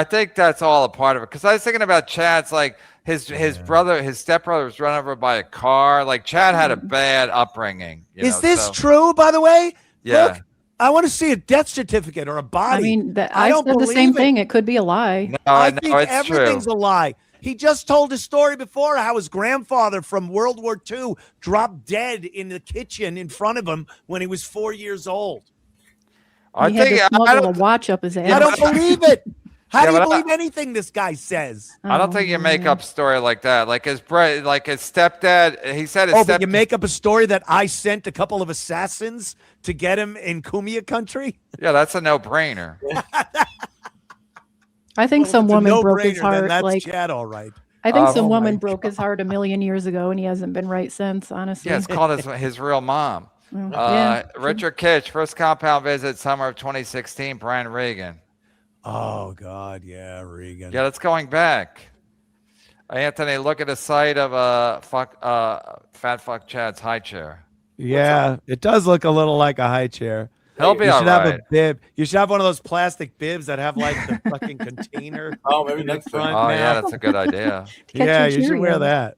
think that's all a part of it. Because I was thinking about Chad's like his brother, his stepbrother was run over by a car. Like Chad had a bad upbringing. Is this true, by the way? Yeah. Look, I want to see a death certificate or a body. I mean, I said the same thing. It could be a lie. No, I think it's everything's true. a lie. He just told a story before how his grandfather from World War II dropped dead in the kitchen in front of him when he was 4 years old. I He had think to I smuggle a don't. watch up his ass. I don't believe it. How Yeah, do you but believe anything this guy says? I don't think you make up a story like that. Like his stepdad. He said his Oh, but you stepdad. make up a story that I sent a couple of assassins to get him in Cumia country? Yeah, that's a no-brainer. I think some It's a woman broke his no-brainer, then heart. that's Like Chad, all right. I think Oh some my woman broke his heart a million years ago, and he hasn't been right since. Honestly. Yeah, it's called his real mom. Well, yeah. Richard Kitch, first compound visit, summer of 2016. Brian Regan. Oh, God, yeah, Regan. Yeah, that's going back. Anthony, look at the site of Fat Fuck Chad's high chair. Yeah, it does look a little like a high chair. He'll be You all should have right. a bib. You should have one of those plastic bibs that have like the fucking container. Oh, maybe in the next front time. Oh yeah, now. that's a good idea. Catch Yeah, your you should wear Cheerios. that.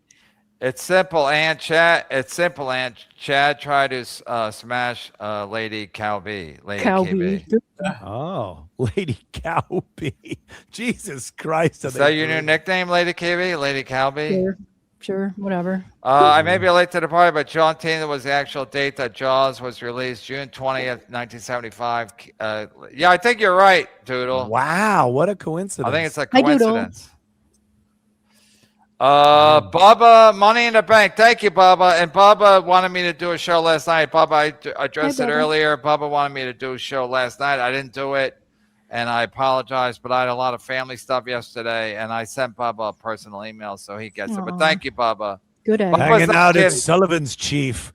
It's simple, and Chad. It's simple, and Chad tried to smash Lady Cowbee. Lady Cowbee. KB. Oh, Lady Cowbee. Jesus Christ. Is that your new nickname, Lady KB? Lady Cowbee? Sure, whatever. I may be late to the party, but John Tina was the actual date that Jaws was released, June 20th, 1975. Yeah, I think you're right, Doodle. Wow, what a coincidence. I think it's a Hi, Doodle. coincidence. Bubba, Money in the Bank. Thank you, Bubba. And Bubba wanted me to do a show last night. Bubba, I addressed it Bubba. earlier. Bubba wanted me to do a show last night. I didn't do it, and I apologize, but I had a lot of family stuff yesterday, and I sent Bubba a personal email, so he gets it. But Aw. thank you, Bubba. Good egg. Bubba's Hanging not out at kidding. Sullivan's, Chief.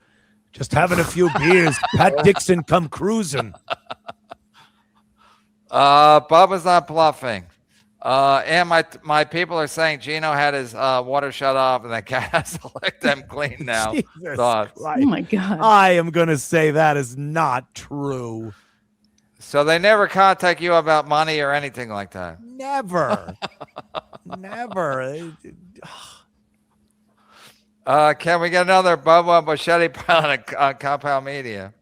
Just having a few beers. Pat Dixon come cruising. Bubba's not bluffing. And my people are saying Gino had his water shut off, and the cat has to lick them clean now. Jesus Thoughts? Christ. Oh my god. I am going to say that is not true. So they never contact you about money or anything like that. Never. Never. Can we get another Bubba Machete pilot on Compound Media?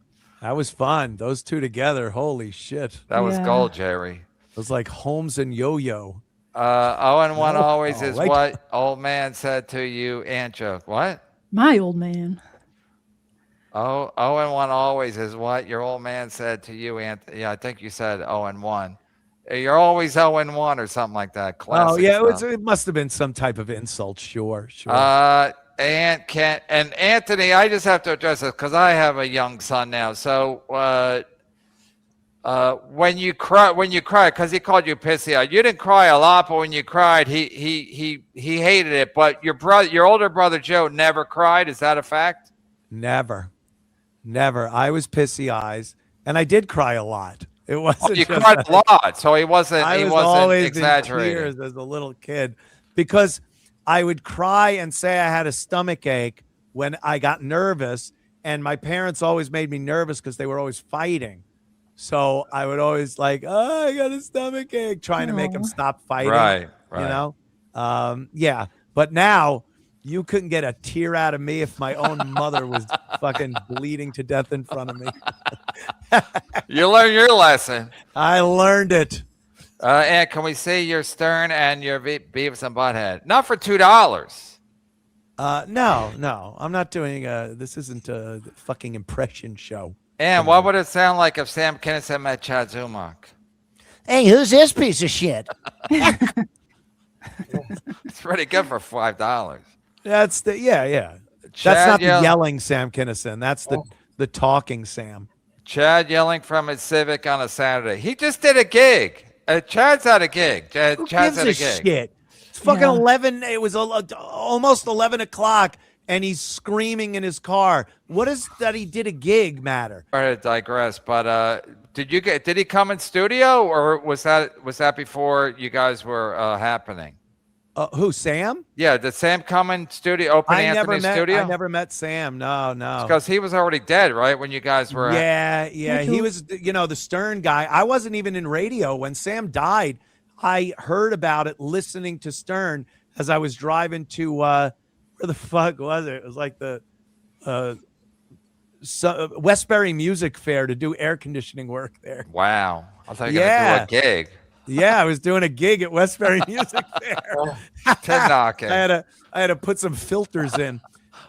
That was fun. Those two together. Holy shit. That was Yeah. gold, Jerry. It was like Holmes and Yo-Yo. 0-1 No, always is like- what old man said to you, Aunt Joke. What? My old man. 0-1 always is what your old man said to you, Aunt. Yeah, I think you said 0-1. You're always 0-1 or something like that. Classic Oh, yeah. stuff. It must have been some type of insult. Sure. Sure. And Anthony, I just have to address this because I have a young son now. So when you cry, because he called you pissy eyed, you didn't cry a lot, but when you cried, he hated it. But your older brother Joe never cried. Is that a fact? Never. I was pissy eyes, and I did cry a lot. It wasn't. Oh, you just cried that- a lot, so he wasn't. I He was wasn't always exaggerating. in tears as a little kid because I would cry and say I had a stomach ache when I got nervous, and my parents always made me nervous because they were always fighting. So I would always like, oh, I got a stomach ache, trying to make them Aw. stop fighting. Right. You know, yeah. But now you couldn't get a tear out of me if my own mother was fucking bleeding to death in front of me. You learned your lesson. I learned it. And can we see your Stern and your Beavis and Butthead? Not for $2. No, I'm not doing. This isn't a fucking impression show. And what would it sound like if Sam Kinison met Chad Zumock? Hey, who's this piece of shit? It's pretty good for $5. That's the yeah. Chad That's not yell- the yelling Sam Kinison. That's the talking Sam. Chad yelling from his Civic on a Saturday. He just did a gig. Chad's at a gig. Who Chad's gives at a a gig. shit? It's fucking Yeah. 11. It was almost 11 o'clock, and he's screaming in his car. What does that he did a gig matter? Sorry to digress, but did he come in studio or was that before you guys were happening? Who, Sam? Yeah, did Sam come in studio? Open Anthony's studio? I never met Sam. No. Because he was already dead, right? When you guys were. Yeah. Which He was- was, the Stern guy. I wasn't even in radio when Sam died. I heard about it listening to Stern as I was driving to where the fuck was it? It was like the Westbury Music Fair to do air conditioning work there. Wow. I thought you were Yeah. going to do a gig. Yeah, I was doing a gig at Westbury Music Fair. Tin knocking. I had to put some filters in.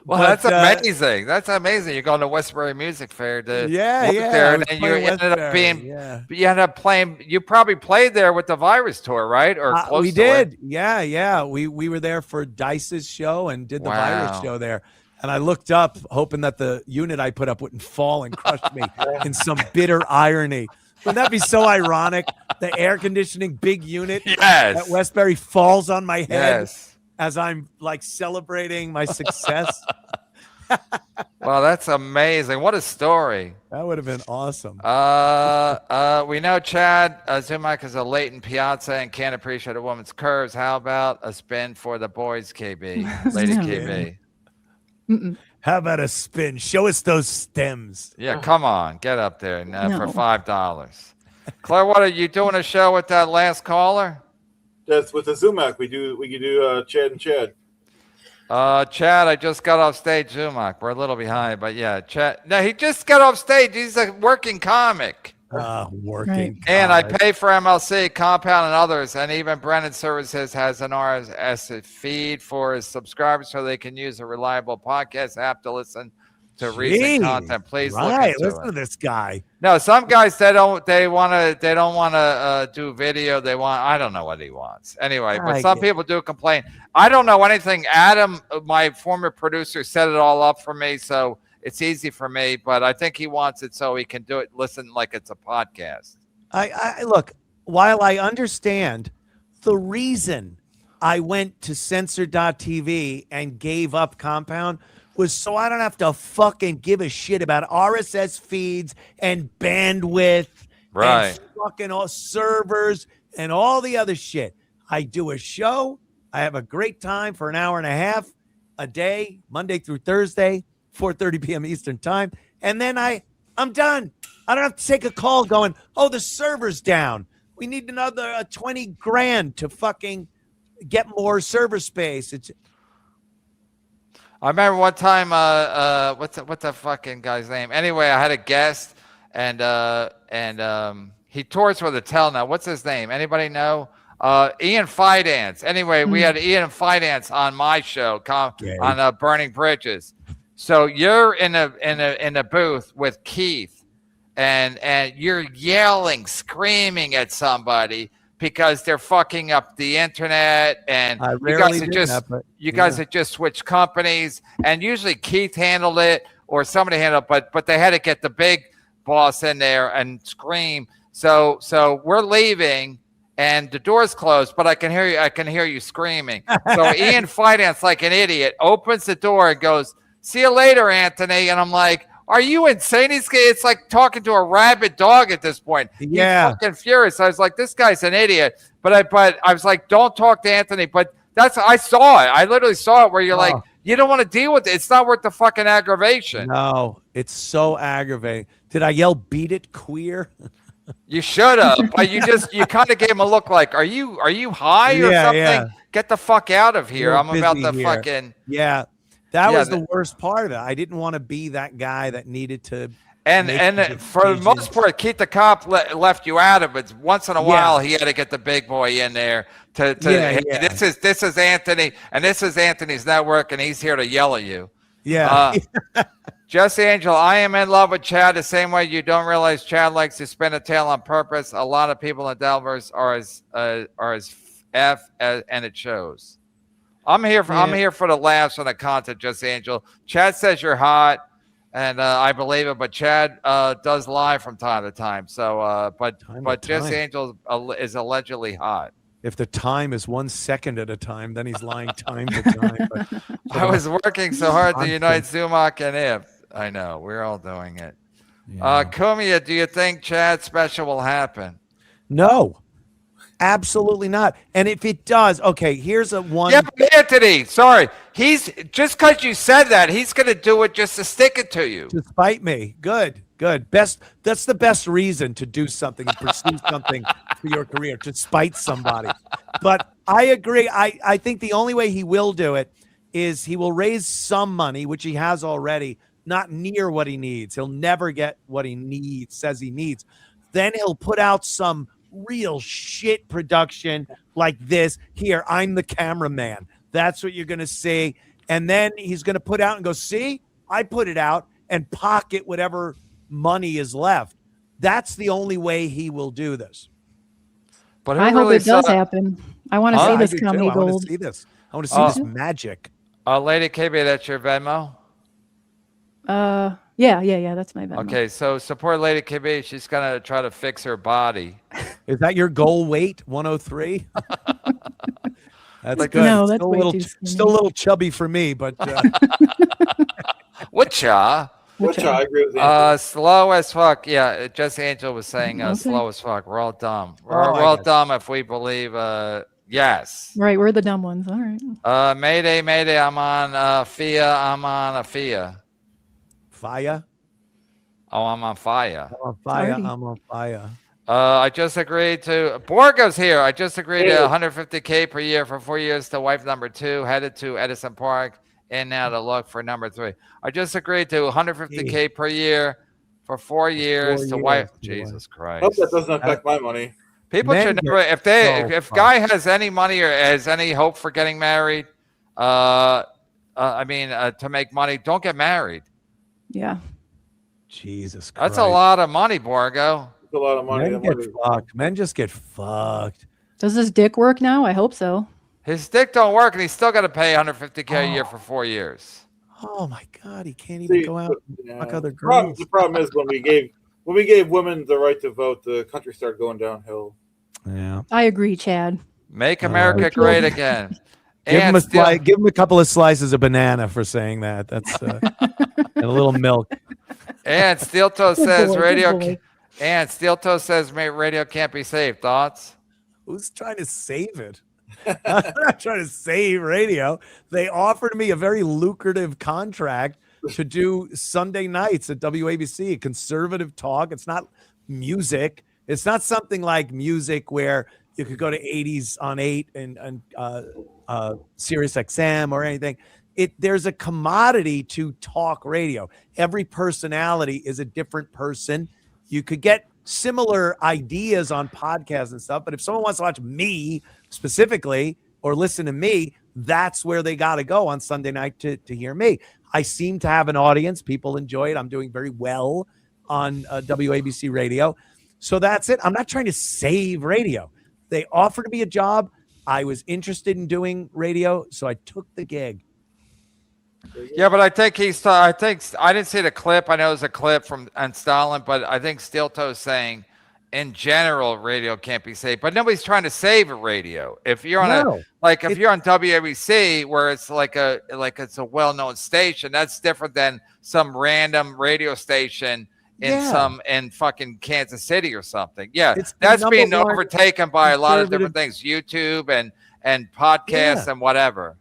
Well, But, that's amazing. That's amazing. You're going to Westbury Music Fair to Yeah, work yeah. there, I and was then you playing ended up Westbury, being. yeah. You ended up playing. You probably played there with the Virus tour, right? Or close We to it. did. Yeah. We were there for Dice's show and did the Virus Wow. show there. And I looked up hoping that the unit I put up wouldn't fall and crush me in some bitter irony. Wouldn't that be so ironic? The air conditioning big unit at Yes. Westbury falls on my head Yes. as I'm like celebrating my success. Well, that's amazing. What a story. That would have been awesome. We know Chad Zumock is a latent Piazza and can't appreciate a woman's curves. How about a spin for the boys, KB? Lady No. KB. How about a spin? Show us those stems. Yeah, come on. Get up there for No. $5. Claire, what are you doing a show with that last caller? That's with the Zumock. We can do Chad and Chad. Chad, I just got off stage. Zumock, we're a little behind, but yeah, Chad. No, he just got off stage. He's a working comic. Working. Right. And I God. pay for MLC, Compound, and others. And even Brennan Services has an RSS feed for his subscribers so they can use a reliable podcast app to listen to recent Jeez. content. Please Right. look Listen into to it. this guy. No, some guys they don't want to do video. They want I don't know what he wants. Anyway, but I some get people do complain. I don't know anything. Adam, my former producer, set it all up for me, so it's easy for me. But I think he wants it so he can do it. Listen, like it's a podcast. I look, while I understand the reason I went to censor.tv and gave up Compound was so I don't have to fucking give a shit about RSS feeds and bandwidth Right. and fucking all servers and all the other shit. I do a show. I have a great time for an hour and a half a day, Monday through Thursday, 4:30 p.m. Eastern time. And then I'm done. I don't have to take a call going, oh, the server's down. We need another 20 grand to fucking get more server space. It's I remember one time, what's the fucking guy's name? Anyway, I had a guest, and he tours for the Tell now. What's his name? Anybody know? Ian Fidance. Anyway, we had Ian Fidance on my show on Burning Bridges. So you're in a booth with Keith, and you're yelling, screaming at somebody because they're fucking up the internet, and I you rarely guys had do just that, but you guys had just switched companies, and usually Keith handled it or somebody handled it, but they had to get the big boss in there and scream. So we're leaving and the door's closed, but I can hear you screaming. So Ian Finance, like an idiot, opens the door and goes, "See you later, Anthony." And I'm like, are you insane? It's like talking to a rabid dog at this point. Yeah. He's fucking furious. I was like, this guy's an idiot. But I was like, don't talk to Anthony. But I saw it. I literally saw it where you're like, you don't want to deal with it. It's not worth the fucking aggravation. No, it's so aggravating. Did I yell "beat it, queer"? You should have, but you kind of gave him a look like, are you high or Yeah, something? yeah. Get the fuck out of here. We're I'm about busy to here. fucking. Yeah, that Yeah, was the worst part of it. I didn't want to be that guy that needed to. make the And for the most decisions. part, Keith the cop left you out of it. Once in a while, he had to get the big boy in there to Yeah, hey, yeah. This is Anthony, and this is Anthony's network, and he's here to yell at you. Yeah, Jesse Angel, I am in love with Chad the same way you don't realize Chad likes to spin a tail on purpose. A lot of people in Delver's are as and it shows. I'm here for the laughs and the content, Jesse Angel. Chad says you're hot, and I believe it, but Chad does lie from time to time. So, but Jesse Angel is allegedly hot. if the time is 1 second at a time, then he's lying time to time. But I was working so hard to I'm unite Zumock and If. I know we're all doing it. Yeah. Cumia, do you think Chad's special will happen? No, absolutely not. And if it does, okay, here's a one. Yeah, but Anthony, sorry. He's just because you said that, he's going to do it just to stick it to you. To spite me. Good. Best. That's the best reason to do something and pursue something for your career, to spite somebody. But I agree. I think the only way he will do it is he will raise some money, which he has already, not near what he needs. He'll never get what he says he needs. Then he'll put out some real shit production like this. Here, I'm the cameraman. That's what you're going to see. and then he's going to put out and go, see, I put it out, and pocket whatever money is left. That's the only way he will do this. But who I hope really it does saw- happen. I want to Huh? see I this do too. comedy I want gold. to see this. I want to see this magic. Lady KB, that's your Venmo? Yeah. That's my Venmo. Okay, so support Lady KB. She's going to try to fix her body. Is that your goal weight, 103? That's Like, good. no, that's still, way a little, too skinny. still a little chubby for me, but Whatcha? Which I agree with Anthony. Slow as fuck. Yeah, just Angel was saying Okay. slow as fuck. We're all dumb. Oh, We're I all got dumb if we believe yes. Right, we're the dumb ones. All right. Mayday, Mayday, I'm on FIA. I'm on a FIA. fire. Oh, I'm on fire. I'm on fire. Party. I'm on fire. I just agreed to Borgo's here. I just agreed Hey. to 150K per year for 4 years to wife number 2, headed to Edison Park, and now to look for number 3. I just agreed to 150K per year for 4 years to wife. Jesus I Christ. hope that doesn't affect my money. People Men should get never, if so guy has any money or has any hope for getting married, to make money, don't get married. Yeah. Jesus Christ. That's a lot of money, Borgo. It's a lot of money. Men I'm get wondering- fucked. Men just get fucked. Does this dick work now? I hope so. His dick don't work, and he's still got to pay 150K a year for 4 years. Oh my God, he can't even See, go out and yeah. fuck other Problem- girls. The problem is when we gave women the right to vote, the country started going downhill. Yeah. I agree, Chad. Make America great again. Give him, And give him a couple of slices of banana for saying that. That's and a little milk. And Steel Toe Good says boy, good radio. boy. And Steel Toe says radio can't be saved. Thoughts? Who's trying to save it? I'm not trying to save radio. They offered me a very lucrative contract to do Sunday nights at WABC, conservative talk. It's not music. It's not something like music where you could go to 80s on 8 and Sirius XM or anything. There's a commodity to talk radio. Every personality is a different person. You could get similar ideas on podcasts and stuff, but if someone wants to watch me specifically or listen to me, that's where they got to go on Sunday night to hear me. I seem to have an audience. People enjoy it. I'm doing very well on WABC radio. So that's it. I'm not trying to save radio. They offered me a job. I was interested in doing radio, so I took the gig. Yeah, but I think I didn't see the clip. I know it was a clip from Stalin, but I think Steel Toe's saying, in general, radio can't be saved. But nobody's trying to save radio. If you're on if you're on WABC, where it's it's a well-known station, that's different than some random radio station in fucking Kansas City or something. Yeah, It's the that's number being one overtaken by a lot of conservative- different things, YouTube and podcasts and whatever.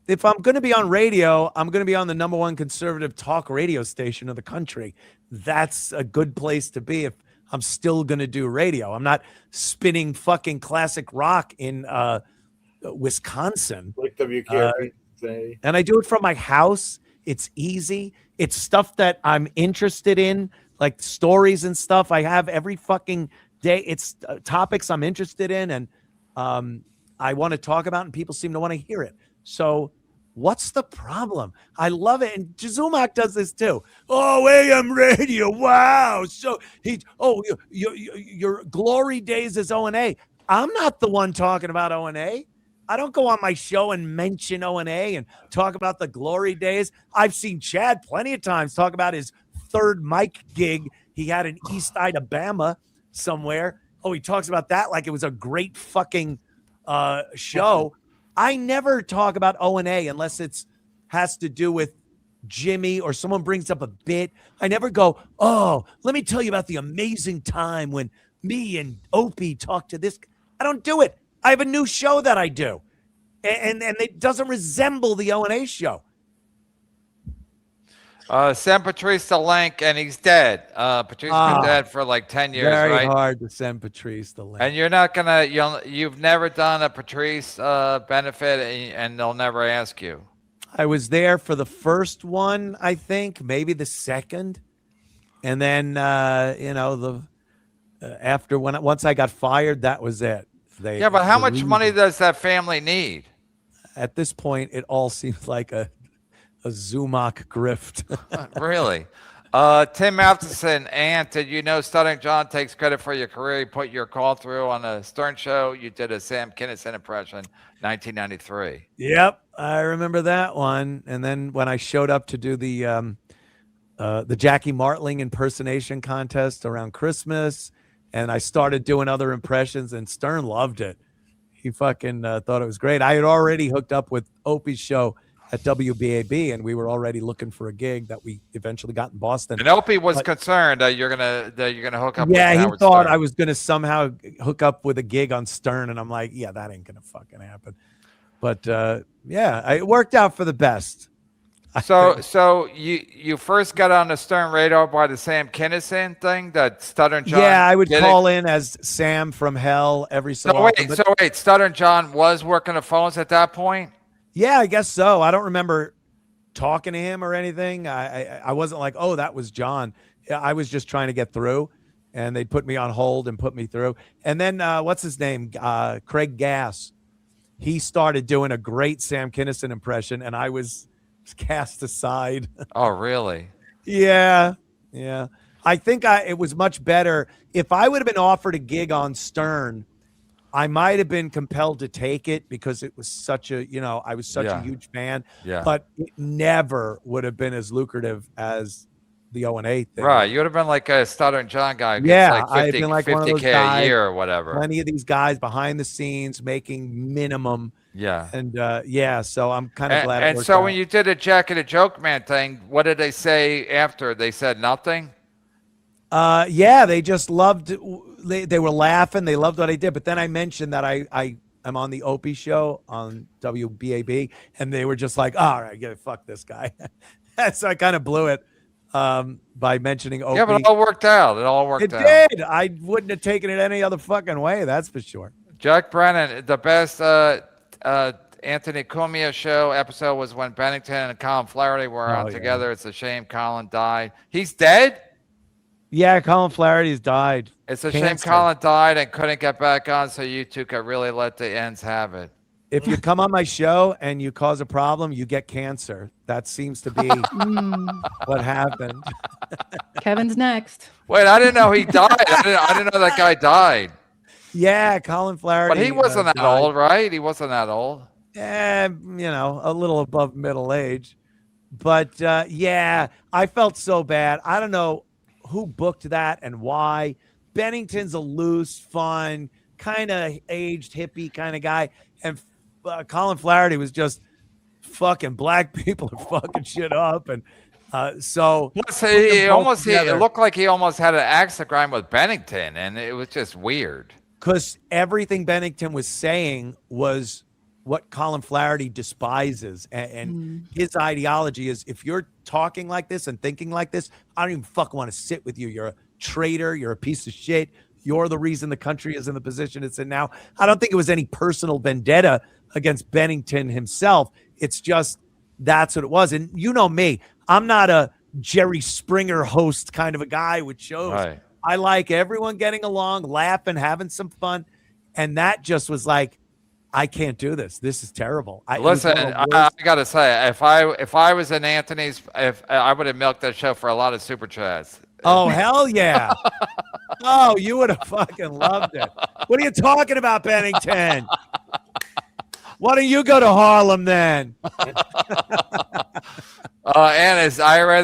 If I'm going to be on radio, I'm going to be on the number one conservative talk radio station of the country. That's a good place to be if I'm still going to do radio. I'm not spinning fucking classic rock in Wisconsin. Like WKRP say. And I do it from my house. It's easy. It's stuff that I'm interested in, like stories and stuff I have every fucking day. It's topics I'm interested in and I want to talk about, and people seem to want to hear it. So what's the problem? I love it. And Zumock does this too. Oh, AM radio. Wow. So your glory days is O&A. I'm not the one talking about O&A. I don't go on my show and mention O&A and talk about the glory days. I've seen Chad plenty of times talk about his third mic gig he had in East Alabama somewhere. Oh, he talks about that like it was a great fucking show. I never talk about O&A unless it's has to do with Jimmy or someone brings up a bit. I never go, oh, let me tell you about the amazing time when me and Opie talked to this. I don't do it. I have a new show that I do. And it doesn't resemble the O&A show. Send Patrice the link, and he's dead. Patrice's been dead for like 10 years, Very right? hard to send Patrice the link. And you're not gonna, you've never done a Patrice benefit, and they'll never ask you. I was there for the first one, I think, maybe the second, and then after once I got fired, that was it. Yeah, but how much money does that family need? at this point, it all seems like a Zumock grift. Really? Tim Matheson, Ant, did you know Stuttering John takes credit for your career? He put your call through on a Stern show. You did a Sam Kinison impression, 1993. Yep, I remember that one. And then when I showed up to do the Jackie Martling impersonation contest around Christmas, and I started doing other impressions, and Stern loved it. He fucking thought it was great. I had already hooked up with Opie's show at WBAB, and we were already looking for a gig that we eventually got in Boston. And Opie was concerned that you're gonna hook up. Yeah, with he Howard thought Stern. I was gonna somehow hook up with a gig on Stern, and I'm like, yeah, that ain't gonna fucking happen. But yeah, it worked out for the best. So you first got on the Stern radar by the Sam Kinison thing, that Stuttering John. Yeah, I would did call it? in as Sam from Hell every so So often. wait, Stuttering John was working the phones at that point. Yeah, I guess so. I don't remember talking to him or anything. I wasn't like, oh, that was John. I was just trying to get through, and they'd put me on hold and put me through. And then what's his name? Craig Gass. He started doing a great Sam Kinison impression, and I was cast aside. Oh, really? Yeah. I think it was much better. If I would have been offered a gig on Stern, I might have been compelled to take it because it was such a, I was such a huge fan. Yeah. But it never would have been as lucrative as the O&A thing. Right. You would have been like a Stuttering John guy. Who Yeah, gets like 50, I'd been like one of those 50K guys, a year or whatever. Plenty of these guys behind the scenes making minimum. Yeah. And so I'm kind of glad. And so when you did a Jack and a Joke Man thing, what did they say after? They said nothing? Yeah, they just loved. They were laughing. They loved what I did. But then I mentioned that I am on the Opie show on WBAB, and they were just like, all right, fuck this guy. So I kind of blew it by mentioning Opie. Yeah, but it all worked out. It all worked out. It did. I wouldn't have taken it any other fucking way. That's for sure. Jack Brennan, the best Anthony Cumia show episode was when Bennington and Colin Flaherty were on together. It's a shame Colin died. He's dead? Yeah, Colin Flaherty's died. It's a Cancer. shame Colin died and couldn't get back on, so you two could really let the ends have it. If you come on my show and you cause a problem, you get cancer. That seems to be what happened. Kevin's next. Wait, I didn't know he died. I didn't know that guy died. Yeah, Colin Flaherty. But he wasn't that died. old, right? He wasn't that old. A little above middle age. But yeah, I felt so bad. I don't know who booked that and why. Bennington's a loose, fun, kind of aged hippie kind of guy. And Colin Flaherty was just fucking black people are fucking shit up. And so it looked like he almost had an axe to grind with Bennington, and it was just weird. Because everything Bennington was saying was what Colin Flaherty despises. And his ideology is, if you're talking like this and thinking like this, I don't even fucking want to sit with you. You're a traitor. You're a piece of shit. You're the reason the country is in the position it's in now. I don't think it was any personal vendetta against Bennington himself. It's just that's what it was. And you know me, I'm not a Jerry Springer host kind of a guy with shows. Right. I like everyone getting along, laughing, having some fun. And that just was like, I can't do this. This is terrible. Listen, I gotta say, if I was in Anthony's, if I would have milked that show for a lot of super chats. Oh, hell yeah. Oh, you would have fucking loved it. What are you talking about, Bennington? Why don't you go to Harlem then? And is Ira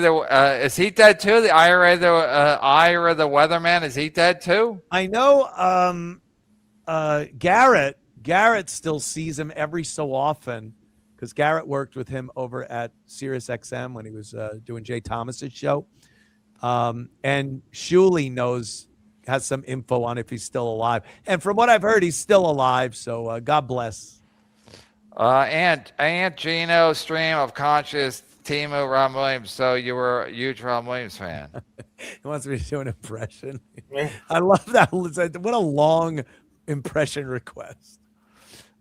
is he dead too? The Ira the weatherman, is he dead too? I know Garrett still sees him every so often because Garrett worked with him over at Sirius XM when he was doing Jay Thomas's show. And Shuley has some info on if he's still alive. And from what I've heard, he's still alive. So God bless. Aunt Gino, stream of conscious, Timu, Ron Williams. So you were a huge Ron Williams fan. He wants me to do an impression. I love that. What a long impression request.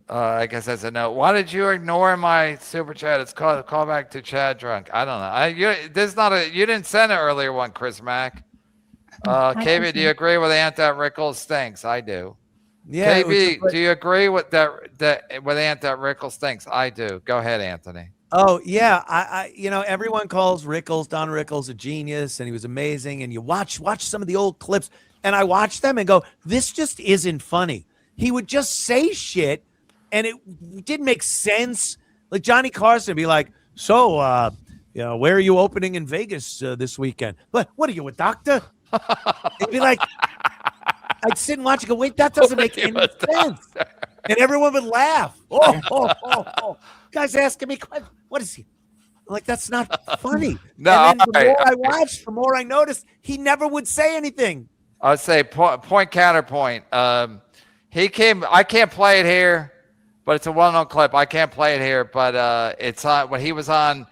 I guess that's a no. Why did you ignore my super chat? It's called call back to Chad Drunk. I don't know. You didn't send an earlier one, Chris Mack. KB, do you agree with Ant that Rickles stinks? I do. Yeah. KB, do you agree with that with Ant that Rickles thinks? I do. Go ahead, Anthony. Oh yeah, I everyone calls Don Rickles a genius, and he was amazing. And you watch some of the old clips, and I watch them and go, this just isn't funny. He would just say shit, and it didn't make sense. Like Johnny Carson would be like, so where are you opening in Vegas this weekend? What are you, a doctor? He'd be like, I'd sit and watch and go, wait, that doesn't make any sense. And everyone would laugh. Oh. Guy's asking me, what is he? I'm like, that's not funny. No, and then the more I watched, the more I noticed he never would say anything. I'd say point counterpoint. I can't play it here, but it's a well-known clip. I can't play it here, but it's on when he was on.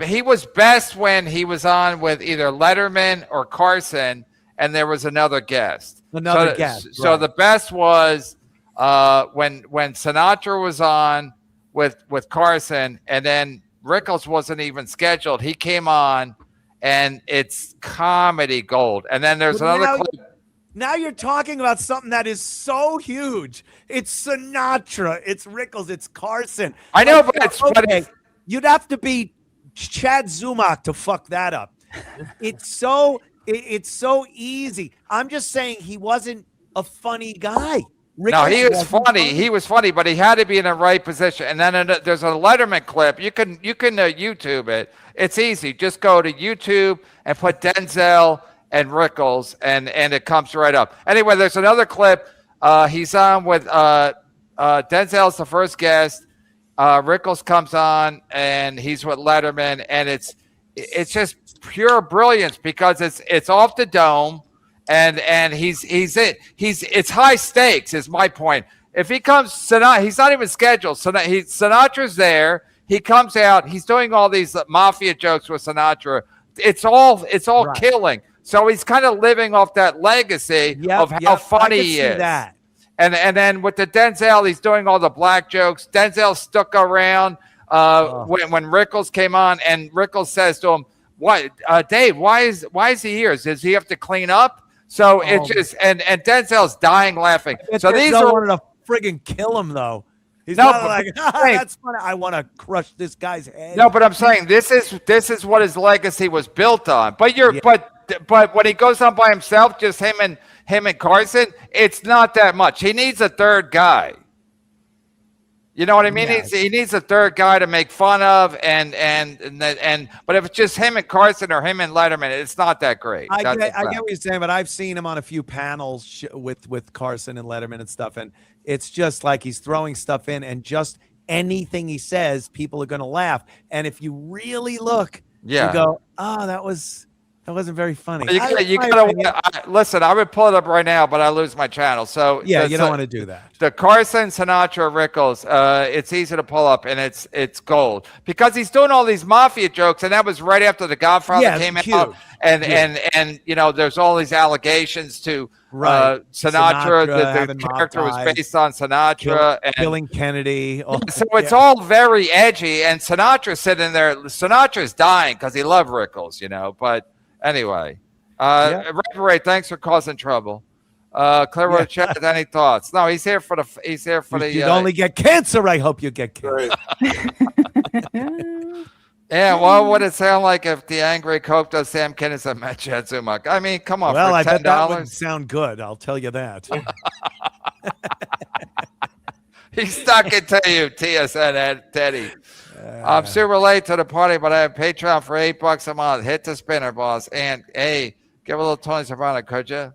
He was best when he was on with either Letterman or Carson, and there was another guest. So the best was when Sinatra was on with Carson, and then Rickles wasn't even scheduled. He came on, and it's comedy gold. And then there's another clip. Now you're talking about something that is so huge. It's Sinatra, it's Rickles, it's Carson. I know, but it's funny. You'd have to be Chad Zumock to fuck that up. It's so easy. I'm just saying he wasn't a funny guy. Rickles No, he was funny. He was funny, but he had to be in the right position. And then there's a Letterman clip. You can YouTube it. It's easy. Just go to YouTube and put Denzel and Rickles, and it comes right up. Anyway, there's another clip. He's on with Denzel's the first guest. Rickles comes on, and he's with Letterman, and it's just pure brilliance because it's off the dome. And it's high stakes is my point. If he comes, he's not even scheduled. Sinatra's there. He comes out. He's doing all these mafia jokes with Sinatra. It's all right. Killing. So he's kind of living off that legacy of how funny he is. That. And then with the Denzel, he's doing all the black jokes. Denzel stuck around when Rickles came on, and Rickles says to him, "What, Dave? Why is he here? Does he have to clean up?" So it's just and Denzel's dying laughing. So these are wanted to friggin' kill him though. He's not like, that's funny. I want to crush this guy's head. No, but I'm saying this is what his legacy was built on. But but when he goes on by himself, just him and Carson, it's not that much. He needs a third guy. You know what I mean? Yes. He needs a third guy to make fun of, and but if it's just him and Carson or him and Letterman, it's not that great. I get what you're saying, but I've seen him on a few panels with Carson and Letterman and stuff, and it's just like he's throwing stuff in, and just anything he says, people are going to laugh. And if you really look, you go, "Oh, that wasn't very funny." Listen, I would pull it up right now, but I lose my channel. So yeah, you don't want to do that. The Carson, Sinatra, Rickles, it's easy to pull up, and it's gold because he's doing all these mafia jokes, and that was right after The Godfather came out, and there's all these allegations to Sinatra. The character was based on Sinatra, killing Kennedy. So it's all very edgy, and Sinatra's sitting there. Sinatra's dying because he loved Rickles, but. Anyway, Ray, thanks for causing trouble. Clearwater Chat, any thoughts? No, he's here for the. You'd only get cancer. I hope you get cancer. Yeah, what would it sound like if the angry Coke does Sam Kinison met Chad Zumock? I mean, come on. Well, for I bet that $10? would sound good. I'll tell you that. He's stuck it to you, TSN Teddy. I'm super late to the party, but I have Patreon for $8 a month. Hit the spinner, boss. And hey, give a little Tony Soprano, could you?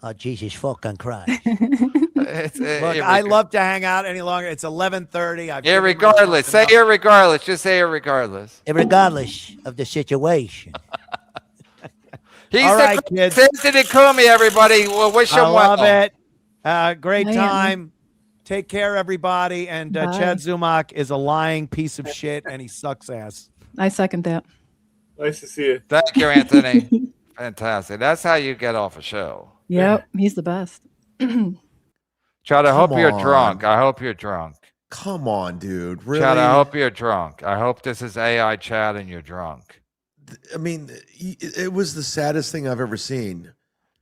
Oh, Jesus fucking Christ. Look, I love to hang out any longer. It's 11:30. Irregardless. Say irregardless. Just say irregardless. Irregardless of the situation. He's all right, kids. Sensitive Cumia, everybody. We'll wish him well. I love it. Great time. Take care, everybody. And Chad Zumock is a lying piece of shit, and he sucks ass. I second that. Nice to see you. Thank you, Anthony. Fantastic. That's how you get off a show. Yep, he's the best. Chad, I hope you're drunk. I hope you're drunk. Come on, dude. Really? Chad, I hope you're drunk. I hope this is AI Chad and you're drunk. I mean, it was the saddest thing I've ever seen.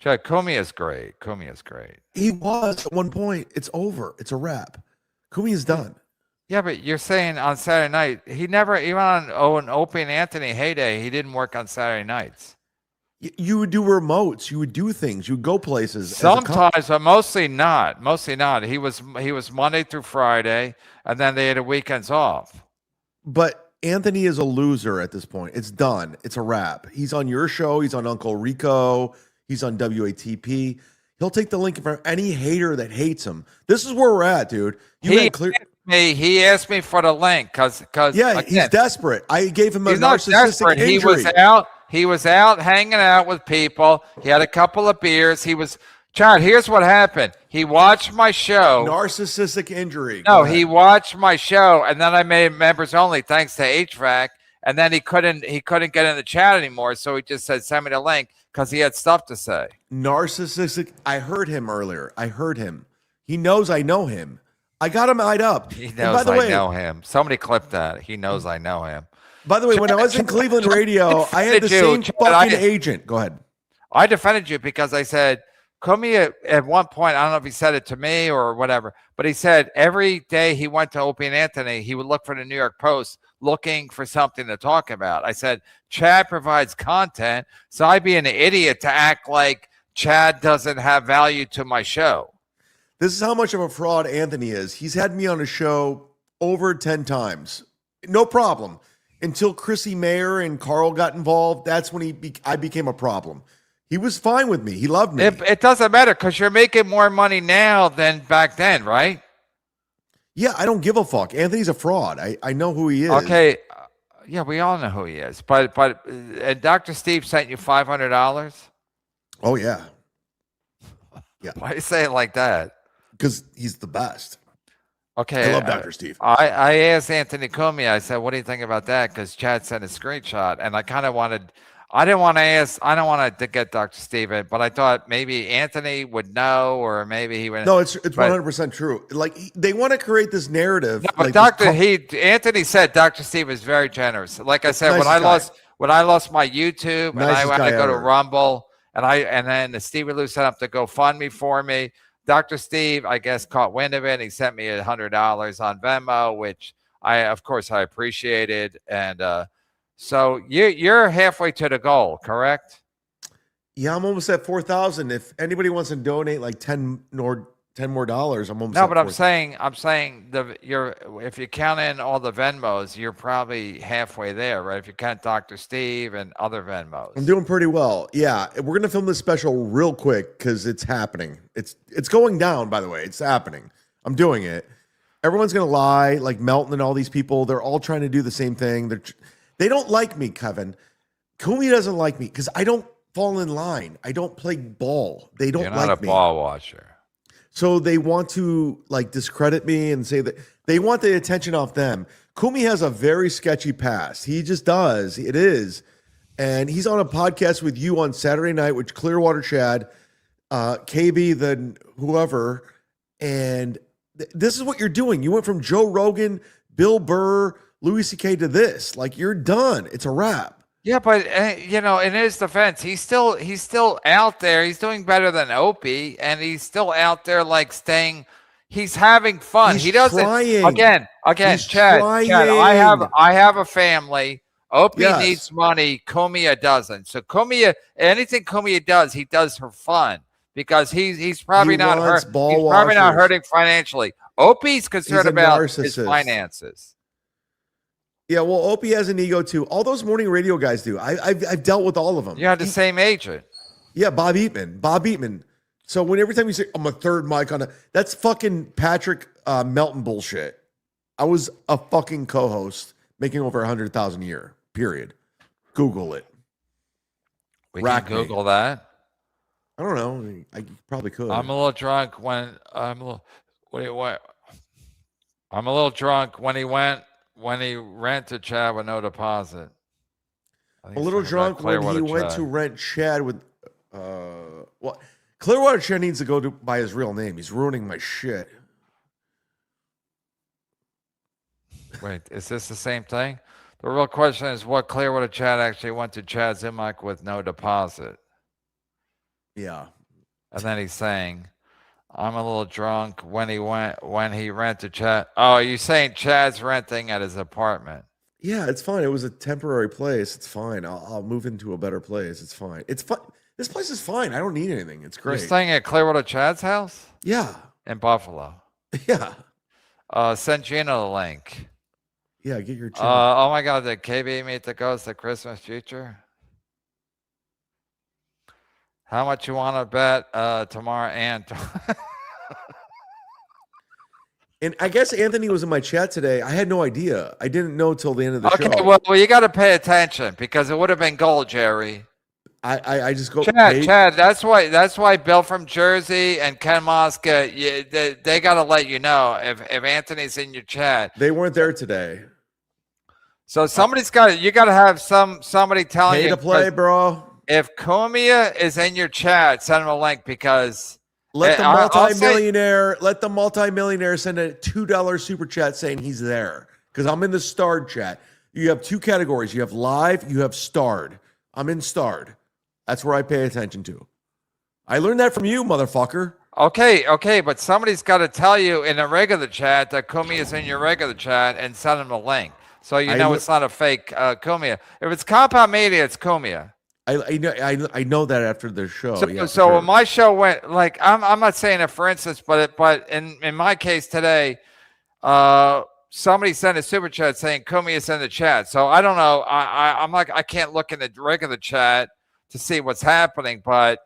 Chad, Cumia is great. Cumia is great. He was at one point. It's over. It's a wrap. Cumia's done. Yeah, but you're saying on Saturday night, he never, even on an Opie and Anthony heyday, he didn't work on Saturday nights. You would do remotes. You would do things. You would go places. as a Sometimes, but mostly not. Mostly not. He was Monday through Friday, and then they had the weekends off. But Anthony is a loser at this point. It's done. It's a wrap. He's on your show. He's on Uncle Rico. He's on WATP. He'll take the link from any hater that hates him. This is where we're at, dude. He asked me for the link because yeah, again, he's desperate. I gave him a he's not narcissistic desperate. injury. He was out hanging out with people. He had a couple of beers. Chad, here's what happened. He watched my show. Narcissistic injury. No, he watched my show, and then I made members only thanks to HVAC. And then he couldn't get in the chat anymore, so he just said, "Send me the link," because he had stuff to say. Narcissistic. I heard him earlier. I heard him. He knows I know him. I got him eyed up. He knows I know him. Somebody clipped that. He knows I know him. By the way, when I was in Cleveland radio, I had the same fucking agent. Go ahead. I defended you because I said, Cumia at one point, I don't know if he said it to me or whatever, but he said every day he went to Opie and Anthony, he would look for the New York Post looking for something to talk about. I said, Chad provides content, so I'd be an idiot to act like Chad doesn't have value to my show. This is how much of a fraud Anthony is. He's had me on a show over 10 times. No problem. Until Chrissy Mayer and Carl got involved, that's when I became a problem. He was fine with me. He loved me. It doesn't matter because you're making more money now than back then, right? Yeah, I don't give a fuck. Anthony's a fraud. I know who he is. Okay. Yeah, we all know who he is. But Dr. Steve sent you $500? Oh, yeah. Yeah. Why do you say it like that? Because he's the best. Okay. I love Dr. Steve. I asked Anthony Cumia, I said, what do you think about that? Because Chad sent a screenshot, and I kind of I don't want to get Dr. Steve in, but I thought maybe Anthony would know, or maybe he would. No, it's 100% true. Like, they want to create this narrative. No, but Anthony said Dr. Steve is very generous. Like I said, when I lost my YouTube and I had to go to Rumble, and then Stevie Lou set up the GoFundMe for me. Dr. Steve, I guess, caught wind of it. He sent me $100 on Venmo, which of course, I appreciated. And so you're halfway to the goal, correct? Yeah, I'm almost at 4,000. If anybody wants to donate like 10 more dollars, I'm almost. No, at but 4,000. I'm saying if you count in all the Venmos, you're probably halfway there, right? If you count Dr. Steve and other Venmos, I'm doing pretty well. Yeah, we're gonna film this special real quick because it's happening. It's going down. By the way, it's happening. I'm doing it. Everyone's gonna lie, like Melton and all these people. They're all trying to do the same thing. They don't like me, Kevin. Cumia doesn't like me because I don't fall in line. I don't play ball. They don't like me. You're not a ball watcher. So they want to like discredit me and say that they want the attention off them. Cumia has a very sketchy past. He just does. It is. And he's on a podcast with you on Saturday night with Clearwater Chad, KB, then whoever. And this is what you're doing. You went from Joe Rogan, Bill Burr, Louis C.K. to this. Like, you're done. It's a wrap. Yeah, but in his defense, he's still out there. He's doing better than Opie, and he's still out there, like staying. He's having fun. He doesn't. Trying. Again, He's Chad. trying. I have a family. Opie Yes. needs money. Cumia doesn't. So anything Cumia does, he does for fun because he's probably not hurt. He's probably not hurting financially. Opie's concerned about his finances. Yeah, well, Opie has an ego too. All those morning radio guys do. I've dealt with all of them. You had the same agent. Yeah, Bob Eatman. So every time you say I'm a third mic on that's fucking Patrick Melton bullshit. I was a fucking co-host making over 100,000 a year. Period. Google it. We can Google that. I don't know. I probably could. I'm a little drunk when he rented Chad with no deposit. A little drunk when he went to rent Chad with Clearwater Chad needs to go by his real name. He's ruining my shit. Wait, is this the same thing? The real question is what Clearwater Chad actually went to Chad Zumock with no deposit. Yeah. And then he's saying, I'm a little drunk when he rented Chad. Oh, you saying Chad's renting at his apartment? Yeah, it's fine. It was a temporary place. It's fine. I'll move into a better place. It's fine. It's fine. This place is fine. I don't need anything. It's You're great. staying at Clearwater Chad's house Yeah. in Buffalo. Yeah. Send Gina the link. Yeah. Get your channel. Oh my God, did KB meet the ghost of Christmas future? How much you want to bet tomorrow and And I guess Anthony was in my chat today. I had no idea. I didn't know till the end of the okay, show. well, you got to pay attention because it would have been gold, Jerry. I just go. Chad, that's why Bill from Jersey and Ken Mosca, they got to let you know if Anthony's in your chat. They weren't there today. So somebody's got you got to have somebody telling Pay you to play, bro. If Cumia is in your chat, send him a link because Let the I'll multimillionaire send a $2 super chat saying he's there. Because I'm in the starred chat. You have two categories. You have live, you have starred. I'm in starred. That's where I pay attention to. I learned that from you, motherfucker. Okay, but somebody's got to tell you in a regular chat that Cumia is in your regular chat and send him a link. So you know it's not a fake Cumia. If it's Compound Media, it's Cumia. I know that after the show. So, yeah, so when my show went, like, I'm not saying it for instance, but in my case today, somebody sent a super chat saying Cumia is in the chat. So I don't know. I'm like, I can't look in the regular chat to see what's happening, but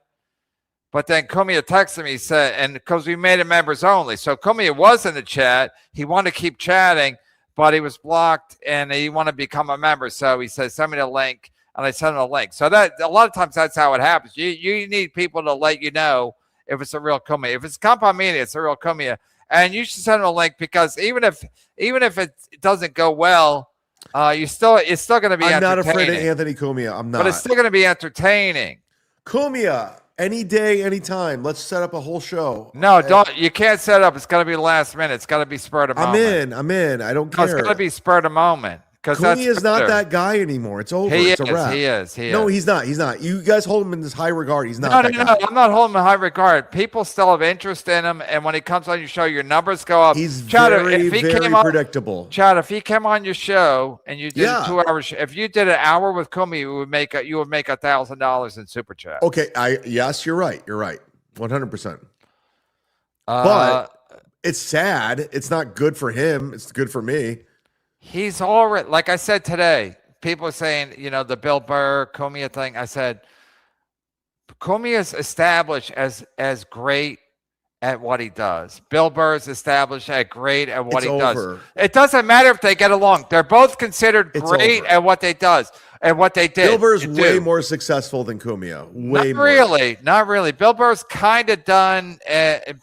then Cumia texted me, said, and because we made it members only, so Cumia was in the chat. He wanted to keep chatting, but he was blocked, and he wanted to become a member. So he said, send me the link. And I sent him a link. So that a lot of times that's how it happens. You need people to let you know if it's a real Cumia. If it's Compound Media, it's a real Cumia. And you should send him a link because even if it doesn't go well, it's still going to be. I'm not afraid of Anthony Cumia. I'm not. But it's still going to be entertaining. Cumia, any day, anytime. Let's set up a whole show. No, don't. You can't set up. It's got to be last minute. It's got to be spur of the moment. I'm in. I don't care. It's got to be spur of the moment. Cumia is not that guy anymore. It's over. It's a wrap. He is. No, he's not. He's not. You guys hold him in this high regard. He's not. No. I'm not holding him in high regard. People still have interest in him, and when he comes on your show, your numbers go up. He's very predictable. Chad, if he came on your show and you did a 2 hour show, if you did an hour with Cumia, you would make $1,000 in super chat. Okay. Yes, you're right. You're right. 100%. But it's sad. It's not good for him. It's good for me. He's already, like I said today, people are saying, the Bill Burr, Cumia thing. I said, Cumia is established as great at what he does. Bill Burr is established as great at what he does. It doesn't matter if they get along. They're both considered great at what they does and what they did. Bill Burr's way more successful than Cumia. Way more. Not really. Bill Burr's kind of done.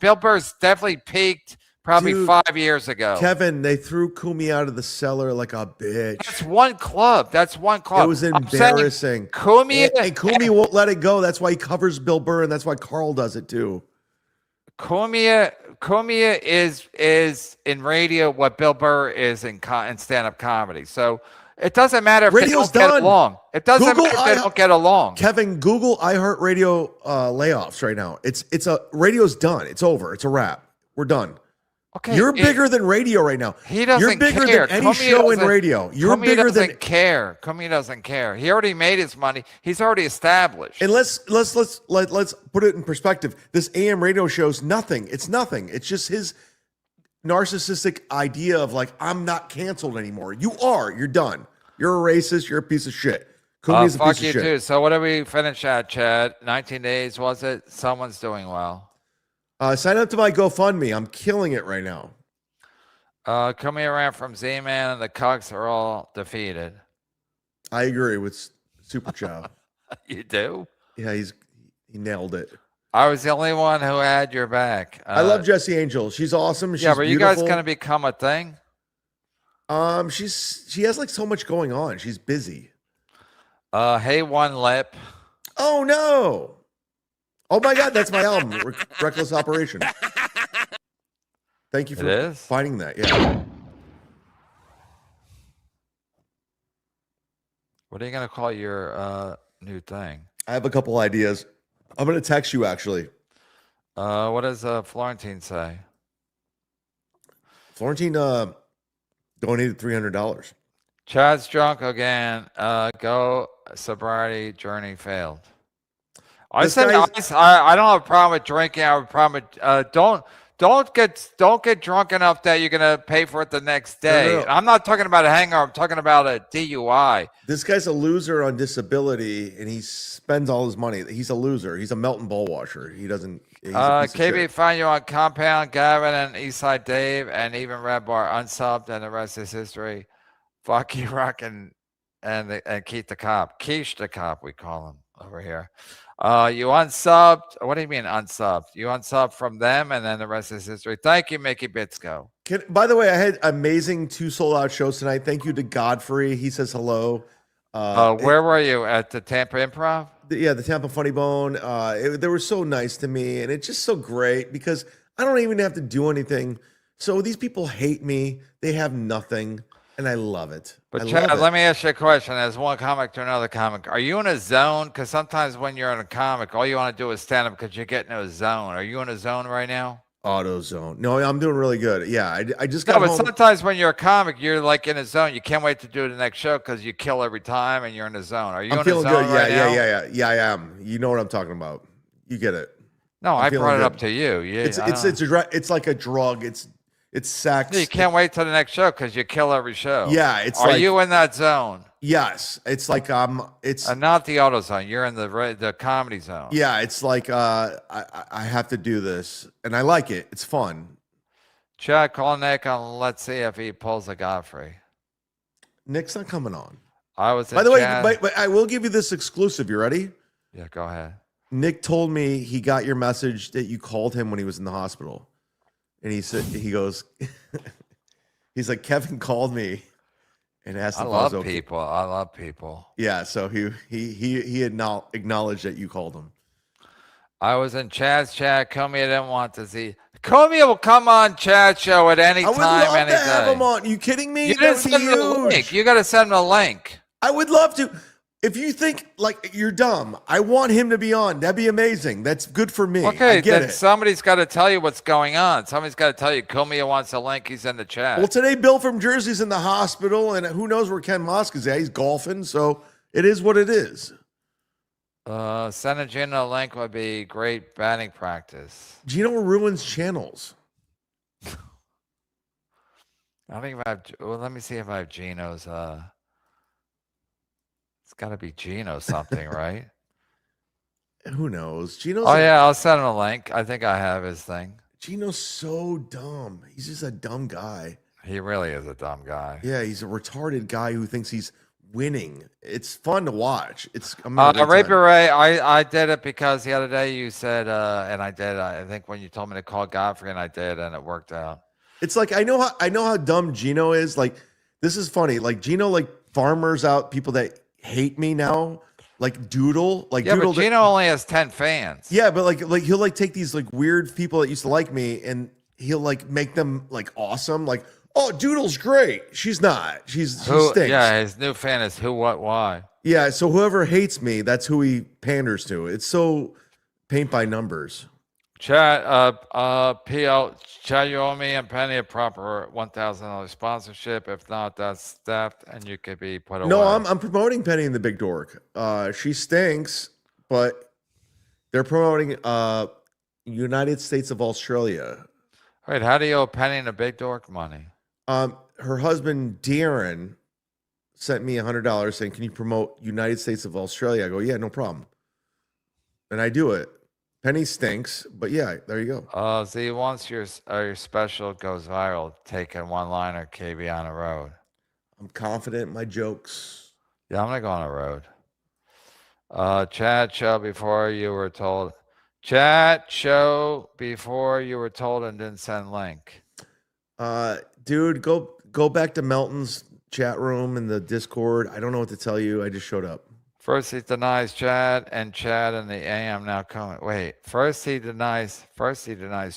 Bill Burr's definitely peaked. Probably 5 years ago. Kevin, they threw Cumia out of the cellar like a bitch. That's one club. It was embarrassing. Cumia and Cumia won't let it go. That's why he covers Bill Burr, and that's why Carl does it too. Cumia is in radio what Bill Burr is in stand-up comedy. So it doesn't matter if Radio's they don't get along. It doesn't matter if they don't get along. Kevin, Google iHeartRadio layoffs right now. Radio's done. It's over. It's a wrap. We're done. Okay, you're bigger than radio right now. He doesn't You're bigger care. than any show in radio. You're bigger than. Cumia doesn't care. He already made his money. He's already established. And let's put it in perspective. This AM radio show's nothing. It's nothing. It's just his narcissistic idea of like, I'm not canceled anymore. You are. You're done. You're a racist. You're a piece of shit. Cumia's a piece of shit. Fuck you too. So what did we finish at, Chad? 19 days was it? Someone's doing well. Sign up to my GoFundMe. I'm killing it right now. Coming around from Z-Man and the Cucks are all defeated. I agree with Super Chow. You do? Yeah, he nailed it. I was the only one who had your back. I love Jessie Angel. She's awesome. She's but you beautiful. guys gonna become a thing? She has like so much going on. She's busy. Hey, One Lip. Oh no. Oh my God, that's my album, Reckless Operation. Thank you for finding that. Yeah. What are you gonna call your new thing? I have a couple ideas. I'm gonna text you actually. What does Florentine say? Florentine donated $300. Chad's drunk again. Go sobriety journey failed. I This said guy's- I don't have a problem with drinking. I have a problem with don't get drunk enough that you're gonna pay for it the next day. No. I'm not talking about a hangover. I'm talking about a DUI. This guy's a loser on disability, and he spends all his money. He's a loser. He's a Melton ball washer. He doesn't. He's a piece of KB shit. find you on Compound, Gavin and Eastside Dave, and even Red Bar unsubbed, and the rest is history. Fuck you, Rock, and Keith the Cop. Quiche the Cop, we call him over here. You unsubbed. What do you mean unsubbed? You unsubbed from them, and then the rest is history. Thank you, Mickey Bitsko. By the way, I had amazing 2 sold-out shows tonight. Thank you to Godfrey. He says hello. Where were you at the Tampa Improv? Yeah, the Tampa Funny Bone. They were so nice to me, and it's just so great because I don't even have to do anything. So these people hate me. They have nothing, and I love it. But Chad, let me ask you a question. As one comic to another comic, are you in a zone? Because sometimes when you're in a comic, all you want to do is stand up because you get in a zone. Are you in a zone right now? AutoZone. No, I'm doing really good. Yeah, I just No, got but home. sometimes when you're a comic, you're like in a zone. You can't wait to do the next show because you kill every time and you're in a zone. Are you I'm in a feeling zone good. right now? Yeah, I am. You know what I'm talking about. You get it. No, I feeling brought it good. up to you. Yeah, It's like a drug. It's sex. You can't wait till the next show because you kill every show. Yeah, it's Are like you in that zone? yes. It's like it's Not the auto zone. You're in the comedy zone. yeah. It's like I have to do this, and I like it. It's fun. Chad, call Nick and let's see if he pulls a Godfrey. Nick's not coming on. I was. By the way, Chad. but I will give you this exclusive. You ready? Yeah, go ahead. Nick told me he got your message that you called him when he was in the hospital, and he said he goes, he's like Kevin called me and asked I if I was love okay. people. I love people. Yeah, so he had now acknowledged that you called him. I was in Chad's chat. Cumia didn't want to see. Cumia will come on Chad's show at any I would time, love any to have day. him on. You kidding me? You That didn't would be send him the huge. link. You got to send him a link. I would love to. If you think like you're dumb, I want him to be on. That'd be amazing. That's good for me. Okay, I get then it. somebody's got to tell you what's going on. Somebody's got to tell you. Cumia wants a link. He's in the chat. Well, today Bill from Jersey's in the hospital, and who knows where Ken Mosk is at? He's golfing, so it is what it is. Sending Gino a link would be great batting practice. Gino ruins channels. I think if I have. Well, let me see if I have Gino's. It's got to be Gino something, right? Who knows? Gino's Oh yeah, I'll send him a link. I think I have his thing. Gino's so dumb. He's just a dumb guy. He really is a dumb guy. Yeah, he's a retarded guy who thinks he's winning. It's fun to watch. It's I'm having a Ray great time. Beret, I did it because the other day you said, and I did. I think when you told me to call Godfrey, and I did, and it worked out. It's like I know how dumb Gino is. Like this is funny. Like Gino like farmers out people that hate me now. Like Doodle. Like Yeah, Doodle. but Gino only has 10 fans. Yeah, but like he'll like take these like weird people that used to like me and he'll like make them like awesome. Like, oh, Doodle's great. She's not. She stinks. Yeah, his new fan is Who, What, Why. Yeah, so whoever hates me, that's who he panders to. It's so paint by numbers. Chat, PL, Chat, you owe me and Penny a proper $1,000 sponsorship. If not, that's theft, and you could be put away. No, I'm promoting Penny and the Big Dork. She stinks, but they're promoting United States of Australia. Wait, how do you owe Penny and the Big Dork money? Her husband Darren sent me $100 saying, "Can you promote United States of Australia?" I go, "Yeah, no problem," and I do it. Penny stinks, but yeah, there you go. Z, once your special goes viral, taking one-liner KB on the road. I'm confident in my jokes. Yeah, I'm gonna go on a road. Chat show before you were told. Chat show before you were told and didn't send link. Dude, go back to Melton's chat room in the Discord. I don't know what to tell you. I just showed up. First he denies Chad and Chad in the AM now coming. Wait, first he denies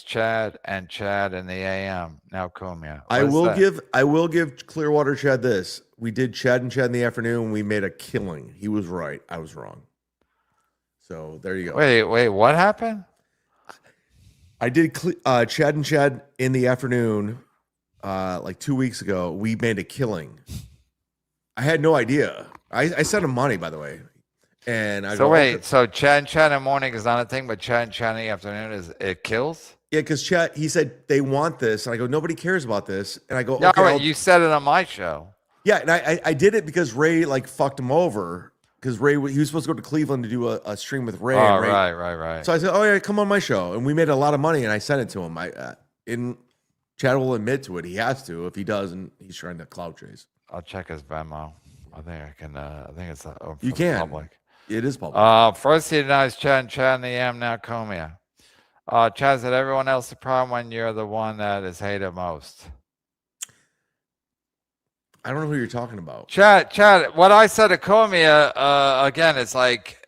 Chad and Chad in the AM now Cumia. I will give Clearwater Chad this. We did Chad and Chad in the afternoon and we made a killing. He was right. I was wrong. So there you go. Wait, what happened? I did Chad and Chad in the afternoon, like 2 weeks ago. We made a killing. I had no idea. I sent him money, by the way. And I So wait, so Chad and Chad in the morning is not a thing, but Chad and Chad in the afternoon it kills? yeah, because Chad, he said they want this, and I go, nobody cares about this, and I go, Yeah, okay, right, you said it on my show. yeah, and I did it because Ray like fucked him over because Ray he was supposed to go to Cleveland to do a stream with Ray. Oh, and Ray right. So I said, oh yeah, come on my show, and we made a lot of money, and I sent it to him. Chad will admit to it. He has to. If he doesn't, he's trying to clout chase. I'll check his Venmo. I think I can. I think it's You can. public. It is public. First he denies Chad and Chad in the AM, now Cumia. Chad said everyone else the problem when you're the one that is hated most. I don't know who you're talking about. Chad, what I said to Cumia, again, it's like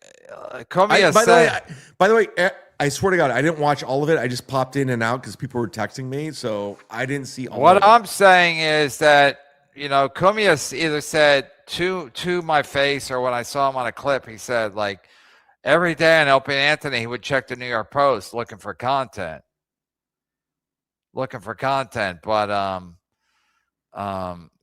Cumia said. By the way, I swear to God, I didn't watch all of it. I just popped in and out because people were texting me, so I didn't see all of What it. I'm saying is that, Cumia either said to my face or when I saw him on a clip, he said, like, every day on Opie and Anthony, he would check the New York Post looking for content. But,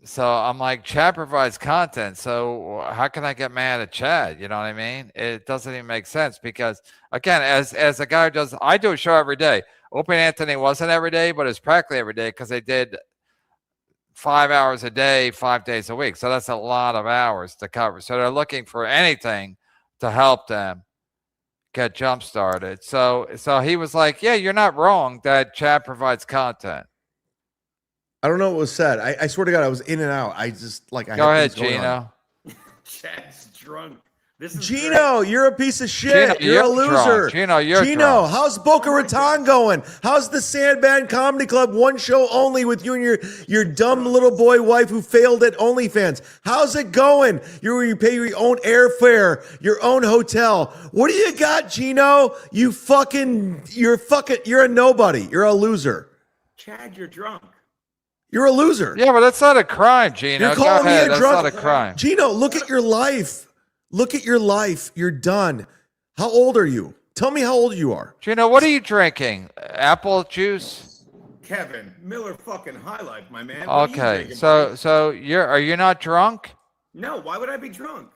so I'm like, Chad provides content. So how can I get mad at Chad? You know what I mean? It doesn't even make sense because, again, as a guy who does, I do a show every day. Opie and Anthony wasn't every day, but it's practically every day because they did 5 hours a day, 5 days a week. So that's a lot of hours to cover. So they're looking for anything to help them get jump started. So he was like, yeah, you're not wrong that Chad provides content. I don't know what was said. I swear to God, I was in and out. I just like. Go ahead, Gino. Chad's drunk. This is Gino, great. you're a piece of shit. Gino, you're a loser. Drunk. Gino, Gino, how's Boca Raton going? How's the Sandband Comedy Club? One show only with you and your dumb little boy wife who failed at OnlyFans. How's it going? You pay your own airfare, your own hotel. What do you got, Gino? You're a nobody. You're a loser. Chad, you're drunk. You're a loser. Yeah, but that's not a crime, Gino. You're calling me a That's drunk. not a crime. Gino, look at your life. Look at your life. You're done. How old are you? Tell me how old you are. Gino, what are you drinking? Apple juice? Kevin, Miller fucking High Life, my man. What are you Okay, drinking? so are you not drunk? No, why would I be drunk?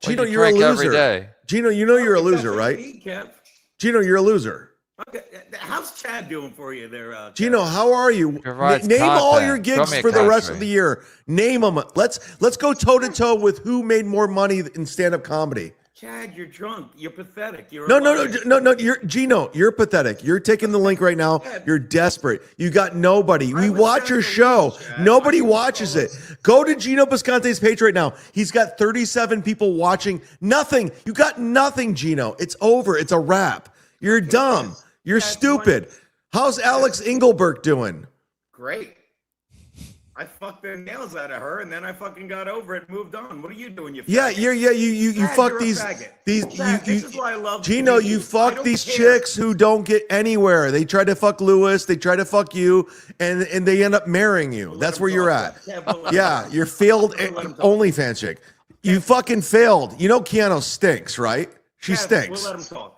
Well, Gino, you you're a drink loser. every day. Gino, you know you're a loser, right? Me, Kev. Gino, you're a loser. Okay, how's Chad doing for you there? Gino, how are you? Provides Name all content. your Show gigs me a for the rest country. of the year. Name them. Let's go toe to toe with who made more money in stand-up comedy. Chad, you're drunk. You're pathetic. You're No. You're Gino. You're pathetic. You're taking the link right now. You're desperate. You got nobody. We watch your show. Nobody watches it. Go to Gino Bisconte's page right now. He's got 37 people watching. Nothing. You got nothing, Gino. It's over. It's a wrap. You're dumb. You're stupid. How's Alex Engelbert doing? Great. I fucked the nails out of her, and then I fucking got over it and moved on. What are you doing? You Yeah, you Chad, fuck you're a these faggot. Chad, this is why I love Gino, comedians. you I fuck don't these care. chicks who don't get anywhere. They try to fuck Lewis, they try to fuck you, and they end up marrying you. We'll That's let where him you're talk. at. Yeah, we'll let him Yeah, talk. you're failed We'll let him talk. OnlyFans chick. You fucking failed. You know Keanu stinks, right? She Kev, stinks. We'll let him talk.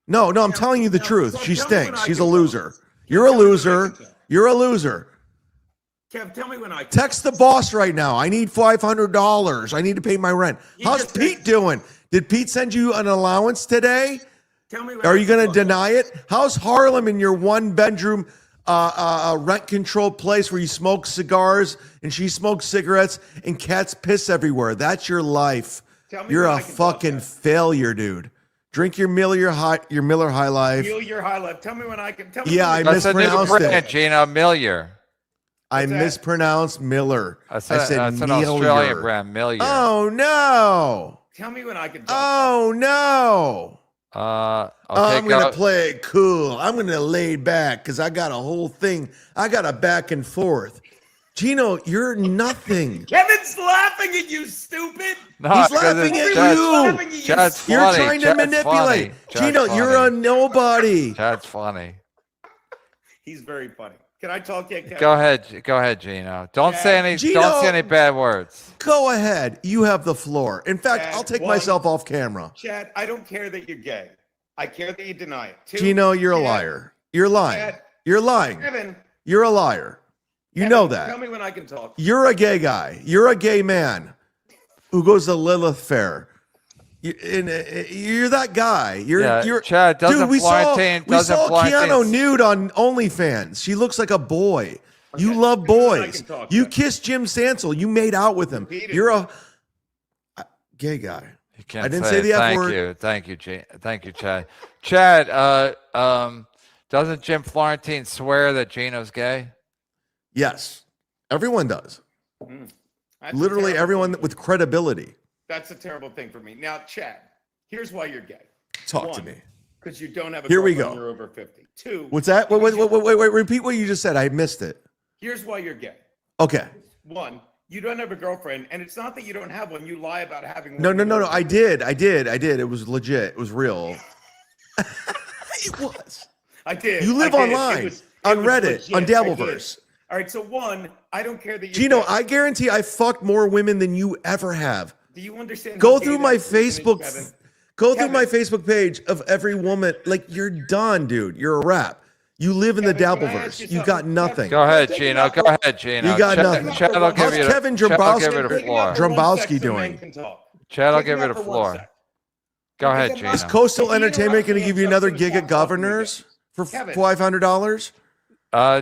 No, I'm telling you the Kev, truth. Kev, She tell me when stinks. I She's a can loser. talk. You're a Tell me when I loser. can talk. You're a loser. Kev, tell me when I can Text the boss right now. I need $500. I need to pay my rent. You How's just Pete doing? Did Pete send you an allowance today? Tell me when Are I you can going to talk. deny it? How's Harlem in your one-bedroom rent-controlled place where you smoke cigars and she smokes cigarettes and cats piss everywhere? That's your life. Tell me You're when a I can talk, fucking Kev. failure, dude. Drink your Miller High Life. Feel your high life. Tell me when I can. Tell me Yeah, when I That's a new mispronounced brand, it. Gino. Millier. I that? mispronounced Miller. That's I said an Miller. Australian brand, Millier. Oh no! Tell me when I can talk. Oh no! Okay, I'm gonna play it cool. I'm gonna lay back because I got a whole thing. I got a back and forth. Gino, you're nothing. Kevin's laughing at you, stupid. No, He's because laughing it's at Chad's- you. Laughing at you. Chad's You're funny. trying to Chad's manipulate. funny. Gino, Chad's you're a funny. nobody. Chad's funny. He's very funny. Can I talk yet, Kevin? Go ahead, Gino. Don't say any Gino- don't say any bad words. Go ahead. You have the floor. In fact, Chad, I'll take one- myself off camera. Chad, I don't care that you're gay. I care that you deny it. Two, Gino, you're a Chad, liar. You're lying. Chad, You're lying. Kevin, You're a liar. You Kevin, know Tell that. me when I can talk. You're a gay guy. You're a gay man who goes to Lilith Fair. You're that guy. You're Chad, doesn't dude. We saw doesn't Keanu nude on OnlyFans. She looks like a boy. You love boys. You kissed Jim Sansel. You made out with him. You're a gay guy. You can't I didn't say the F thank word. you. Thank you, Chad. Chad, doesn't Jim Florentine swear that Gino's gay? Yes, everyone does. That's a Literally terrible everyone thing. with credibility. That's a terrible thing for me. Now, Chad, here's why you're gay. Talk to me. Because you don't have a Here we girlfriend, go. You're over 50. Two. What's that? Wait. Repeat what you just said. I missed it. Here's why you're gay. Okay. One, you don't have a girlfriend, and it's not that you don't have one. You lie about having one. No. I did. It was legit. It was real. It was. I did. You live I did. online, It was on Reddit, legit. on I did. Dabbleverse. All right, so one, I don't care that you. Gino, I guarantee I fucked more women than you ever have. Do you understand? Go how gay through that my person is, Facebook. Kevin? Go through Kevin. my Facebook page of every woman. Like, you're done, dude. You're a wrap. You live in the Kevin, can I ask Dabbleverse. you You got something? nothing. Go ahead, Take it Gino. out Go for- ahead, Gino. You got Chad, nothing. Chad, I'll give How's you Kevin Chad, I'll give you the Drombowski- floor. Drombowski doing? Chad, I'll Take give it you out the for 1 floor. sec. Go ahead, Because Gino. Is Coastal If you Entertainment interrupt going to me give you and another talk gig to at me, Governors for Kevin. $500?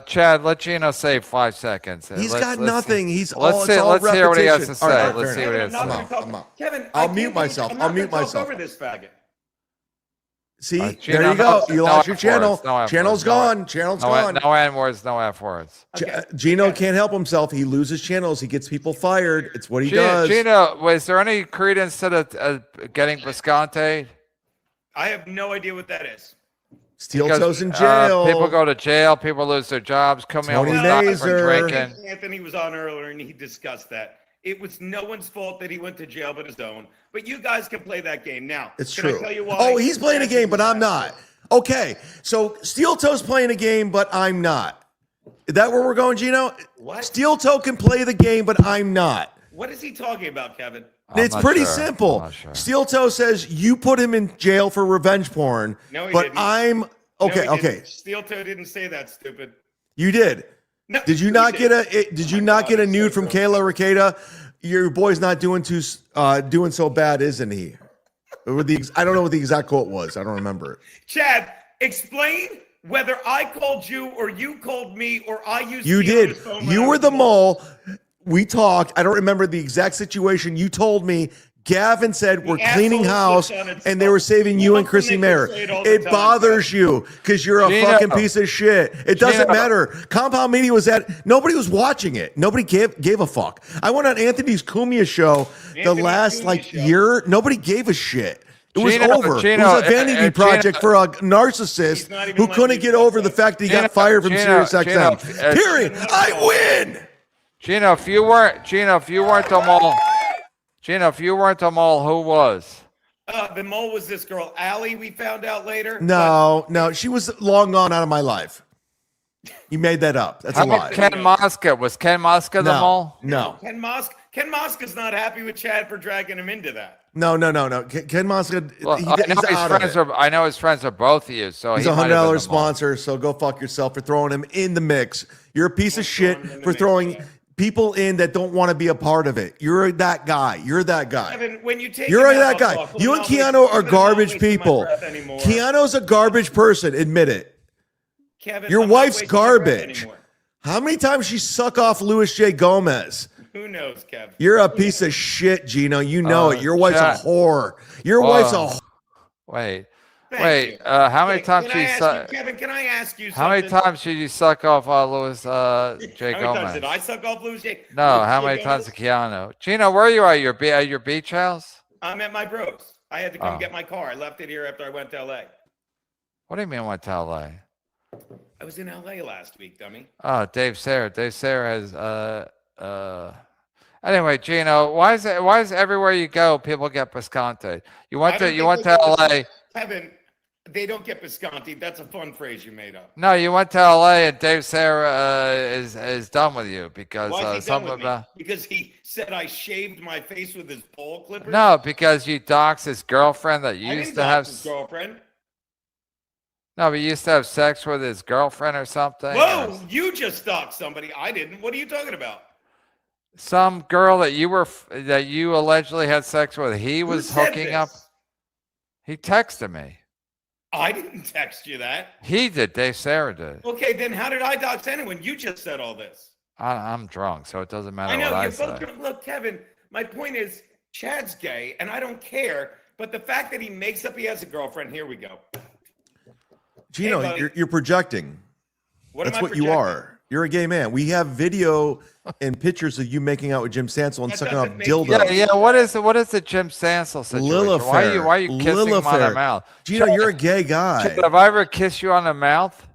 Chad, let Gino say 5 seconds. He's Let's- got let's- nothing. He's Let's all. see. It's all Let's hear what he has to repetition. All right, say. Let's see fair what he enough. has to I'm say. out. I'm out. Kevin, I'll I mute can't myself. believe- I'll I'm mute not gonna myself. talk over this faggot. See, Gino, there you go. no- You no lost your F channel. words, no F Channel's words, no gone. Channel's gone. No N words, no F words. Okay. Gino can't help himself. He loses channels. He gets people fired. It's what he Gino, does. Gino, was there any credence to the getting Visconti? I have no idea what that is. Steel Because, toes in jail. people go to jail. People lose their jobs. Cumia Tony was stopped Mazer. from drinking. Anthony was on earlier and he discussed that. It was no one's fault that he went to jail but his own. But you guys can play that game now. It's Can I true. tell you why? Oh, he's playing a game, but I'm not. Okay, so Steel Toe's playing a game, but I'm not. Is that where we're going, Gino? What? Steel Toe can play the game, but I'm not. What is he talking about, Kevin? I'm It's not pretty sure. simple. I'm not sure. Steel Toe says you put him in jail for revenge porn, No, he but didn't. I'm okay. No, he Okay, didn't. Steel Toe didn't say that, stupid. you did. No, Did you he not get didn't. a? Did you not get a nude from Kayla Ricada? Your boy's not doing so bad, isn't he? Or I don't know what the exact quote was. I don't remember it. Chad, explain whether I called you or you called me or I used You Keanu's did. phone when You I were was the small. mole. We talked. I don't remember the exact situation. You told me. Gavin said we're cleaning asshole house, slipped on its and they were phone. saving you and Well, Chrissy they Mayer. say it all the It time, bothers you because you're a Gino. fucking piece of shit. It doesn't Gino. matter. Compound Media was nobody was watching it. Nobody gave a fuck. I went on Anthony's Cumia show the Anthony's last Cumia show. year. Nobody gave a shit. It was Gino, over. Gino, it was a vanity Gino. project for a narcissist He's not even who letting couldn't you get talk over the about fact that he Gino, got fired from Gino, SiriusXM. Gino, Period. I win. Gino, if you weren't the mole, who was? The mole was this girl, Allie, we found out later. No, she was long gone out of my life. You made that up. That's How a lie. about Ken Mosca? Was Ken Mosca the mole? No. Ken Mosca's not happy with Chad for dragging him into that. No. Ken Mosca, Well, he's I know his friends are both of you, so He's he a might have been $100 the mole. sponsor, so go fuck yourself for throwing him in the mix. You're a piece of shit throwing him in the for mix, throwing yeah. people in that don't want to be a part of it. You're that guy. You're that guy. Kevin, when you take You're him out, that I'll guy. talk. You I'm and not Keanu wasting- are I'm not garbage wasting my people. breath anymore. Keanu's a garbage person. Admit it. Kevin, Your I'm not wife's wasting my breath garbage. anymore. How many times she suck off Louis J. Gomez? Who knows, Kev? You're a piece of shit, Gino. You know it. Your wife's Chad. a whore. Your wife's a whore. Wait. Thank Wait, you. how many Hey, times can I she ask suck? you, Kevin, can I ask you How many something? times did you suck off Louis J. How many times Gomez? did I suck off Louis J? No, Louis how J. many times Gomez? to Keanu? Gino, where are you at? Your beach house? I'm at my bros. I had to come Oh. get my car. I left it here after I went to LA. What do you mean went to LA? I was in LA last week, dummy. Oh, Dave Sayre. Dave Sayre has Anyway, Gino, why is everywhere you go people get Visconti? You went to LA. Kevin, They don't get Bisconti. That's a fun phrase you made up. No, you went to LA and Dave Sarah is done with you because Why is he done something with me? about Because he said I shaved my face with his ball clippers? no, because you doxed his girlfriend that you I used didn't to have. dox his girlfriend. No, but you used to have sex with his girlfriend or something. Whoa, or you just doxed somebody. I didn't. What are you talking about? some girl that you allegedly had sex with. He Who was said hooking up. this? He texted me. I didn't text you that. He did. Dave Sarah did. Okay, then how did I dox anyone? You just said all this. I'm drunk, so it doesn't matter I know what I you're say. both drunk. Look, Kevin, my point is Chad's gay, and I don't care. But the fact that he makes up he has a girlfriend, here we go. Gino, Hey, buddy. you're projecting. What That's am I what you projecting? are. You're a gay man. We have video and pictures of you making out with Jim Sansel and That sucking doesn't up make dildos. you- Yeah. What is the Jim Sansel situation? Why are you kissing him on the mouth? Gino, you're a gay guy. Chad, have I ever kissed you on the mouth?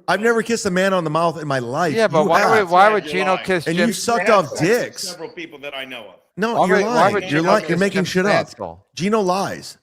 I've never kissed a man on the mouth in my life. Yeah, but You why have. would You're Gino lying. kiss And Jim? you sucked Had off sex with dicks. Several people that I know of. No, Why you're would- why lying. would You're Gino lying. You're kiss making Jim shit up. Sansel? Gino lies.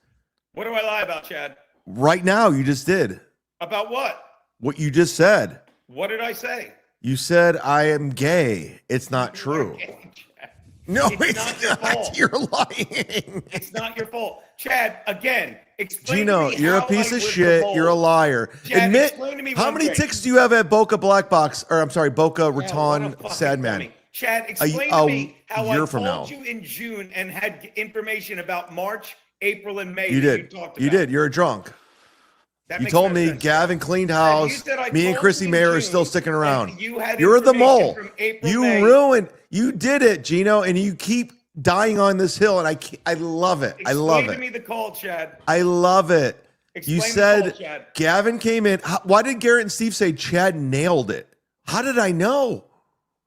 What do I lie about, Chad? Right now, you just did About what? what you just said. What did I say? You said I am gay. It's not true. Okay, Chad. No, It's it's not your not. fault. You're lying. It's not your fault. Chad, again, explain Gino, to me you're a how piece I of was shit. the You're a mole. liar. Chad, Admit explain to me how one many thing. ticks do you have at Boca Black Box? Or I'm sorry, Boca Yeah, what Raton a fucking Sad Man. dummy. Chad, explain a to me how I year called from now. you in June and had information about March, April, and May. You that did. You, talked You about. did. You're a drunk. That You makes told no me sense. Gavin cleaned Chad, house. you said I Me and called Chrissy you in Mayer are June, still sticking and around. You had You're the information mole. from April, You May. ruined. You did it, Gino, and you keep dying on this hill, and I love it. I love Explain to me it. the call, Chad. I love it. Explain You the said call, Chad. Gavin came in. Why did Garrett and Steve say Chad nailed it? How did I know?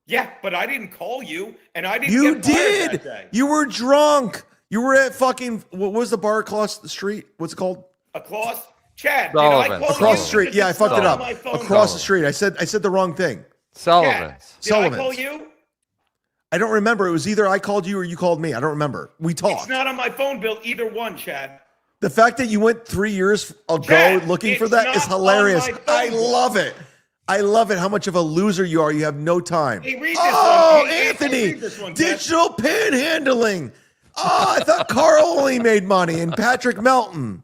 Yeah, but I didn't call you, and I didn't. You get fired did. that day. You were drunk. You were at fucking what was the bar across the street? What's it called? Across, Chad. Sullivan's. Did I call Across you? the street. Because Yeah, I it's fucked not it on up. my phone Across the bill. street. I said the wrong thing. Sullivan's. Did I call Sullivan's. you? I don't remember. It was either I called you or you called me. I don't remember. We It's talked. not on my phone bill, either one, Chad. The fact that you went 3 years ago Chad, looking for it's that is not on hilarious. my phone I bill. love it. I love it. How much of a loser you are. You have no time. Hey, read this Oh, one. Hey, Anthony, read this one, Chad. digital panhandling. Oh, I thought Carl only made money and Patrick Melton.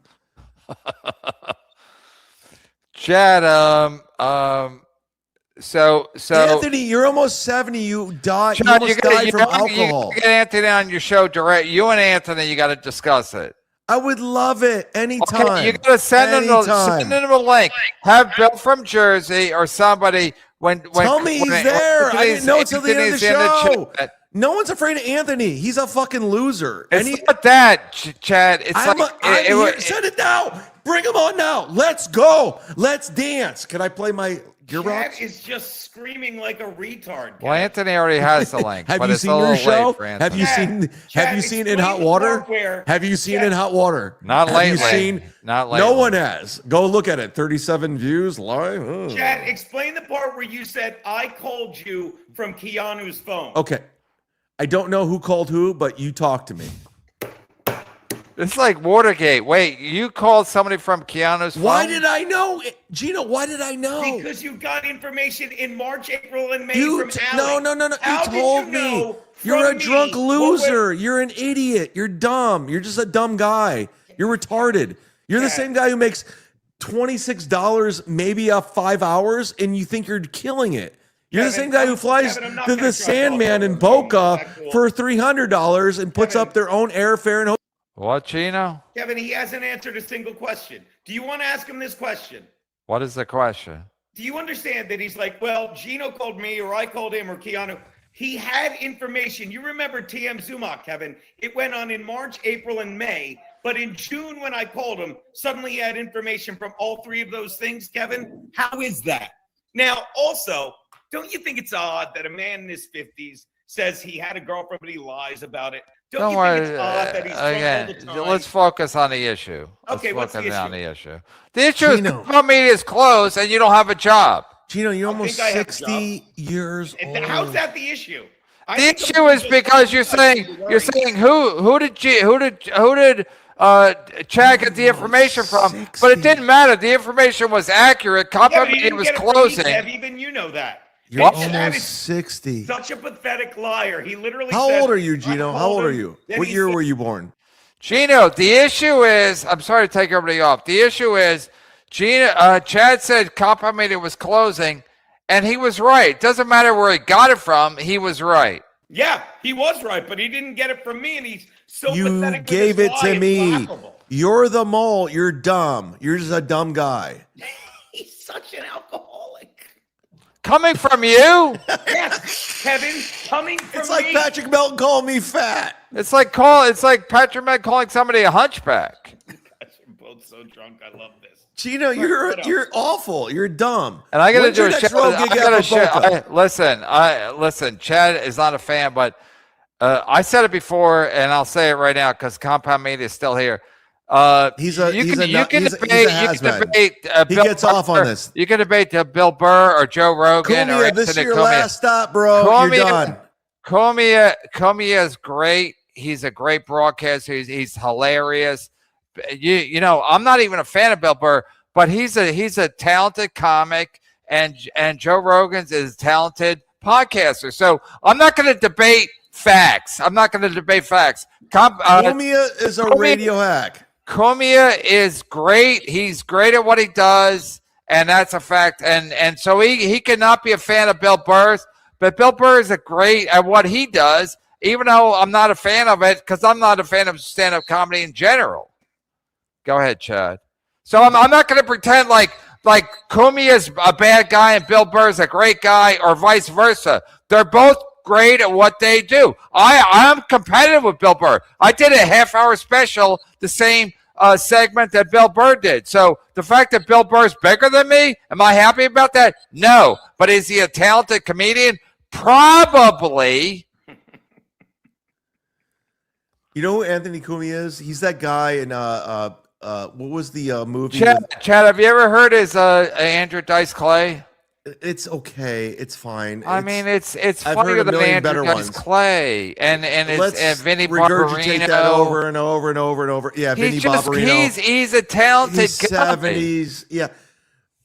Chad, so Anthony, you're almost 70. You died. You Chad, almost died from alcohol. You gotta get Anthony on your show direct. You and Anthony, you got to discuss it. I would love it anytime. Okay, you got to send Anytime. him a link. Have Bill from Jersey or somebody when Tell me he's there. I didn't know until the end of the Anthony's in show. chat. No one's afraid of Anthony. He's a fucking loser. It's not that, Chad. It's I'm like here. Send it now. Bring him on now. Let's go. Let's dance. Can I play my Chad gearbox? is just screaming like a retard. Well, Anthony already has the link. Have but you it's a seen little your late show? for Have Anthony. you Chad, seen? Chad, Have you seen In explain Hot the Water? part where- Have you seen Chad- In Hot Water? Not Have you lately. seen? Not No lately. one has. Go look at it. 37 views live. Oh. Chad, explain the part where you said I called you from Keanu's phone. Okay. I don't know who called who, but you talk to me. It's like Watergate. Wait, you called somebody from Keanu's phone? Why did I know? Gino, why did I know? Because you got information in March, April, and May You from no, Allie. no, no, no. How You did told you me. know You're a from drunk me what was- loser. You're an idiot. You're dumb. You're just a dumb guy. You're retarded. You're the Yeah. same guy who makes $26 maybe 5 hours, and you think you're killing it. You're the Kevin, same guy who flies Kevin, I'm not to gonna the jump Sandman all in over Boca That's cool. for $300 and puts Kevin. up their own airfare and What, Gino? Kevin, he hasn't answered a single question. Do you want to ask him this question? What is the question? Do you understand that he's like, well, Gino called me or I called him or Keanu? He had information. You remember TM Zumock, Kevin. It went on in March, April, and May. But in June, when I called him, suddenly he had information from all three of those things, Kevin. How is that? Now, also, don't you think it's odd that a man in his 50s says he had a girlfriend, but he lies about it? Don't you worry. think it's odd that he's drunk all Again, the time? let's focus on the issue. Okay, what's the on issue? the issue. The issue is Gino. social media is closed and you don't have a job. Gino, you're I almost think I have a 60 years old. How's that the issue? I The think issue is because you're saying who did Chad got the information from, but it didn't matter. The information was accurate. Yeah, but he Compound Media didn't was get it from me, closing. Kev. Even you know that. You're Hey, Chad almost is 60. such a pathetic liar. He literally How said, old are you, I Gino? How told old are him, you? then What he year said- were you born? Gino, the issue is, I'm sorry to take everybody off. The issue is, Chad said Compound Media was closing, and he was right. Doesn't matter where he got it from, he was right. Yeah, he was right, but he didn't get it from me, and he's so You pathetic with gave his it lie, to it's me. laughable. You're the mole. You're dumb. You're just a dumb guy. He's such an alcoholic. Coming from you? Yes, Kevin, coming from It's like me. Patrick Melton calling me fat. It's like Patrick Med calling somebody a hunchback. We're both so drunk. I love this. Gino, what else? you're awful. You're dumb. And I gotta When's do your a next shout. road I gig gotta at Boca? listen. Chad is not a fan, but I said it before, and I'll say it right now because Compound Media is still here. He's a you can has-been. debate. He Bill gets off on Burr. this. You can debate Bill Burr or Joe Rogan or Cumia, this is Anthony your Cumia. last stop, bro. You're done. Cumia is great. He's a great broadcaster. He's hilarious. You know, I'm not even a fan of Bill Burr, but he's a talented comic, and Joe Rogan's is a talented podcaster. So I'm not going to debate facts. Cumia is a radio hack. Cumia is great. He's great at what he does, and that's a fact. And so he cannot be a fan of Bill Burr, but Bill Burr is great at what he does, even though I'm not a fan of it because I'm not a fan of stand-up comedy in general. Go ahead, Chad. So I'm not going to pretend like Cumia's a bad guy and Bill Burr's a great guy or vice versa. They're both great at what they do. I'm competitive with Bill Burr. I did a half-hour special, the same segment that Bill Burr did. So the fact that Bill Burr's bigger than me, am I happy about that? No. But is he a talented comedian? Probably. You know who Anthony Cumia is? He's that guy in what was the movie? Chad, have you ever heard his Andrew Dice Clay? It's okay. It's fine. I mean, it's I've funnier heard a than million Andrew better Dice ones. Clay and Vinny regurgitate Barbarino. that over and over and over and over. Yeah, Vinny Barbarino. He's a talented He's guy. 70s. Yeah.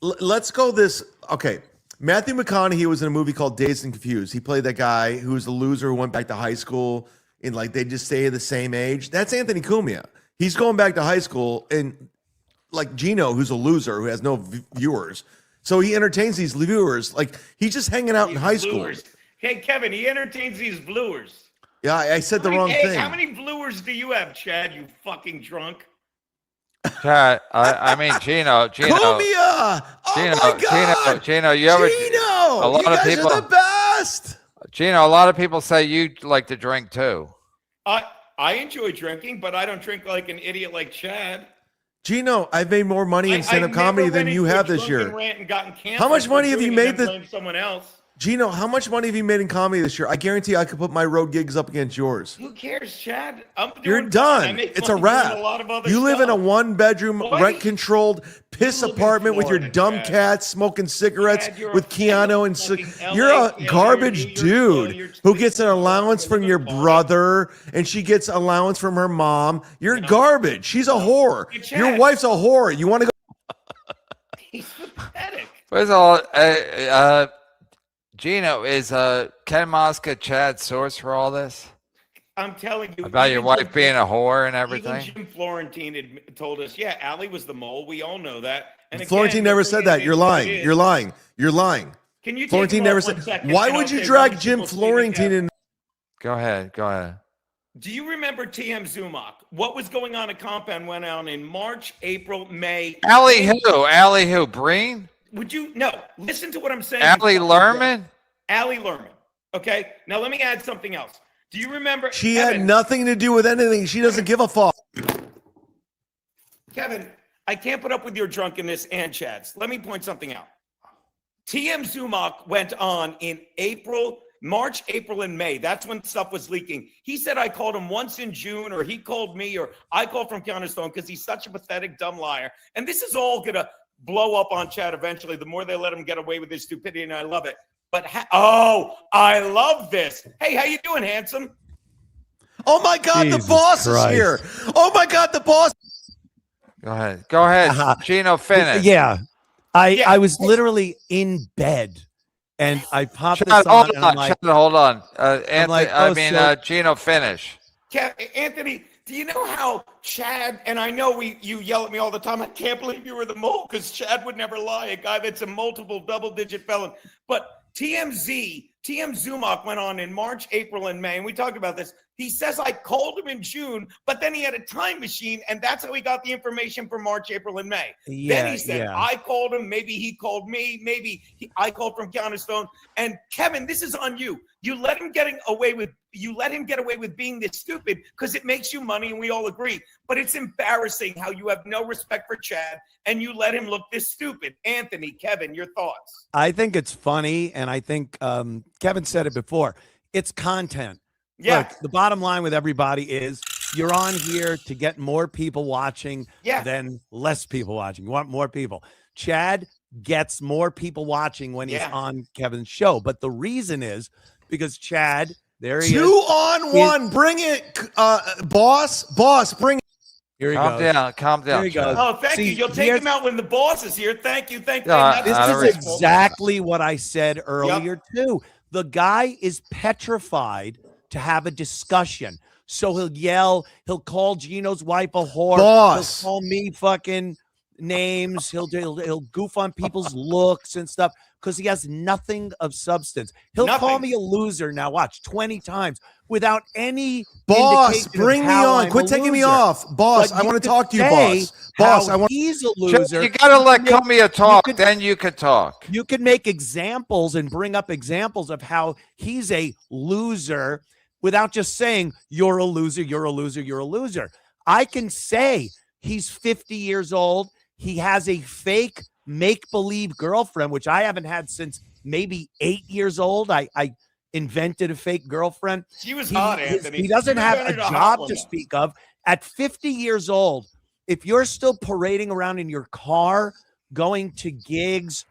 Let's go this. Okay. Matthew McConaughey was in a movie called Dazed and Confused. He played that guy who was the loser who went back to high school and like they just stay the same age. That's Anthony Cumia. He's going back to high school and like Gino, who's a loser who has no viewers. So he entertains these viewers. Like he's just hanging out in high school. Hey, Kevin, he entertains these bluers. Yeah, I said the wrong thing. How many bluers do you have, Chad, you fucking drunk? Chad, I mean Gino. Cumia! Oh my God! Gino, you ever? Gino! A lot you of guys people. are the best! Gino, a lot of people say you like to drink too. I enjoy drinking, but I don't drink like an idiot like Chad. Gino, I've made more money in stand-up comedy than you have this year. How much money have you made this? Someone else. Gino, how much money have you made in comedy this year? I guarantee I could put my road gigs up against yours. Who cares, Chad? You're done. It's a wrap. You live in a one-bedroom, rent-controlled, piss apartment with your dumb cat smoking cigarettes with Keanu and you're a garbage dude who gets an allowance from your brother and she gets allowance from her mom. You're garbage. She's a whore. Your wife's a whore. You want to go? He's pathetic. First of all, Gino, is Ken Mosca Chad's source for all this? I'm telling you. About your wife being a whore and everything? Even Jim Florentine had told us, yeah, Allie was the mole. We all know that. And Florentine never said that. You're lying. You're lying. You're lying. Can you Florentine never said. Why would you drag Jim Florentine in? Go ahead. Go ahead. Do you remember TM Zumock? What was going on at Compound went on in March, April, May. Allie who? Allie who? Breen? Would you? No. Listen to what I'm saying. Allie Lerman? Allie Lerman. Okay. Now let me add something else. Do you remember? She had nothing to do with anything. She doesn't give a fuck. Kevin, I can't put up with your drunkenness and Chad's. Let me point something out. TM Zumock went on in March, April, and May. That's when stuff was leaking. He said I called him once in June, or he called me, or I called from Keanu's phone because he's such a pathetic, dumb liar. And this is all going to blow up on Chad eventually. The more they let him get away with his stupidity, and I love it. But I love this. Hey, how you doing, handsome? Oh my God, Jesus the boss Christ. is here. Oh my God, the boss. Go ahead. Go ahead. Uh-huh. Gino, finish. Yeah. Yeah. I was literally in bed and I popped Chad, this hold on and on. I'm like, Chad, hold on. Anthony, like, oh, so- Gino, finish. Anthony, do you know how Chad, and I know you yell at me all the time, I can't believe you were the mole, because Chad would never lie, a guy that's a multiple double-digit felon. But TM Zumock went on in March, April, and May, and we talked about this. He says I called him in June, but then he had a time machine, and that's how he got the information for March, April, and May. Then he said, I called him, maybe he called me, I called from Keanu's phone. And Kevin, this is on you. You let him get away with being this stupid because it makes you money, and we all agree. But it's embarrassing how you have no respect for Chad and you let him look this stupid. Anthony, Kevin, your thoughts? I think it's funny, and I think Kevin said it before. It's content. Yeah. Look, the bottom line with everybody is you're on here to get more people watching than less people watching. You want more people. Chad gets more people watching when he's on Kevin's show. But the reason is because Chad, there he is. 2-on-1. Bring it, boss. Bring it. Here he Calm goes. down. Calm down. Here he Chad. goes. Oh, thank See, you. You'll take here's- him out when the boss is here. Thank you. Thank you. No, This I don't is respect- exactly what I said earlier, too. The guy is petrified to have a discussion. So he'll yell. He'll call Gino's wife a whore. Boss. He'll call me fucking names. He'll goof on people's looks and stuff because he has nothing of substance. He'll call me a loser now. Watch 20 times without any Boss, indication of bring me how on. I'm Quit a taking me loser. off. Boss, But I want to could talk to you, say boss. how I want he's a Chad, loser. you gotta let can make- Cumia talk, could- then you can talk. You can make examples and bring up examples of how he's a loser without just saying, you're a loser, you're a loser, you're a loser. I can say he's 50 years old. He has a fake make-believe girlfriend, which I haven't had since maybe 8 years old. I invented a fake girlfriend. She was hot, He Anthony. doesn't You have a invented hot job one, to though. speak of. At 50 years old, if you're still parading around in your car, going to gigs,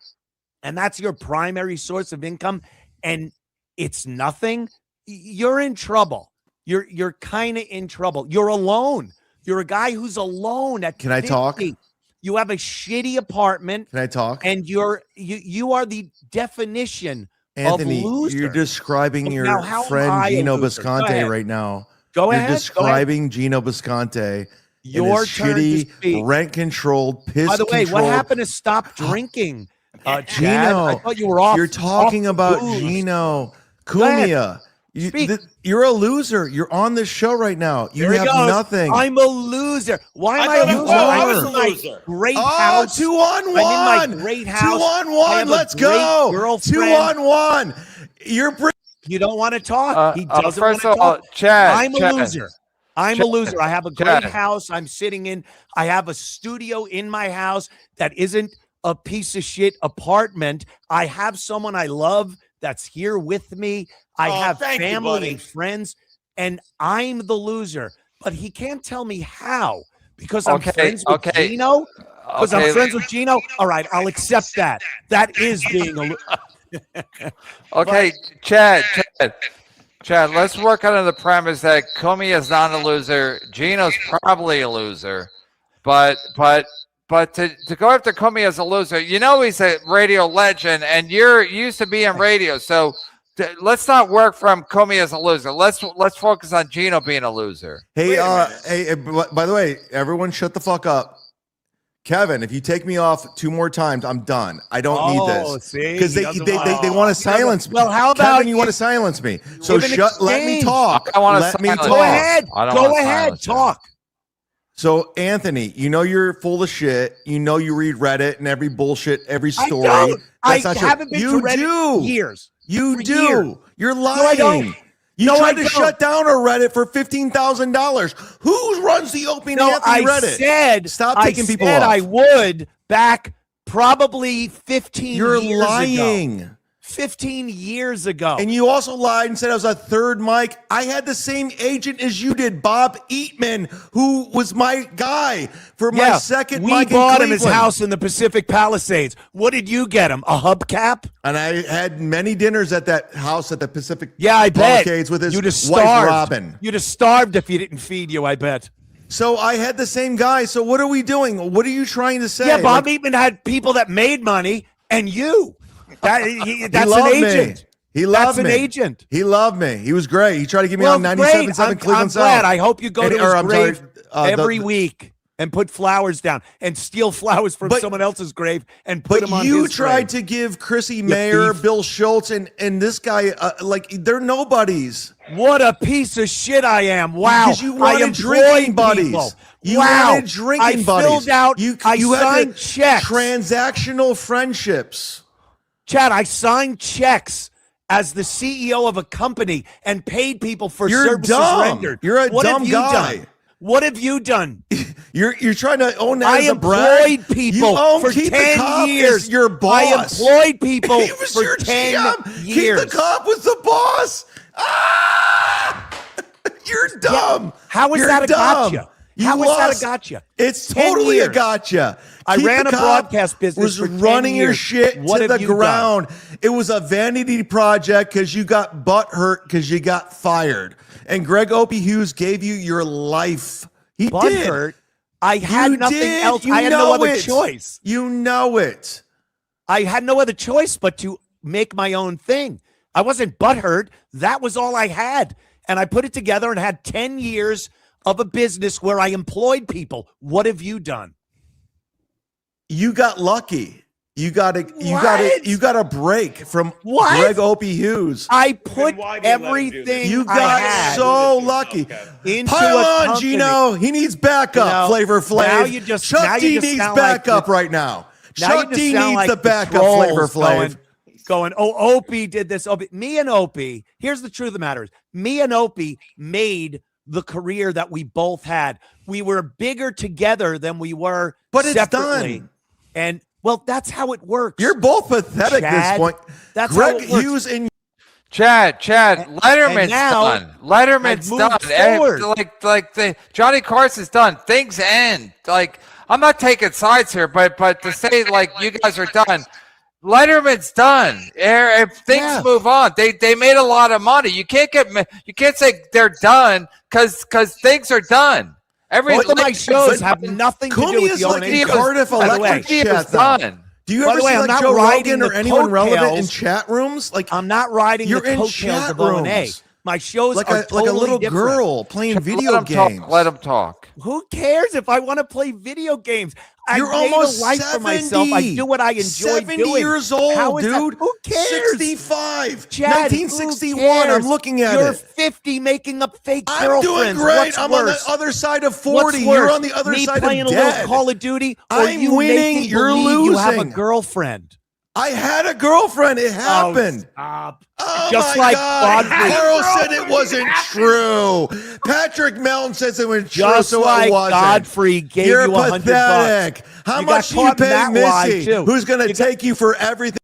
and that's your primary source of income, and it's nothing, you're in trouble. You're kind of in trouble. You're alone. You're a guy who's alone at Can I talk? 50. You have a shitty apartment. Can I talk? And you are the definition Anthony, of loser. you're describing Now, your how am friend I a Gino loser? Go Bisconte ahead. right now. Go You're ahead. describing Gino Bisconte Your and his turn to shitty, speak. rent-controlled, By the way, what piss-controlled. happened to stop drinking? Chad? Gino, I thought you were off. You're talking off about booze. Gino. Go ahead. Cumia. Speak. You're a loser. You're on this show right now. You There he have goes. nothing. I'm a loser. Why am I I a thought loser? I I'm was in a my loser. great Oh, house. 2-on-1. I'm in my great house. I 2-on-1. have a Let's great go. girlfriend. 2-on-1. You're You don't want to talk. He doesn't want First to of all, talk. Chad. I'm a Chad, loser. I'm a Chad, loser. I have a great Chad. house I'm sitting in. I have a studio in my house that isn't a piece of shit apartment. I have someone I love that's here with me. I have thank you, family buddy. and friends, and I'm the loser. But he can't tell me how because I'm Okay, friends with okay. Gino. Because I'm Okay. friends with Gino. All right, I'll accept that. That is being a loser. Okay, Chad, let's work under the premise that Cumia is not a loser. Gino's probably a loser, but to go after Cumia as a loser, you know he's a radio legend, and you used to be in radio, so let's not work from Cumia as a loser. Let's focus on Gino being a loser. Hey, Wait a minute. by the way, everyone shut the fuck up. Kevin, if you take me off 2 more times, I'm done. I don't need this. see, Because he they doesn't want to silence me. Well, how about Kevin, you if- want to silence me. So Give an let me exchange. talk. I wanna Let me silence talk. you. Go ahead. I don't Go wanna ahead. silence you. Talk. So, Anthony, you know you're full of shit. You know you read Reddit and every bullshit, every story. I don't. That's I not true. haven't been You to Reddit do. in years. You For do. years. You're I lying. don't. You No, I tried to don't. shut down a Reddit for $15,000. Who runs the Opie and No, Anthony I Reddit? said Stop taking people said off. I would back probably 15 You're years ago. lying. 15 years ago. And you also lied and said I was a third mic. I had the same agent as you did, Bob Eatman, who was my guy for my second we mic in bought him his Cleveland. house in the Pacific Palisades. What did you get him? A hubcap? And I had many dinners at that house at the Pacific I bet. Palisades with his You'd have wife, starved. Robin. You'd have starved if he didn't feed you, I bet. So I had the same guy. So what are we doing? What are you trying to say? Yeah, Bob Eatman had people that made money, and you. That's an agent. He loved That's me. an agent. He loved me. He was great. He tried to get me Well, on great. 97.7 Cleveland I'm South. glad. I hope you go to his I'm grave sorry, every week and put flowers down and steal flowers from someone else's grave and put them on his grave. But you tried to give Chrissy Mayer, thief. Bill Schultz, and this guy, they're nobodies. What a piece of shit I am. Wow. Because you I wanted employed drinking buddies. people. You Wow. wanted drinking I buddies. filled out, I you had signed checks. Transactional friendships. Chad, I signed checks as the CEO of a company and paid people for You're services dumb. rendered. You're a What dumb have you guy. done? What have you done? You're trying to own that I as a brag. employed people You own for Keith the 10 Cop years. as your boss. I employed people He was for your 10 GM. years. Keith the Cop was the boss. You're dumb. How is You're that a dumb. gotcha? You How is that lost. a gotcha? It's 10 totally a years. gotcha. I Keith ran the a Cop broadcast business was for 10 running your years. shit What to have the you done? ground. It was a vanity project because you got butthurt because you got fired. And Greg Opie Hughes gave you your life. He did. Butthurt. I had You nothing did. else. You I had know no other it. choice. You know it. I had no other choice but to make my own thing. I wasn't butthurt. That was all I had. And I put it together and had 10 years of a business where I employed people. What have you done? You got lucky. You got a break from What? Greg Opie Hughes. I put why do you let him do this? everything You I got had so Do this lucky. yourself, Kevin. into Pile a on, company. Gino. He needs backup. You know, Flavor Flav. now you just- Chuck now you D just needs sound like backup the- right now. Now Chuck you just D sound needs like the backup. trolls Flavor Flav. going, oh, Opie did this. Opie. Me and Opie, here's the truth of the matter is, me and Opie made the career that we both had. We were bigger together than we were But it's separately. done. And, well, that's how it works. You're both pathetic at this Chad, point. that's Greg how it works. Hughes and Chad, Letterman's now done. Letterman's I've done. moved forward. Like the Johnny Carson's done. Things end. Like I'm not taking sides here, but to say like you guys are done. Letterman's done. If things move on, they made a lot of money. You can't say they're done because things are done. Both of my shows have nothing to do with Cumia's the like owning the show. Cardiff By the way, Electric chat. though. done. Do you By ever the way, see I'm like not Joe riding Rogan or the anyone relevant in coattails. chat rooms? Like I'm not riding You're the in coattails chat of O&A. rooms. My shows like are a totally little different. girl playing video Let him games. talk. Let him talk. Who cares if I want to play video games? You're I made almost a life 70. for myself. I do what I enjoy 70 doing. years old, How is that- dude. Who cares? 65. Chad, 1961. who cares? I'm looking at You're it. 50 making up fake I'm girlfriends. doing great. What's I'm worse? on the other side of What's 40. You're worse? on the other Me side playing of a little dead. Call of Duty, or I'm you winning, making you're believe you have a losing. girlfriend. I had a girlfriend. It happened. Oh, stop. Oh Just my like God. Godfrey. Carl said it wasn't true. Patrick Melton says it was true, Just so like it wasn't. Godfrey gave You're you $100. pathetic. How You got much do you caught in pay that lie, Missy? too. Who's going to You got- take you for everything?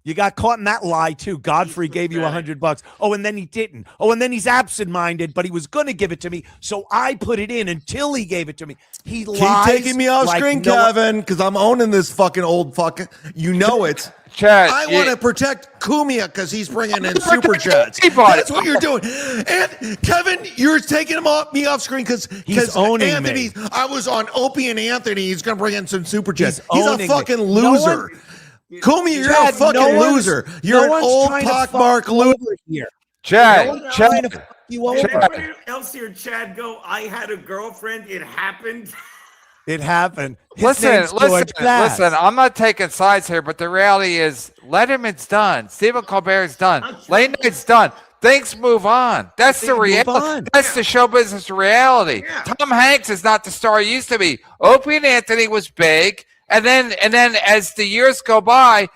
You got caught in that lie too. Godfrey gave you $100. Oh, and then he didn't. Oh, and then he's absent-minded, but he was going to give it to me, so I put it in until he gave it to me. He Keep lies taking me off like screen, no one- Kevin, because I'm owning this fucking old fucking. You know it. Chad, I want to protect Cumia because he's bringing in Protect super chats. everybody. That's what you're doing. And Kevin, you're taking me off screen because owning Anthony. me. I was on Opie and Anthony. He's going to bring in some super chats. He's a owning me. fucking No loser. Cumia, you're Chad, a fucking no one's- loser. no You're an one's old trying to fuck pockmark you loser. over here. Chad, No one's trying to Chad, fuck you over. Chad. Everybody else here, Chad, go, I had a girlfriend. It happened. It happened. His Listen, name's George Bass. listen. I'm not taking sides here, but the reality is Letterman's done. Stephen Colbert's done. Late night's done. Things move on. That's the Things move reality. on. That's the show business reality. Yeah. Tom Hanks is not the star he used to be. Opie and Anthony was big, and then as the years go by,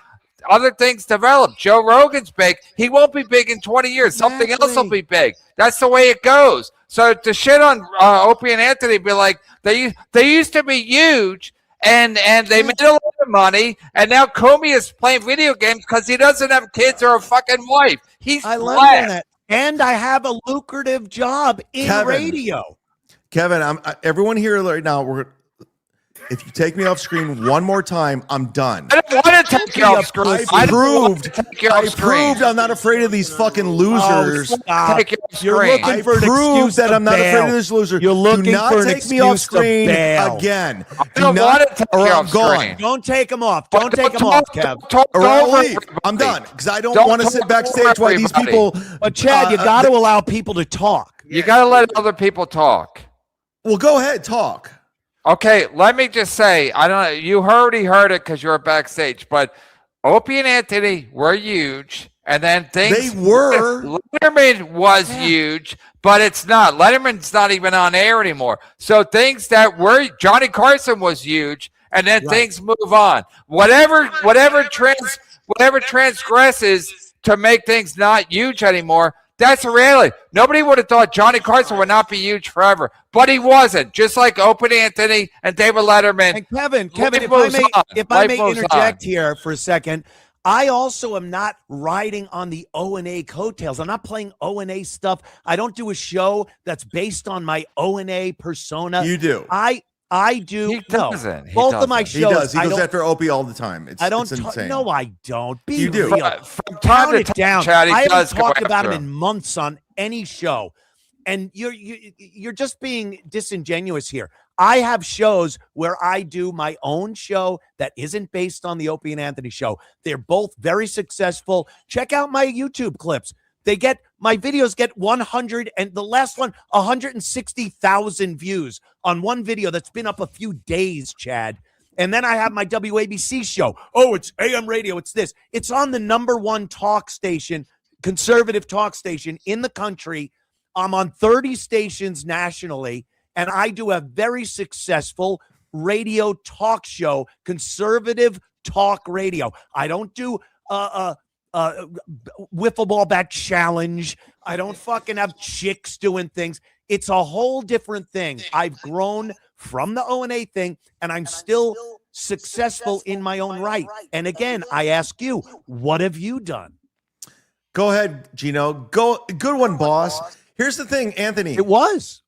other things develop. Joe Rogan's big. He won't be big in 20 years. Something else will be big. That's the way it goes. So to shit on Opie and Anthony, be like they used to be huge, and they made a lot of money, and now Cumia is playing video games because he doesn't have kids or a fucking wife. He's I love blessed. that. And I have a lucrative job in Kevin. radio. Kevin, everyone here right now. If you take me off screen one more time, I'm done. I don't want to take you off screen. I proved I'm not afraid of these fucking losers. Take you off You're screen. looking I for an proved excuse that to I'm not afraid of bail. this loser. You're looking Do not for an take me off excuse to screen bail. again. I don't want to take or you I'm off gone. screen. Don't take him off. Don't take him off, Kev. Or I'll over leave. I'm done because I don't Don't want to talk sit over backstage while these everybody. people. But Chad, you got to allow people to talk. You got to let other people talk. Well, go ahead, talk. Okay, let me just say, I don't know, you already heard it because you're backstage, but Opie and Anthony were huge, and then things. They were. Letterman was huge, but it's not. Letterman's not even on air anymore. So things that were Johnny Carson was huge, and then things move on. Whatever transgresses to make things not huge anymore. That's a reality. Nobody would have thought Johnny Carson would not be huge forever, but he wasn't. Just like Opie Anthony and David Letterman. And Kevin, Life if moves on. I Life may moves interject on. here for a second, I also am not riding on the O&A coattails. I'm not playing O&A stuff. I don't do a show that's based on my O&A persona. You do. I do. He doesn't. He Both of my doesn't. He shows. does. He I goes don't- after Opie all the time. It's it's insane. No, I don't. Be You do. real. From time Count to it time, down. Chad, he I haven't does go talked about after him in months on any show, and you're just being disingenuous here. I have shows where I do my own show that isn't based on the Opie and Anthony show. They're both very successful. Check out my YouTube clips. My videos get 100 and the last one 160,000 views on one video that's been up a few days, Chad. And then I have my WABC show. Oh, it's AM radio. It's this. It's on the #1 talk station, conservative talk station in the country. I'm on 30 stations nationally, and I do a very successful radio talk show, conservative talk radio. I don't do wiffle ball bat challenge. I don't fucking have chicks doing things. It's a whole different thing. I've grown from the O&A thing, and I'm still successful in my own right. And again, I ask you, what have you done? Go ahead, Gino. Go. Good one, boss. Here's the thing, Anthony. It was.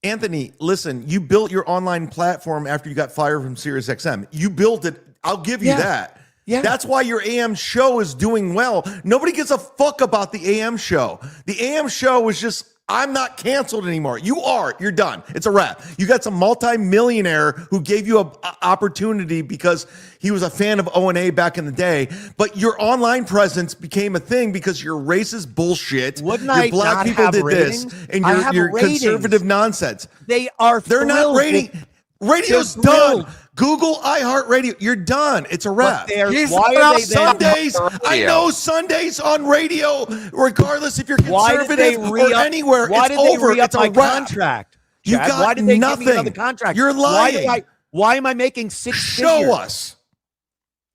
Anthony, listen, you built your online platform after you got fired from SiriusXM. You built it. I'll give you that. Yeah. That's why your AM show is doing well. Nobody gives a fuck about the AM show. The AM show is just, I'm not canceled anymore. You are. You're done. It's a wrap. You got some multi-millionaire who gave you an opportunity because he was a fan of O&A back in the day. But your online presence became a thing because your racist bullshit. Wouldn't your I black not people have did ratings? this. And I have your ratings. conservative nonsense. They are They're not thrilled rating. with- Radio's They're done. thrilled. Google, iHeartRadio. You're done. It's a But wrap. He's why not are on they then? Sundays, I radio. know Sundays on radio, regardless if you're Why did they conservative or re-up? anywhere, Why it's did they over. re-up It's a my wrap. contract? You Chad? got Why did they nothing. give me another contract? You're lying. Why am I making six Show figures? us.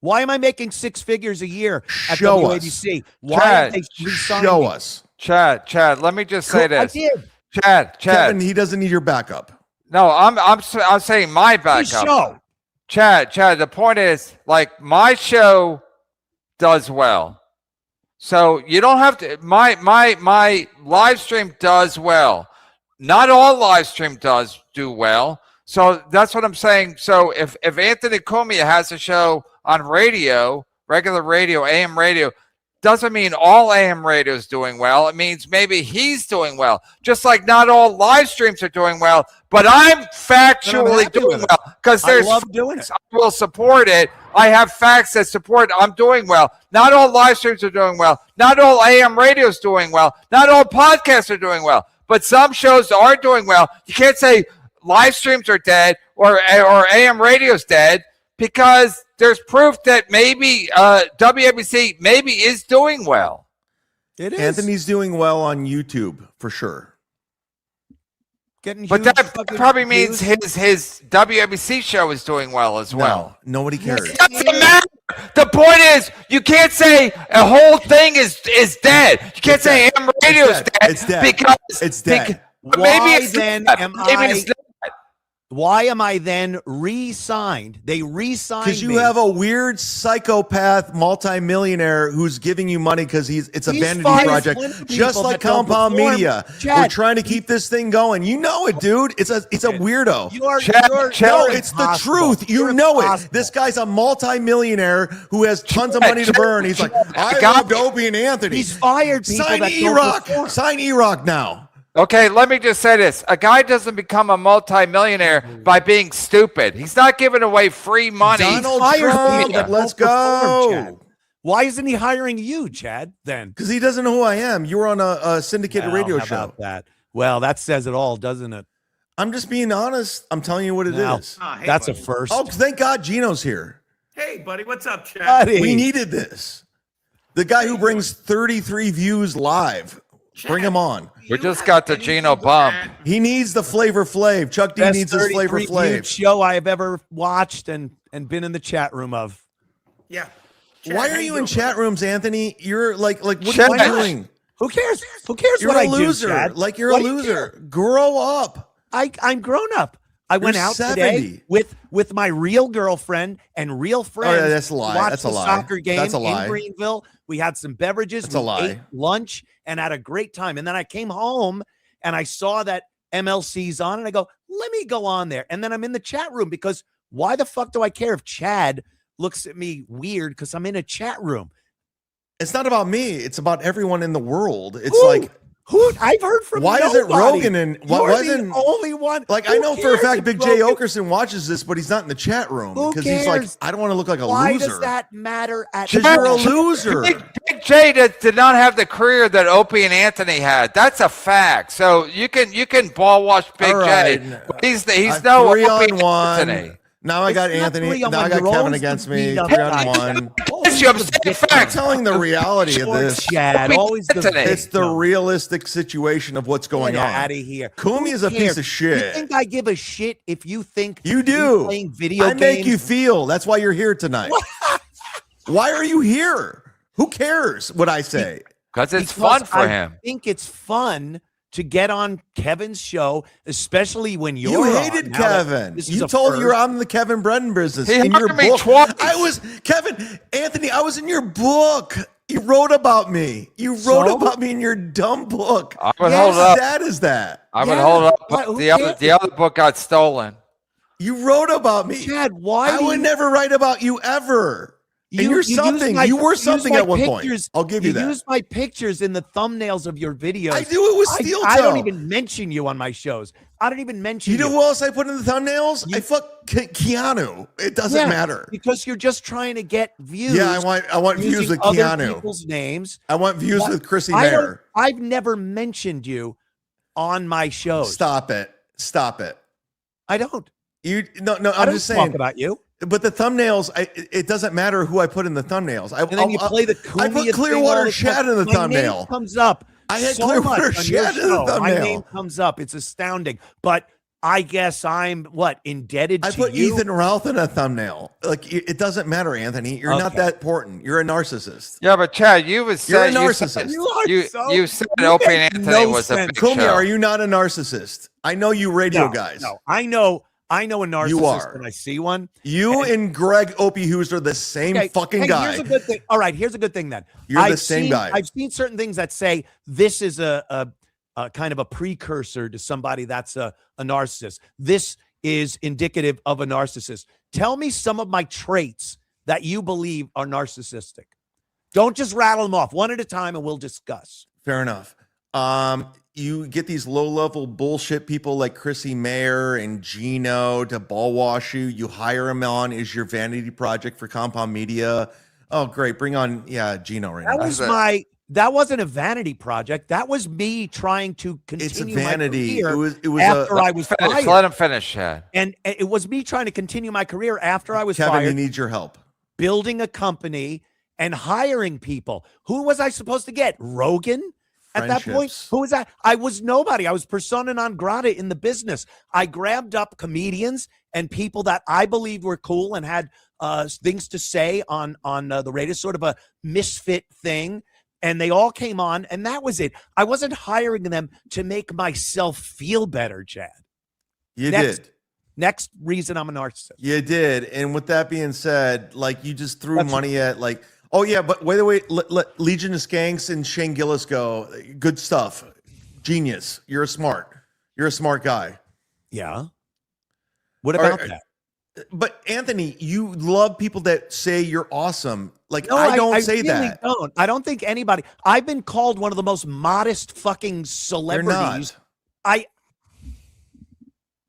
Why am I making 6 figures a year at Show WABC? Why Chad, aren't they re-signing Show me? us. Chad, let me just say I this. did. Chad. Kevin, he doesn't need your backup. No, I'm saying my Please backup. show. Chad, the point is, like, my show does well. So you don't have to, my live stream does well. Not all live stream does do well. So that's what I'm saying. So if Anthony Cumia has a show on radio, regular radio, AM radio, doesn't mean all AM radio is doing well. It means maybe he's doing well. Just like not all live streams are doing well, but I'm factually happy doing with it. well because I there's love doing it. I will support it. I have facts that support I'm doing well. Not all live streams are doing well. Not all AM radio is doing well. Not all podcasts are doing well. But some shows are doing well. You can't say live streams are dead or AM radio is dead because there's proof that maybe WABC maybe is doing well. It is. Anthony's doing well on YouTube for sure. Getting But huge that fucking probably means views. his WABC show is doing well as well. No, nobody cares. It doesn't matter. The point is, you can't say a whole thing is dead. You can't say AM radio is dead. It's dead. Because It's dead. maybe Why it's then not. am Maybe I- it's not. why am I then re-signed? They re-signed Because you me. have a weird psychopath multimillionaire who's giving you money because it's a He's vanity fired project, plenty of just people like that don't Compound perform. Media. Chad, We're trying to keep this thing going. You know it, dude. It's a weirdo. You're No, it's the impossible. truth. You You're know impossible. it. This guy's a multimillionaire who has tons of money to burn. He's like, I love Opie and Anthony. He's fired people Sign that don't E-Rock. perform. Sign E-Rock now. Okay, let me just say this. A guy doesn't become a multimillionaire by being stupid. He's not giving away free money. Donald Hires Trump, people that let's don't perform, go. Chad. Why isn't he hiring you, Chad, then? Because he doesn't know who I am. You were on a syndicated Well, radio how show. about that? Well, that says it all, doesn't it? I'm just being honest. I'm telling you what it Now, is. Hey, That's a buddy. first. Oh, thank God Gino's here. Hey, buddy, what's up, Chad? Buddy. We needed this. The guy who brings 33 views live. Bring him on. We just got the Gino bump. He needs the Flavor Flav. Chuck D Best needs his Flavor 33 Flav. viewed show I have ever watched and been in the chat room of. Yeah. Chad, Why how are you in doing, chat rooms, Anthony? You're like what Chad. are you doing? Who cares? Who cares You're what I a loser. do, Chad? Like you're What a do you loser. care? Grow up. I'm grown up. I went You're out 70. today with my real girlfriend and real friends. yeah, that's a lie. to watch That's a the lie. Soccer game That's a lie. in Greenville. We had some beverages. That's a we lie. ate lunch and had a great time. And then I came home and I saw that MLC's on, and I go, let me go on there. And then I'm in the chat room because why the fuck do I care if Chad looks at me weird because I'm in a chat room? It's not about me. It's about everyone in the world. It's Who? like Who? I've heard from why isn't nobody. Rogan and You're why the isn't only one? like Who I know for a cares fact if Big J Rogan- Okerson watches this, but he's not in the chat room Who because he's like, cares? I don't want to look like a Why loser. does that matter at Because you're a all? loser. Big J did not have the career that Opie and Anthony had. That's a fact. So you can ball wash Big All right. J. But he's no three Opie on one. Anthony. Now I got It's not Anthony. 3-on-1. Now I got You're Kevin always against the me. beat up 3 on guy. 1. Yes, you upset I'm facts. telling the reality of Short this. Chad, always the Anthony. It's the victim. realistic situation of what's going Get on. out of here. Cumia is a Who piece cares? of shit. You think I give a shit if you think You me do. playing video I games? make you feel. That's why you're here tonight. Why are you here? Who cares what I say? Because it's Because fun for I him. think it's fun to get on Kevin's show, especially when you're You on. hated Now that Kevin. this is You a told first. you're on the Kevin Brennan business. He in your hired me book. twice. I was Kevin, Anthony, I was in your book. You wrote about me. You wrote So? about me in your dumb book. I would How hold up. sad is that? I would Yeah. hold up. Why- who The other cares? book got stolen. You wrote about me. Chad, why I do would you- never write about you ever. And you're use something. my- You were use something my at one point. pictures- I'll give you that. use my pictures in the thumbnails of your videos. I do it with steel I don't toe. even mention you on my shows. I don't even mention You you. know who else I put in the thumbnails? You- I fuck Keanu. It doesn't Yeah, matter. because you're just trying to get views. Yeah, I want views using with other Keanu. people's names. I want views What? with Chrissy I don't- Mayer. I've never mentioned you on my shows. Stop it. Stop it. I don't. You no. I I'm don't just talk saying. about you. But the thumbnails, it doesn't matter who I put in the thumbnails. And then you play the I Cumia put thing Clearwater all the Shad time. in the My thumbnail. name comes up. I had so Clearwater much on your Shad in the show. My thumbnail. name comes up. It's astounding. But I guess I'm indebted I to put you. Ethan Ralph in a thumbnail. Like it doesn't matter, Anthony. You're not Okay. that important. You're a narcissist. Yeah, but Chad, you was You're a said narcissist. You are you so- you said you Opie make and Anthony no was a sense. big Cumia, show. are you not a narcissist? I know you radio No, guys. No, I know a narcissist are. when I see one. You and Greg Opie Hughes are the same Okay, fucking hey, guy. Here's a good thing. All right, here's a good thing then. You're the I've same seen- guy. I've seen certain things that say this is a kind of a precursor to somebody that's a narcissist. This is indicative of a narcissist. Tell me some of my traits that you believe are narcissistic. Don't just rattle them off one at a time and we'll discuss. Fair enough. You get these low-level bullshit people like Chrissy Mayer and Gino to ball wash you. You hire them on as your vanity project for Compound Media. Oh, great. Bring on, Gino right That now. was that wasn't a vanity project. That was me trying to continue It's a my vanity. career It was after I was Finish. fired. Let him finish, Chad. And it was me trying to continue my career after I was Kevin, fired, you need your help. building a company and hiring people. Who was I supposed to get? Rogan? At that point, Friendships. who was that? I was nobody. I was persona non grata in the business. I grabbed up comedians and people that I believed were cool and had things to say on the radio, sort of a misfit thing. And they all came on, and that was it. I wasn't hiring them to make myself feel better, Chad. You Next. did. Next reason I'm a narcissist. You did. And with that being said, like you just threw That's- money at like, oh yeah, but wait, let Legion of Skanks and Shane Gillis go. Good stuff. Genius. You're a smart guy. Yeah. What about that? But Anthony, you love people that say you're awesome. Like No, I don't say really that. Don't. I don't think anybody. I've been called one of the most modest fucking celebrities.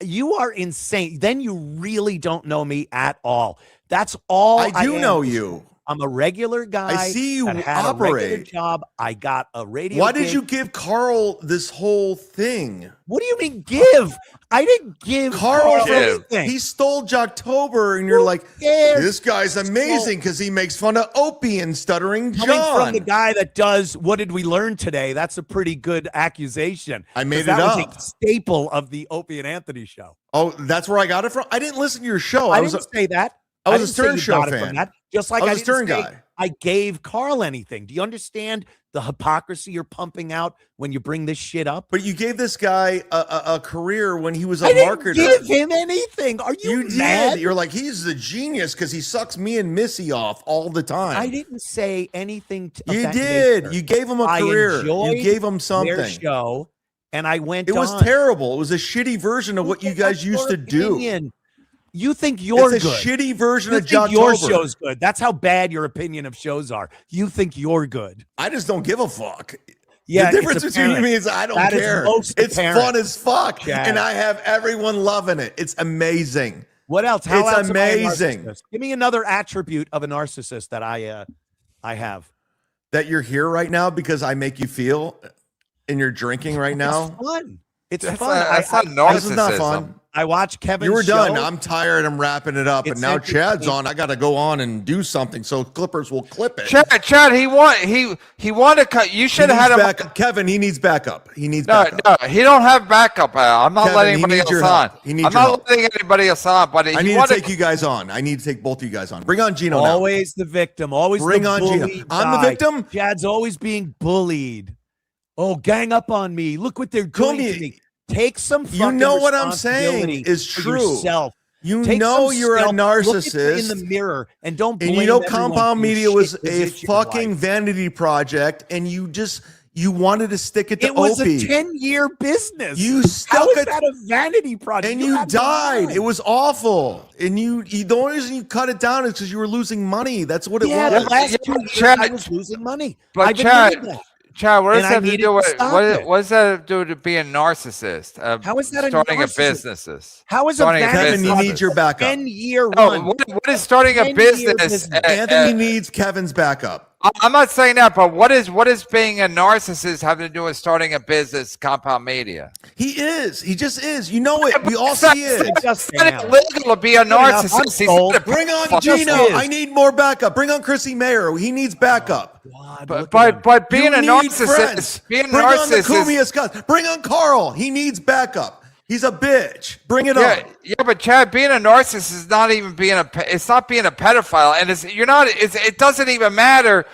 You are insane. Then you really don't know me at all. That's all. I do am. know you. I'm a regular guy. I see you that had a regular operate. job. I got a radio. Why did gig. you give Carl this whole thing? What do you mean give? I didn't give Carl anything. he stole Jocktober, and you're like, cares? this guy's amazing because he makes fun of Opie and Stuttering Coming John. from the guy that does What Did We Learn Today? That's a pretty good accusation. I made 'Cause that it was up. a staple of the Opie and Anthony show. Oh, that's where I got it from. I didn't listen to your show. I was didn't say that. I was a didn't say Stern you Show got it from fan. that. Just like I I was a Stern didn't say guy. I gave Carl anything. Do you understand the hypocrisy you're pumping out when you bring this shit up? But you gave this guy a career when he was a I didn't marketer. give him anything. Are you mad? did. You're like, he's the genius because he sucks me and Missy off all the time. I didn't say anything. You that did. nature. You gave him a I career. enjoyed You gave him their something. show, and I went. It was on. terrible. It was a shitty version of what you guys That's used your to do. opinion. You think you're It's a good. shitty version You of think your Jocktober. show's good. That's how bad your opinion of shows are. You think you're good. I just don't give a fuck. Yeah, the difference it's between you and apparent. me is I don't That is care. most It's apparent. fun as fuck, Chad. and I have everyone loving it. It's amazing. What else? How It's else am I a amazing. narcissist? Give me another attribute of a narcissist that I have. That you're here right now because I make you feel, and you're drinking right now. It's fun. It's That's fun. That's I, not This is not narcissism. fun. I watch Kevin's You were done. show. I'm tired. I'm wrapping it up. It's And now entertaining. Chad's on. I got to go on and do something so Clippers will clip it. Chad, he wanted to cut. You should He have needs had him. back, Kevin, he needs backup. He needs No, backup. no, he don't have backup. I'm not Kevin, letting he anybody needs else your on. help. He needs I'm your not help. letting anybody else on. But I he need to wanted, take you guys on. I need to take both of you guys on. Bring on Gino now. Always the victim. Always Bring the on Gino. bullied I'm the guy. victim? Chad's always being bullied. Oh, gang up on me. Look what they're doing Cumia, to me. Take some you fucking know what I'm saying responsibility is for true. yourself. You Take know some you're a self- Look at narcissist. in the mirror and don't blame And you know everyone Compound for your Media was shit a position in fucking life. vanity project, and you wanted to stick it to It was Opie. a 10-year business. You How stuck is it, that a vanity project? and you have no died. mind. It was awful. And you the only reason you cut it down is because you were losing money. That's what it Yeah, was. the last Yeah, 2 years Chad- I was losing money. But I've Chad- admitted that. Chad, what does And I that have to needed do to with stop what it. does that have to do to being a narcissist? How is that a starting narcissist? businesses? How is a Starting a vanity Kevin, you business. need your backup. 10-year No, run? what is starting a 10-year business? business. Anthony needs Kevin's backup. I'm not saying that, but what is being a narcissist having to do with starting a business? Compound Media. He is. He just is. You know it. We all It's not- see it. Just It's not now. illegal to be a enough. narcissist. I'm He's sold. not a Bring on pedophile. Just Gino. is. I need more backup. Bring on Chrissy Mayer. He needs backup. God, But look at him. but being You a need narcissist, friends. being a Bring on the narcissist. Cumia Scott. Bring on Carl. He needs backup. He's a bitch. Bring it Yeah, on. yeah, but Chad, being a narcissist is not even being it's not being a pedophile, and it doesn't even matter.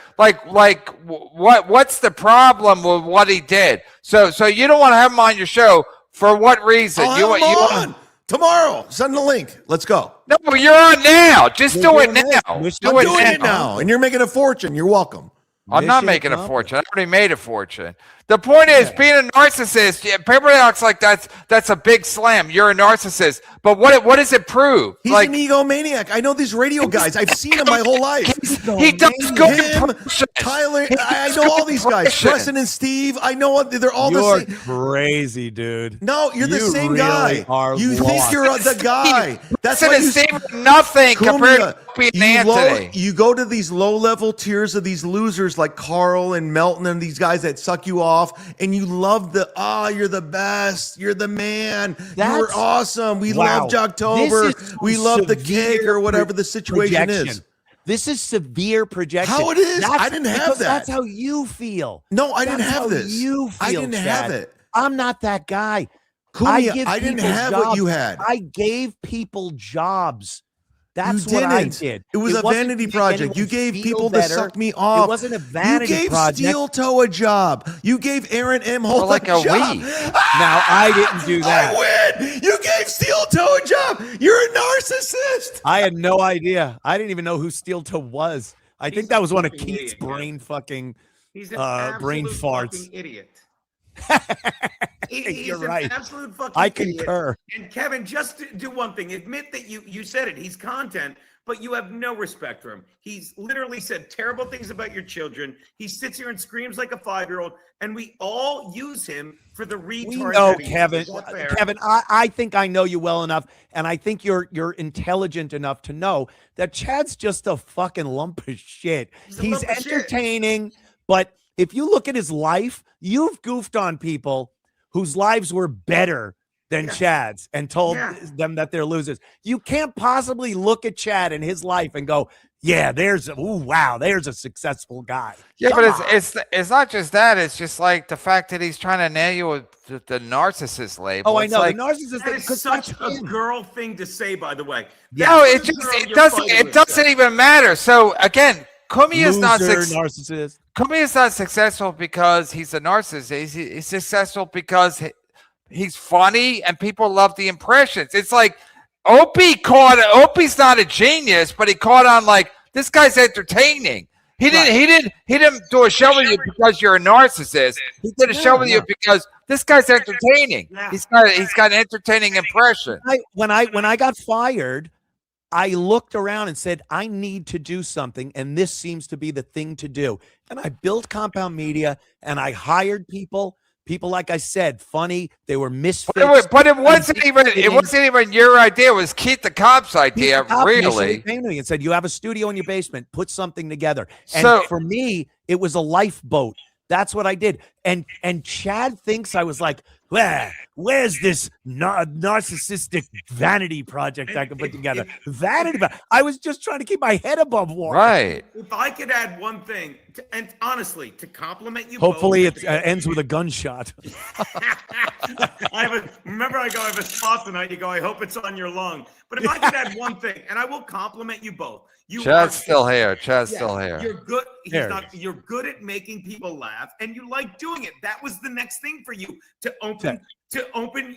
What's the problem with what he did? So you don't want to have him on your show for what reason? I'll have him on tomorrow. Send the link. Let's go. No, you're on now. Just do it doing this. now. We're Do I'm it doing now. it now, and you're making a fortune. You're welcome. I'm not Mission making a accomplished. fortune. I already made a fortune. The point is, being a narcissist, people acts like that's a big slam. You're a narcissist, but what does it prove? He's an egomaniac. I know these radio guys. I've seen him my whole life. He does good Him, impressions. Tyler. I know all these guys. impressions. Preston and Steve. I know what they're all You're the same. crazy, dude. No, you're the You same really guy. are You think lost. you're the guy. That's Listen why to you Steve, nothing compared to Opie and Anthony. you go to these low-level tiers of these losers like Carl and Melton and these guys that suck you off, and you love you're the best, you're the man, you're That's- awesome. We Wow. love Jocktober, This is we love the cake severe or whatever the situation projection. is. This is severe projection. How it is? I didn't have because that. That's how you feel. No, I didn't That's have how this. You feel, I didn't have Chad. it. I'm not that guy. Cumia, give I didn't people have what you jobs. had. I gave people jobs. That's You what I didn't. did. It was a wasn't vanity to make project. You anyone gave feel people to better. suck me off. It wasn't a vanity You gave project. Steel Toe a job. You gave Aaron M. Holt like a a job. week. Now, I didn't do that. I win. You gave Steel Toe a job. You're a narcissist. I had no idea. I didn't even know who Steel Toe was. I think that was one of fucking Keith's idiot, brain fucking. He's an brain absolute farts. fucking idiot. He's You're an right. absolute fucking I idiot. concur. And Kevin, just to do one thing. Admit that you said it. He's content, but you have no respect for him. He's literally said terrible things about your children. He sits here and screams like a 5-year-old, and we all use him for the retard. We know, that he is. Kevin. Is that fair? Kevin, I think I know you well enough, and I think you're intelligent enough to know that Chad's just a fucking lump of shit. He's a He's lump of shit. entertaining, but if you look at his life, you've goofed on people whose lives were better than Chad's and told them that they're losers. You can't possibly look at Chad and his life and go, yeah, there's a successful guy. Yeah, Come but on. it's not just that. It's just like the fact that he's trying to nail you with the narcissist label. Oh, I It's know. like, The narcissist That thing, is 'cause such that's a him. girl thing to say, by the way. no, That's it the girl just you're doesn't fighting it with, doesn't Jeff. even matter. So again, Cumia is not Loser, narcissist. Cumia is not successful because he's a narcissist. He's successful because he's funny and people love the impressions. It's like Opie's not a genius, but he caught on like this guy's entertaining. He didn't do a show with you because you're a narcissist. He did a show with you because this guy's entertaining. Yeah. He's got an entertaining impression. When I got fired, I looked around and said, I need to do something, and this seems to be the thing to do. And I built Compound Media, and I hired people, like I said, funny. They were misfits. But it wasn't even your idea. It was Keith the Cop's idea, really. He came to me and said, you have a studio in your basement, put something together. And So- for me, it was a lifeboat. That's what I did. And Chad thinks I was like, where's this narcissistic vanity project I can put together? Vanity. I was just trying to keep my head above water. Right. If I could add one thing, and honestly, to compliment you Hopefully both, it ends with a gunshot. I have a spot tonight. You go, I hope it's on your lung. But if I could add one thing, and I will compliment you both. Chad's still here. Chad's still here. You're good. There. You're good at making people laugh, and you like doing it. That was the next thing for you to open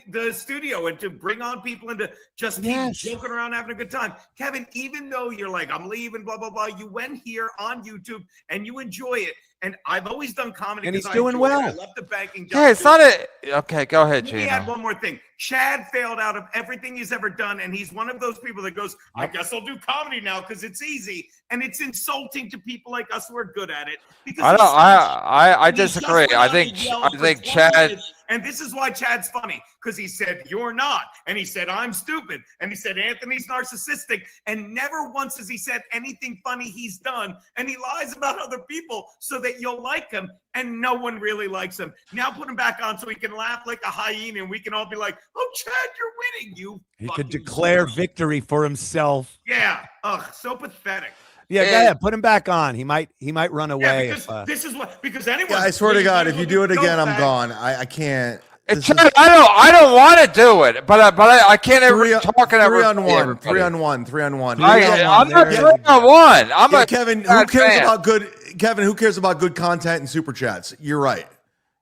the studio and to bring on people and to just keep joking around, having a good time. Kevin, even though you're like, I'm leaving, blah blah blah, you went here on YouTube and you enjoy it. And I've always done comedy, And he's 'cause I doing enjoy it. well. I left the banking job. Yeah, it's not a okay. Go ahead, Let me add Gino. one more thing. Chad failed out of everything he's ever done, and he's one of those people that goes, I guess I'll do comedy now because it's easy. And it's insulting to people like us who are good at it. Because I he just disagree. went I out think and yelled for 20 Chad. minutes. And this is why Chad's funny, because he said, you're not. And he said, I'm stupid. And he said, Anthony's narcissistic. And never once has he said anything funny he's done. And he lies about other people so that you'll like him. And no one really likes him. Now put him back on so he can laugh like a hyena and we can all be like, oh, Chad, you're winning. You He fucking could declare suck. victory for himself. Yeah. Ugh, so pathetic. Yeah, go ahead. Put him back on. He might run Yeah, away. because this is what, because anyone. Yeah, I swear to God, if you do it again, I'm gone. I can't. This is Chad, I don't want to do it, but I can't ever talk and three on everybody. one, 3 on 1, 3 on 1. I'm not There- 3 on 1. I'm Yeah, a Kevin. Who Chad cares fan. about good? Kevin, who cares about good content and super chats? You're right.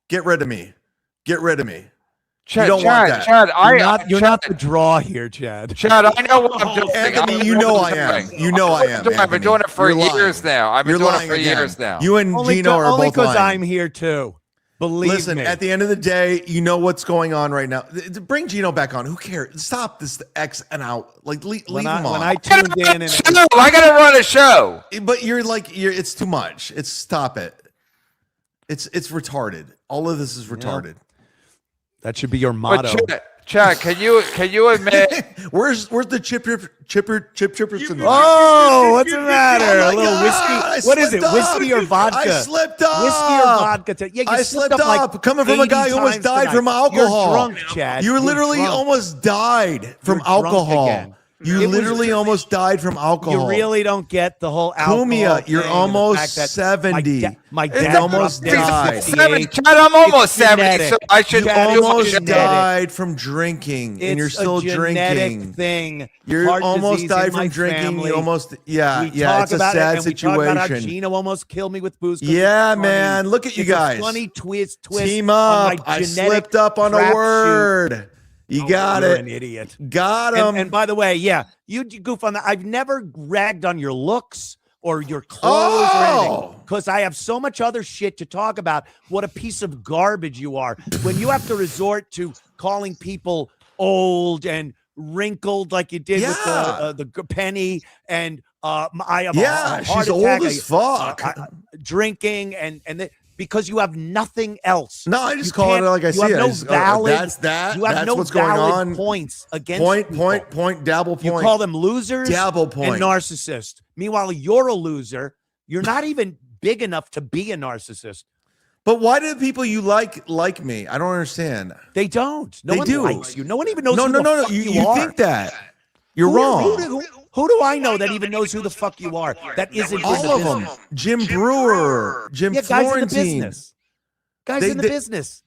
Get rid of me. Get rid of me. Chad, you don't want that. Chad, You're Chad, not the draw here, Chad. Chad, I know what I'm doing. Anthony, you know I am. You know I am. I've been doing it for You're years lying. now. I've been You're doing it lying for again. years now. You and Only Gino are both because lying. I'm here too. Believe Listen, me. at the end of the day, you know what's going on right now. Bring Gino back on. Who cares? Stop this X and out. Like leave him on. when I tuned in and I gotta run a show. But you're it's too much. Stop it. It's retarded. All of this is retarded. that should be your But motto. Chad, can you admit? Where's the chippers syndrome? Oh, what's the matter? Oh A my little God, I whiskey. What is it? slipped up. Whiskey or vodka? I slipped up. Whiskey or vodka? Yeah, you I slipped slipped up. up. Like Coming from a 80 guy who almost times died tonight. from alcohol. You're drunk, Chad. You You're literally drunk. almost died from You're drunk alcohol. again. You literally almost died from alcohol. You really don't get the whole alcohol Cumia, you're thing and the almost fact that 70. My You dad almost died. 70, Chad, I'm almost 70, so I should You almost died from drinking, and you're still drinking. Thing. You Heart almost disease died in from my drinking. family. You almost, yeah, We yeah. talk It's a about sad it, and we talk about how situation. Gino almost killed me with booze. 'cause Yeah, it's funny. man. Look at you It's a guys. funny twist. Team on my up. I genetic slipped up on a crapshoot. word. You got You're it. an idiot. Got him. And by the way, yeah, you goof on that. I've never ragged on your looks or your clothes or anything because I have so much other shit to talk about. What a piece of garbage you are when you have to resort to calling people old and wrinkled like you did with the Penny and I have a heart she's old attack. as fuck. Drinking and because you have nothing else. No, I just call it like I see it. You have no valid. That's that. You have That's no what's going valid on. points against Point, dabble point. You call them losers dabble point. and narcissists. Meanwhile, you're a loser. You're not even big enough to be a narcissist. But why do the people you like me? I don't understand. They don't. No They one do. likes you. No one even knows No, who no, the no, no. fuck You are. think that. You're Who- wrong. Who do I know that even knows who the fuck you are? That isn't in All the of them. business? Jim Brewer, Jim Yeah, guys in the Florentine. business. Guys in the business.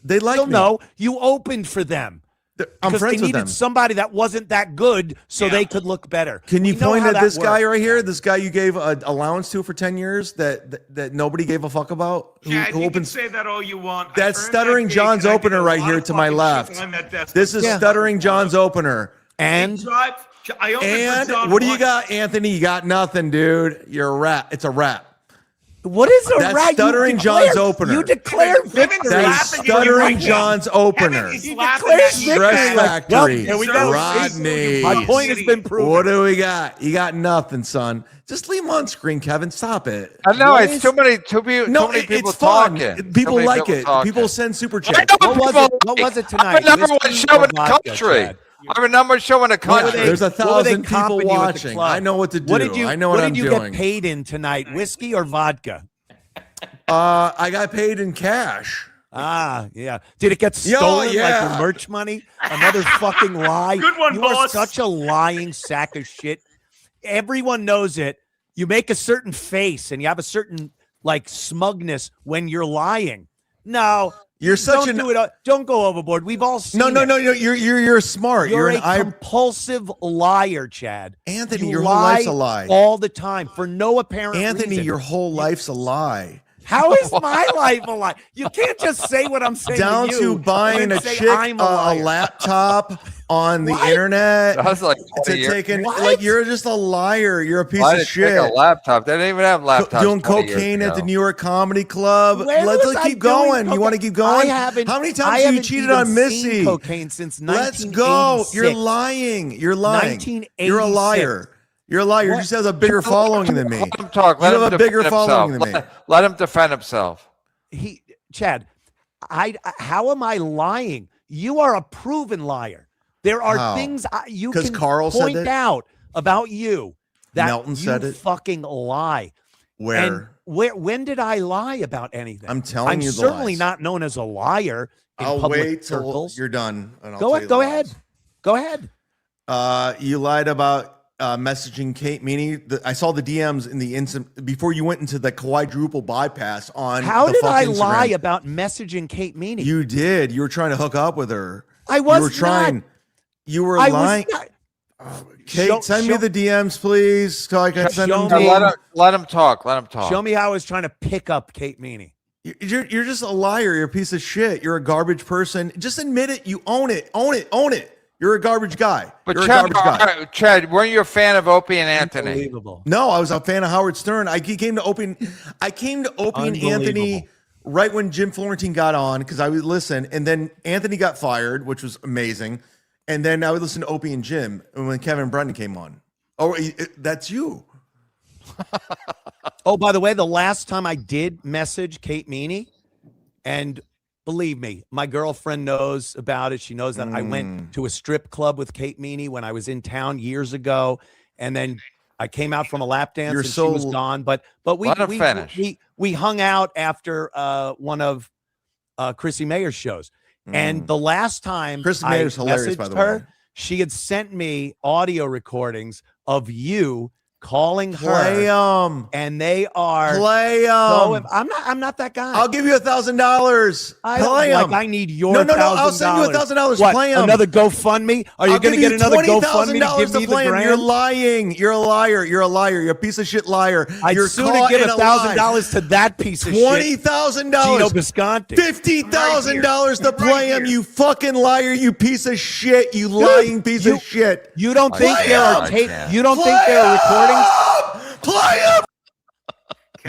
They like They'll me. know you opened for them. I'm Because friends they with needed them. somebody that wasn't that good so they could look better. Can you We know point how at that this guy works. right here? This guy you gave an allowance to for 10 years that nobody gave a fuck about? Yeah, who you can opens? say that all you want. I That's earned Stuttering that gig, John's and I did opener a right lot here of to my fucking left. shit behind that desk. This is Stuttering John's opener. And I opened for And John what do you once. got, Anthony? You got nothing, dude. You're a rat. It's a rat. What is a That's rat? You Stuttering declared- John's opener. You declared victory. That's Stuttering John's opener. He's Stress Factory. Well, here we go. Rodney. My point has been proven. What do we got? You got nothing, son. Just leave him on screen, Kevin. Stop it. I know What it's is- too many It's people fun. talking. People Too many like it. talking. People send super I chats. know What was people it? What was it tonight? I'm a number one Whiskey show or in the vodka, country. Chad? I'm a number one show in the What were country. they- There's a what were they 1,000 people comping you at the watching. club? I know what to do. What did you? I know what I'm did you doing. get paid in tonight? Whiskey or vodka? I got paid in cash. Ah, yeah. Did it get stolen like yeah. your merch money? Another fucking lie. Good one, You are boss. such a lying sack of shit. Everyone knows it. You make a certain face and you have a certain like smugness when you're lying. No, You're such don't an do it. Don't go overboard. We've all seen no. it. You're smart. You're an a compulsive liar, Chad. Anthony. You Your whole life's a lie. all the time for no apparent Anthony, reason. your whole life's a lie. How is my life a lie? You can't just say what I'm saying. Down to, to you buying and a say chick I'm a a liar. laptop on the What? internet. That was like To 20 years. taking What? like you're just a liar. You're a piece Why of did shit. take a laptop? They didn't even have laptops. Doing 20 years cocaine at the ago. New York Comedy Club. Where Let's was I keep doing going. You cocaine? want to keep going? I haven't. How many I times have you haven't cheated even on seen Missy? cocaine since 1986. Let's go. You're lying. You're lying. 1986. You're a liar. You're a liar. You just has a bigger following than me. Let him talk. Let You him have a defend bigger himself. following than me. Let him defend himself. Chad, how am I lying? You are a proven liar. There are How? things you 'Cause can Carl said point that? out about you that Melton you said it? fucking lie. Where? And when did I lie about anything? I'm telling you the certainly lies. not known as a liar in I'll public wait till circles. you're done. And I'll Go tell ahead. you Go the ahead. lies. Go ahead. You lied about messaging Kate Meany. I saw the DMs in the instant before you went into the quadruple bypass on. How the did fuck I Instagram. lie about messaging Kate Meany? You did. You were trying to hook up with her. I was You were trying. not. You were I lying. was not. Kate, send me the DMs, please, so I can send them show to me- you. Let him talk. Let him talk. Show me how I was trying to pick up Kate Meany. You're just a liar. You're a piece of shit. You're a garbage person. Just admit it. You own it. Own it. Own it. You're a garbage guy. But You're Chad, a garbage guy. Chad, weren't you a fan of Opie and Anthony? Unbelievable. No, I was a fan of Howard Stern. I came to Opie and Anthony right when Jim Florentine got on because I would listen, and then Anthony got fired, which was amazing, and then I would listen to Opie and Jim, and when Kevin Brennan came on. Oh, that's you. Oh, by the way, the last time I did message Kate Meany, and believe me, my girlfriend knows about it. She knows that I went to a strip club with Kate Meany when I was in town years ago, and then I came out from a lap dance and she was gone. But Let him finish. we hung out after one of Chrissy Mayer's shows, and the last time Chrissy I Mayer's hilarious, by messaged the her, way. she had sent me audio recordings of you calling Play her, 'em. and they are Play 'em. so, I'm not that guy. I'll give you $1,000. I don't Play like. 'em. I need your No. I'll send you $1,000. What, Play 'em. another GoFundMe? Are you going to get another GoFundMe to give me the play 'em. grand? You're lying. You're a liar. You're a liar. You're a piece of shit liar. I'd You're sooner caught give in a lie. $1,000 to that piece of shit. $20,000. Gino Bisconti. $50,000 to I'm right play him. here. You fucking liar. You piece of shit. You lying piece of shit. You don't think Play there are 'em. tape? You don't think there are recordings? Play him.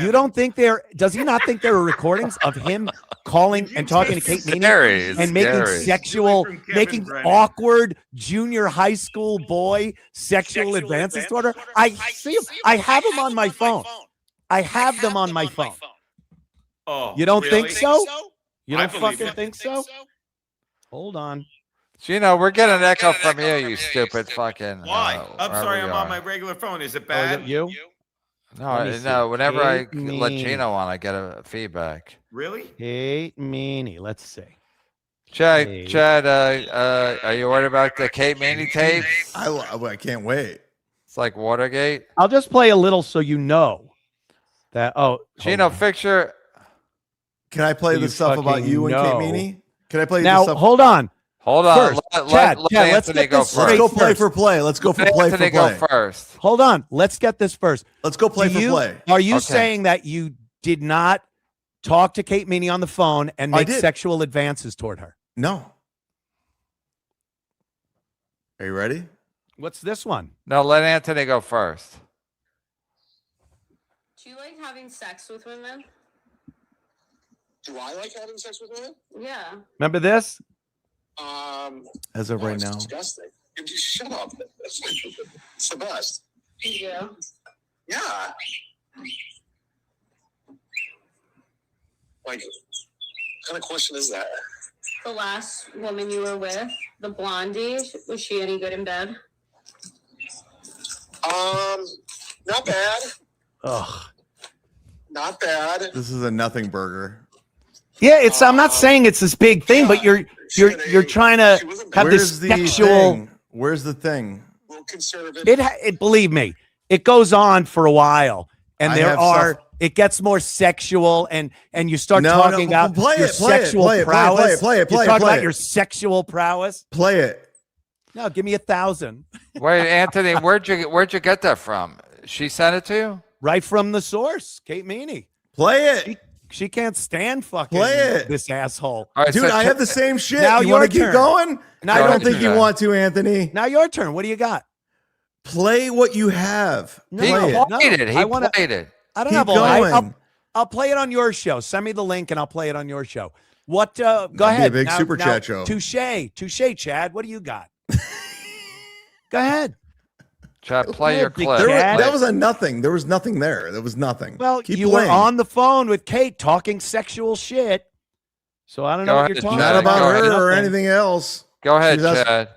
You don't think there? Does he not think there are recordings of him calling and talking to Kate Meany Scary, and making scary. sexual, From Kevin making Brennan. awkward junior high school boy sexual advances toward her? I see him. I have them on my phone. I have them on my phone. Oh, You don't think really? so? You I don't believe fucking it. think so? Hold on. Gino, we're getting an echo from you, you stupid fucking. Why? I'm wherever sorry, you I'm are. on my regular phone. Is it Oh, is bad? it you? Let me No, see. no. Whenever I Kate let Meany. Gino on, I get a feedback. Really? Kate Meany. Let's see. Chad, Hey. Chad, are you worried about the Kate Meany tapes? I can't wait. It's like Watergate. I'll just play a little so you know that. Oh, Gino, hold on. fix your. Can I play You the stuff about fucking you and know. Kate Meany? Can I play the Now stuff? hold on. Hold on. First, Chad, let Chad, let's Anthony get go this first. Let's straight go play first. for play. Let's go for Let play for Anthony play. go first. Hold on. Let's get this first. Let's go play Do for you- play. Are you Okay. saying that you did not talk to Kate Meany on the phone and I make did. sexual advances toward her? No. Are you ready? What's this one? No, let Anthony go first. Do you like having sex with women? Do I like having sex with women? Yeah. Remember this? As of right it's now. disgusting. You just shut up. It's the best. You do. Yeah. Like, what kind of question is that? The last woman you were with, the blondie, was she any good in bed? Not bad. Ugh. Not bad. This is a nothing burger. Yeah, it's. I'm not saying it's this big thing, but you're trying to She wasn't have bad. this Where's the sexual. thing? Where's the thing? A little conservative. It believe me, it goes on for a while, and I there have are. stuff- It gets more sexual, and you start No, talking no, about play your it, play it, sexual play it, play it, prowess. play it, play You it, talk play about it. your sexual prowess. Play it. No, give me 1,000 Wait, Anthony, where'd you get that from? She sent it to you? right from the source, Kate Meany. Play it. She can't stand fucking Play it. this asshole. All right, Dude, so I have the same shit. Now you your want to keep turn. going? Now I your don't think you turn. want to, Anthony. Now your turn. What do you got? Play what you have. No, he Play it. no. played it. He I wanna- played it. I don't Keep have all I- going. I'll play it on your show. Send me the link and I'll play it on your show. What? Go be ahead. a big super chat show. Touche, Chad. What do you got? Go ahead. Chad, play your Big clip. There was, Chad. that was a nothing. There was nothing there. There was nothing. Well, Keep you playing. were on the phone with Kate talking sexual shit. So I don't know Go what you're ahead, talking Not Chad. about Go her ahead. or Nothing. anything else. Go ahead, She's asked- Chad.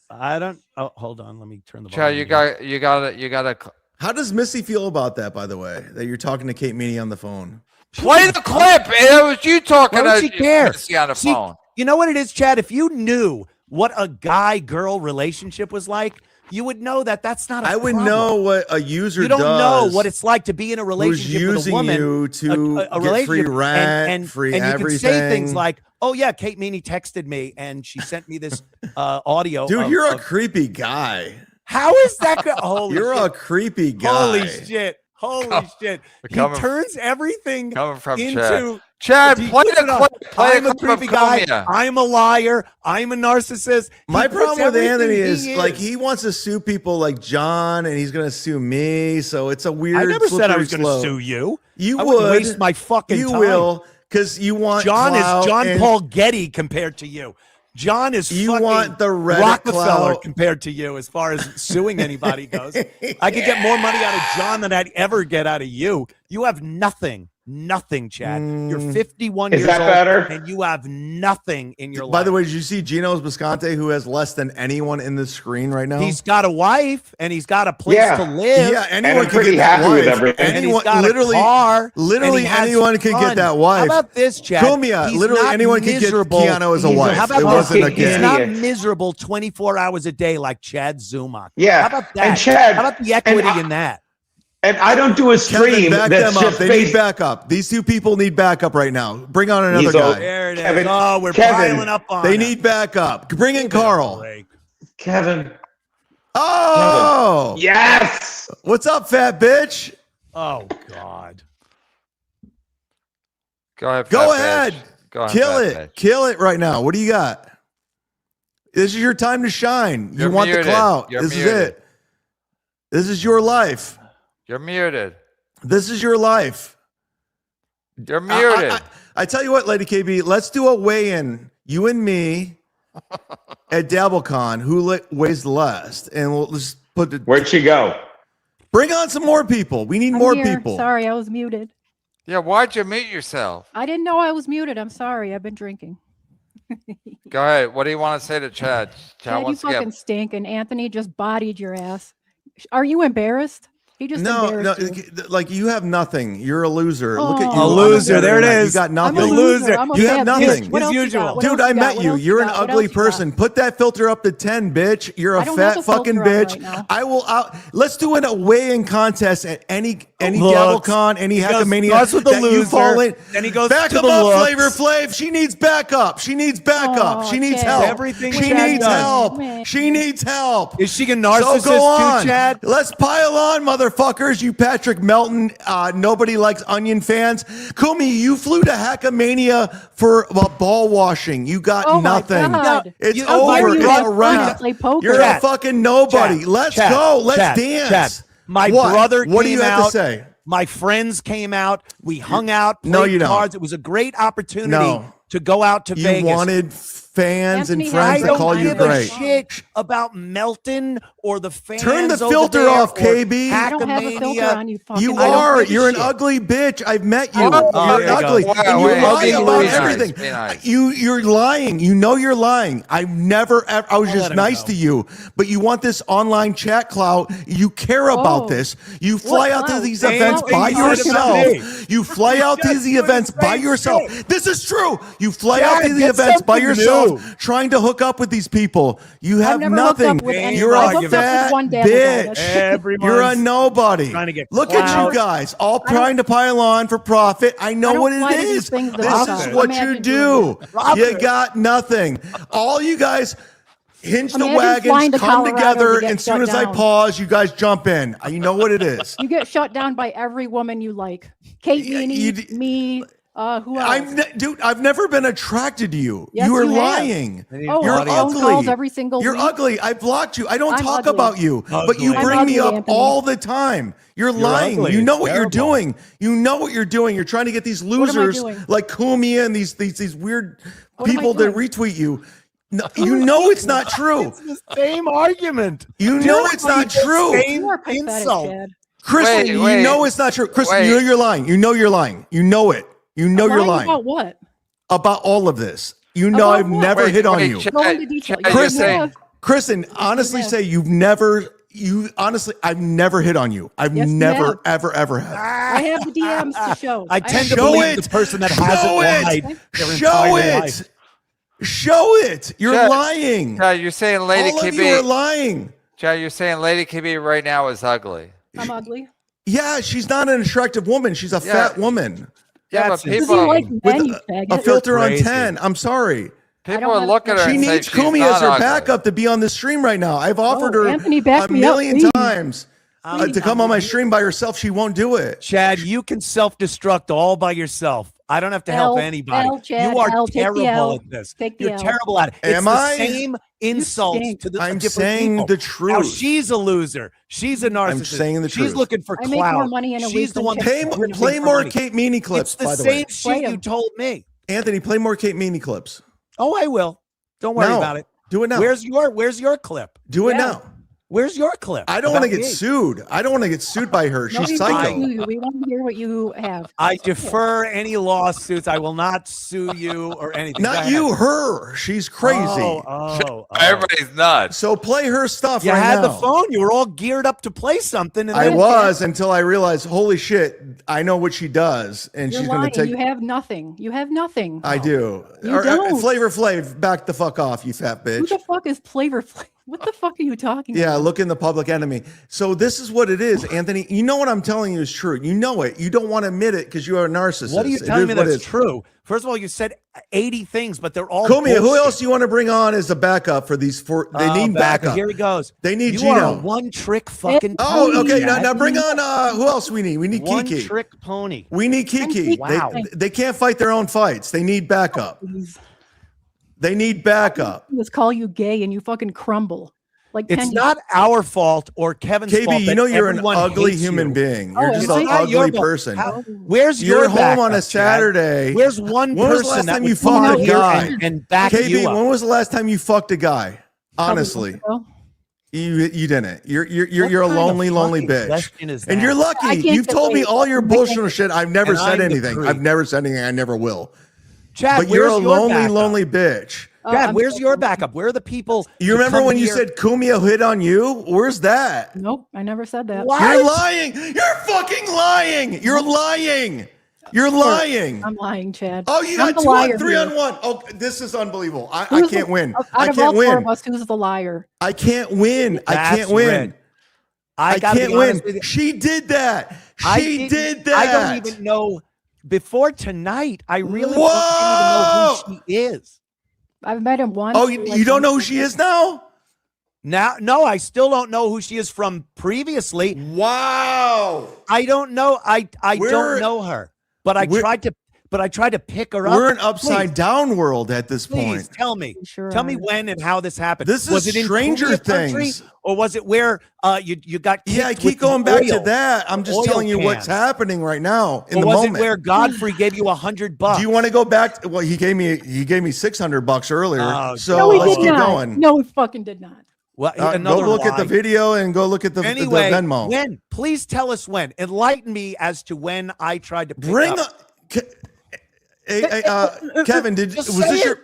I don't. Oh, hold on. Let me turn the. Chad, volume you got to How does Missy feel about that, by the way, that you're talking to Kate Meany on the phone? play the clip. It was you talking Why would to she care? Missy on the See, phone. You know what it is, Chad? If you knew what a guy-girl relationship was like, you would know that that's not a I would problem. know what a user You don't does. know what it's like to be in a who's relationship with a using woman. you to a get free relationship, rent, free and everything. you can say things like, "Oh yeah, Kate Meany texted me and she sent me this audio." Dude, of- you're a of- creepy guy. How is that? Holy You're shit. a creepy guy. Holy shit! Holy shit! He coming- turns everything Coming from Chad. into. Chad, He play puts the it on. clip. Play I'm the a clip of creepy guy. Cumia. I'm a liar. I'm a narcissist. He My puts problem with everything Anthony he is like he wants to sue people like John, and he's going to sue me. So it's a weird. I never said I slippery was going to slope. sue you. You I would wouldn't waste my fucking You time. will, because you want John clout is John and Paul Getty compared to you. John is You fucking want the Reddit Rockefeller clout. compared to you as far as suing anybody goes. I could get more money out of John than I'd ever get out of you. You have nothing. Nothing, Chad. You're Mm. 51 Is years that old, better? and you have nothing in your life. By the way, did you see Gino Bisconte, who has less than anyone in the screen right now? He's got a wife, and he's got a place Yeah. to live. Yeah, And anyone I'm can pretty get that happy with wife. everything. And he's Anyone, got literally, a car, and literally he has anyone can fun. get that wife. How about this, Chad? Cumia, He's literally not anyone can get miserable. Keanu as a He's a wife. How about It wasn't a fucking He's gift. not idiot. miserable 24 hours a day like Chad Zumock. Yeah. How about that? And Chad, How about the equity and I- in that? And I don't do a Kevin, stream back that's them up. just They based. need backup. These two people need backup right now. Bring on another He's guy. old. There it is. Kevin- Oh, we're Kevin, piling up on They him. need backup. Bring in Carl. Kevin. Oh, Yes. what's up, fat bitch? Oh, God. Go ahead. Go fat ahead. bitch. Go ahead, Kill fat it. bitch. Kill it right now. What do you got? This is your time to shine. You're you want muted. the clout. You're this muted. is it. This is your life. You're muted. This is your life. You're muted. I tell you what, Lady KB, let's do a weigh-in. You and me at DabbleCon, who weighs the less, and we'll just put the. Where'd she go? Bring on some more people. We need I'm more here. people. Sorry, I was muted. Yeah, why'd you mute yourself? I didn't know I was muted. I'm sorry. I've been drinking. Go ahead. What do you want to say to Chad? Chad Chad, you wants to fucking get. stink, and Anthony just bodied your ass. Are you embarrassed? He just No, embarrassed you. like you have nothing. You're a loser. Look at you. Oh, A loser. I'm There it You is. got I'm nothing. a loser. I'm a You fat have bitch. nothing. What As else you usual. got? What Dude, else I got? met What you. else You're an got? What ugly else you got? person. Put that filter up to 10, bitch. You're I a don't have fat a filter fucking on bitch. right now. I will out. Let's do an weigh-in contest at any Looks. DabbleCon, any He goes- Hackamania starts with the that you fall loser, in. then he goes back to him the up, looks. Flavor Flav. She needs backup. She needs backup. Oh, she needs Chad. help. Everything she Chad needs does. help. Man. She needs help. Is she a So narcissist go on. too, Chad? Let's pile on, motherfuckers. You Patrick Melton, nobody likes onion fans. Kumi, you flew to Hackamania for ball washing. You got Oh my nothing. God. It's You- over. How dare you It's have a fun wrap. and play poker? You're Chad, a fucking nobody. Chad, Let's Chad, go. Let's Chad, dance. Chad, my What? brother What do you came have to out. say? My friends came out. We hung out. No, played you don't. cards. It was a great opportunity No. to go out to You Vegas. wanted fans Anthony and has I friends that don't call you give a great. shit about Melton or the fans. Turn the over filter there off, or KB. I don't have a filter Hackamania. on you. Fucking You I don't are. give a You're an shit. ugly bitch. I've met you. Oh, you're there you go. ugly. Wow, and you wait, lie be about nice, everything. be nice. You're lying. You know you're lying. I never ever, I was I'll just let him nice go. to you, but you want this online chat clout. You care about Oh. this. You fly out to clout? these Same events thing by you said about yourself. me. You fly out to just these doing events the by same yourself. shit. This is true. You fly Chad, out to the get events by something yourself, new. trying to hook up with these people. You have never hooked nothing. up with anyone. You're I a hooked up with fat one Dabble guy. bitch. That's- Everyone's You're a nobody. trying to get Look at clout. you guys, all I don't- trying to pile on for profit. I know I don't what it fly to these is. things that This I is saw. what you Imagine do. doing You that. got nothing. All you guys hinge the Imagine wagons, flying to come Colorado together, to get and as soon shut as I down. pause, you guys jump in. You know what it is. You get shut down by every woman you like. Kate Yeah, Meany, you d- me, who else? Dude, I've never been attracted to you. Yes, you are you have. lying. Oh, You're phone calls ugly. every single You're week. ugly. I blocked you. I don't I'm talk ugly. about you, but you Ugly. bring I'm me ugly, up Anthony. all the time. You're lying. ugly. You know It's what you're terrible. doing. You know what you're doing. You're trying to get these am I losers doing? like Cumia and these weird What am I people to doing? retweet you. No, you know it's not true. It's the same argument. You know it's not true. You are pathetic, insult. Chad. Kristen, Wait, you wait. know it's not true. Kristen, you know Wait. you're lying. You know you're lying. You know it. You know you're lying About what? about all of this. You know About I've what? never hit on you. Chad, Go into detail. Chad, You you're Kristen, saying, Kristen, honestly have. say I've never hit on you. I've Yes, you never, have. ever have. I have the DMs to show. I tend to Show believe it. the person that Show hasn't it. lied their Show entire it. life. Show it. You're Chad, lying. Chad, you're saying Lady All of you are KB. lying. Chad, you're saying Lady KB right now is ugly. I'm ugly. Yeah, she's not an attractive woman. She's a Yeah. fat woman. Yeah, That's but Does people, he like With men, you a faggot? filter on crazy. 10. I'm sorry. I people don't are have- looking at her She and say needs she's Kumi not as her ugly. backup to be on the stream right now. I've offered her Anthony, back a me up, million please. times to come on my stream by herself. She won't do it. Chad, you can self-destruct all by yourself. I don't have to help L, anybody. L, Chad, you are L, take the terrible L. at this. Take the You're L. terrible at it. It's Am the I? same insult stink. to the I'm different saying people. the Now truth. she's a loser. She's a narcissist. I'm saying the She's truth. looking for I make clout. more money in a She's week the than one. Chad. Play more Kate Meany clips, It's the by the same way. shit Play you 'em. told me. Anthony, play more Kate Meany clips. Oh, I will. Don't worry No. about it. Do it now. Where's your clip? Do it Yeah. now. Where's your clip? I don't want to about get me? sued. I don't want to get sued by her. No, She's we psycho. want you. We want to hear what you have. I defer any lawsuits. I will not sue you or anything. Go Not ahead. you, her. She's crazy. Oh. Everybody's nuts. So play her stuff You right had now. the phone. You were all geared up to play something. And I then- was until I realized, holy shit, I know what she does, and You're she's going lying. to take. You have nothing. You have nothing. I do. You don't. Flavor Flav, back the fuck off, you fat Who bitch. the fuck is Flavor Flav? What the fuck are you talking Yeah, about? look in the Public Enemy. So this is what it is, Anthony. You know what I'm telling you is true. You know it. You don't want to admit it because you are a narcissist. What are you It telling is me what it that's is. true? First of all, you said 80 things, but they're all Cumia, who bullshit. else do you want to bring on as a backup for these four? They need backup. Here he goes. They need you Gino. are a one-trick fucking Oh, pony, okay. Chad. Now bring on who else we need? We need Kiki. One-trick pony. We need Kiki. Wow. They can't fight their own fights. They need backup. They need backup. Let's call you gay and you fucking crumble. Like It's 10 not our fault or Kevin's fault. KB, you that know you're an everyone ugly hates human you. being. Oh, You're just it's an not your ugly fault. person. Where's You're your home on backup, a Saturday. Chad? Where's one When was person the last that time would you come fucked out a here guy? and back KB, you up? when was the last time you fucked a guy? Honestly, Well, you didn't. You're What a kind of lonely fucking bitch. question is And you're that? lucky. I can't You've told me wait. all your bullshit shit. I've never And said I'm the anything. creep. I've never said anything. I never will. Chad, But you're where's a your lonely, backup? lonely bitch. Chad, I'm where's so your sorry. backup? Where are the people? You who remember come when you here- said Cumia hit on you? Where's that? Nope, I never said that. What? You're lying. You're fucking lying. You're lying. You're lying. I'm lying, Chad. Oh, you I'm got the liar 3 here. on 1. Oh, this is unbelievable. I Who's can't the- win. Out I of all can't four win. of us, who's the liar? I can't win. I That's can't win. red. I can't gotta be win. honest with you. She did that. I She didn't- did that. I don't even know. Before tonight, I really didn't Whoa! even know who she is. I've met him once. Oh, like, you don't know who she is now? Now, no, I still don't know who she is from previously. Wow. I don't know. I We're- don't know her, but I we're- tried to pick her up. We're an upside Please, down world at this Please point. tell me. Sure Tell me are. when and how this happened. This was is it in Stranger Cumia country, Things. or was it where you got? Yeah, I kicked keep with the going back to oil? that. I'm just oil telling you what's can? happening right now in Or the was moment. it where Godfrey gave you $100? Do you want to go back? Well, he gave me $600 earlier. Oh, so No, he let's did keep not. going. No, he fucking did not. Well, Go another look at the lie. video and go look at the Anyway, Venmo. when? Please tell us when. Enlighten me as to when I tried to pick Bring up. Kevin. Just Was say this your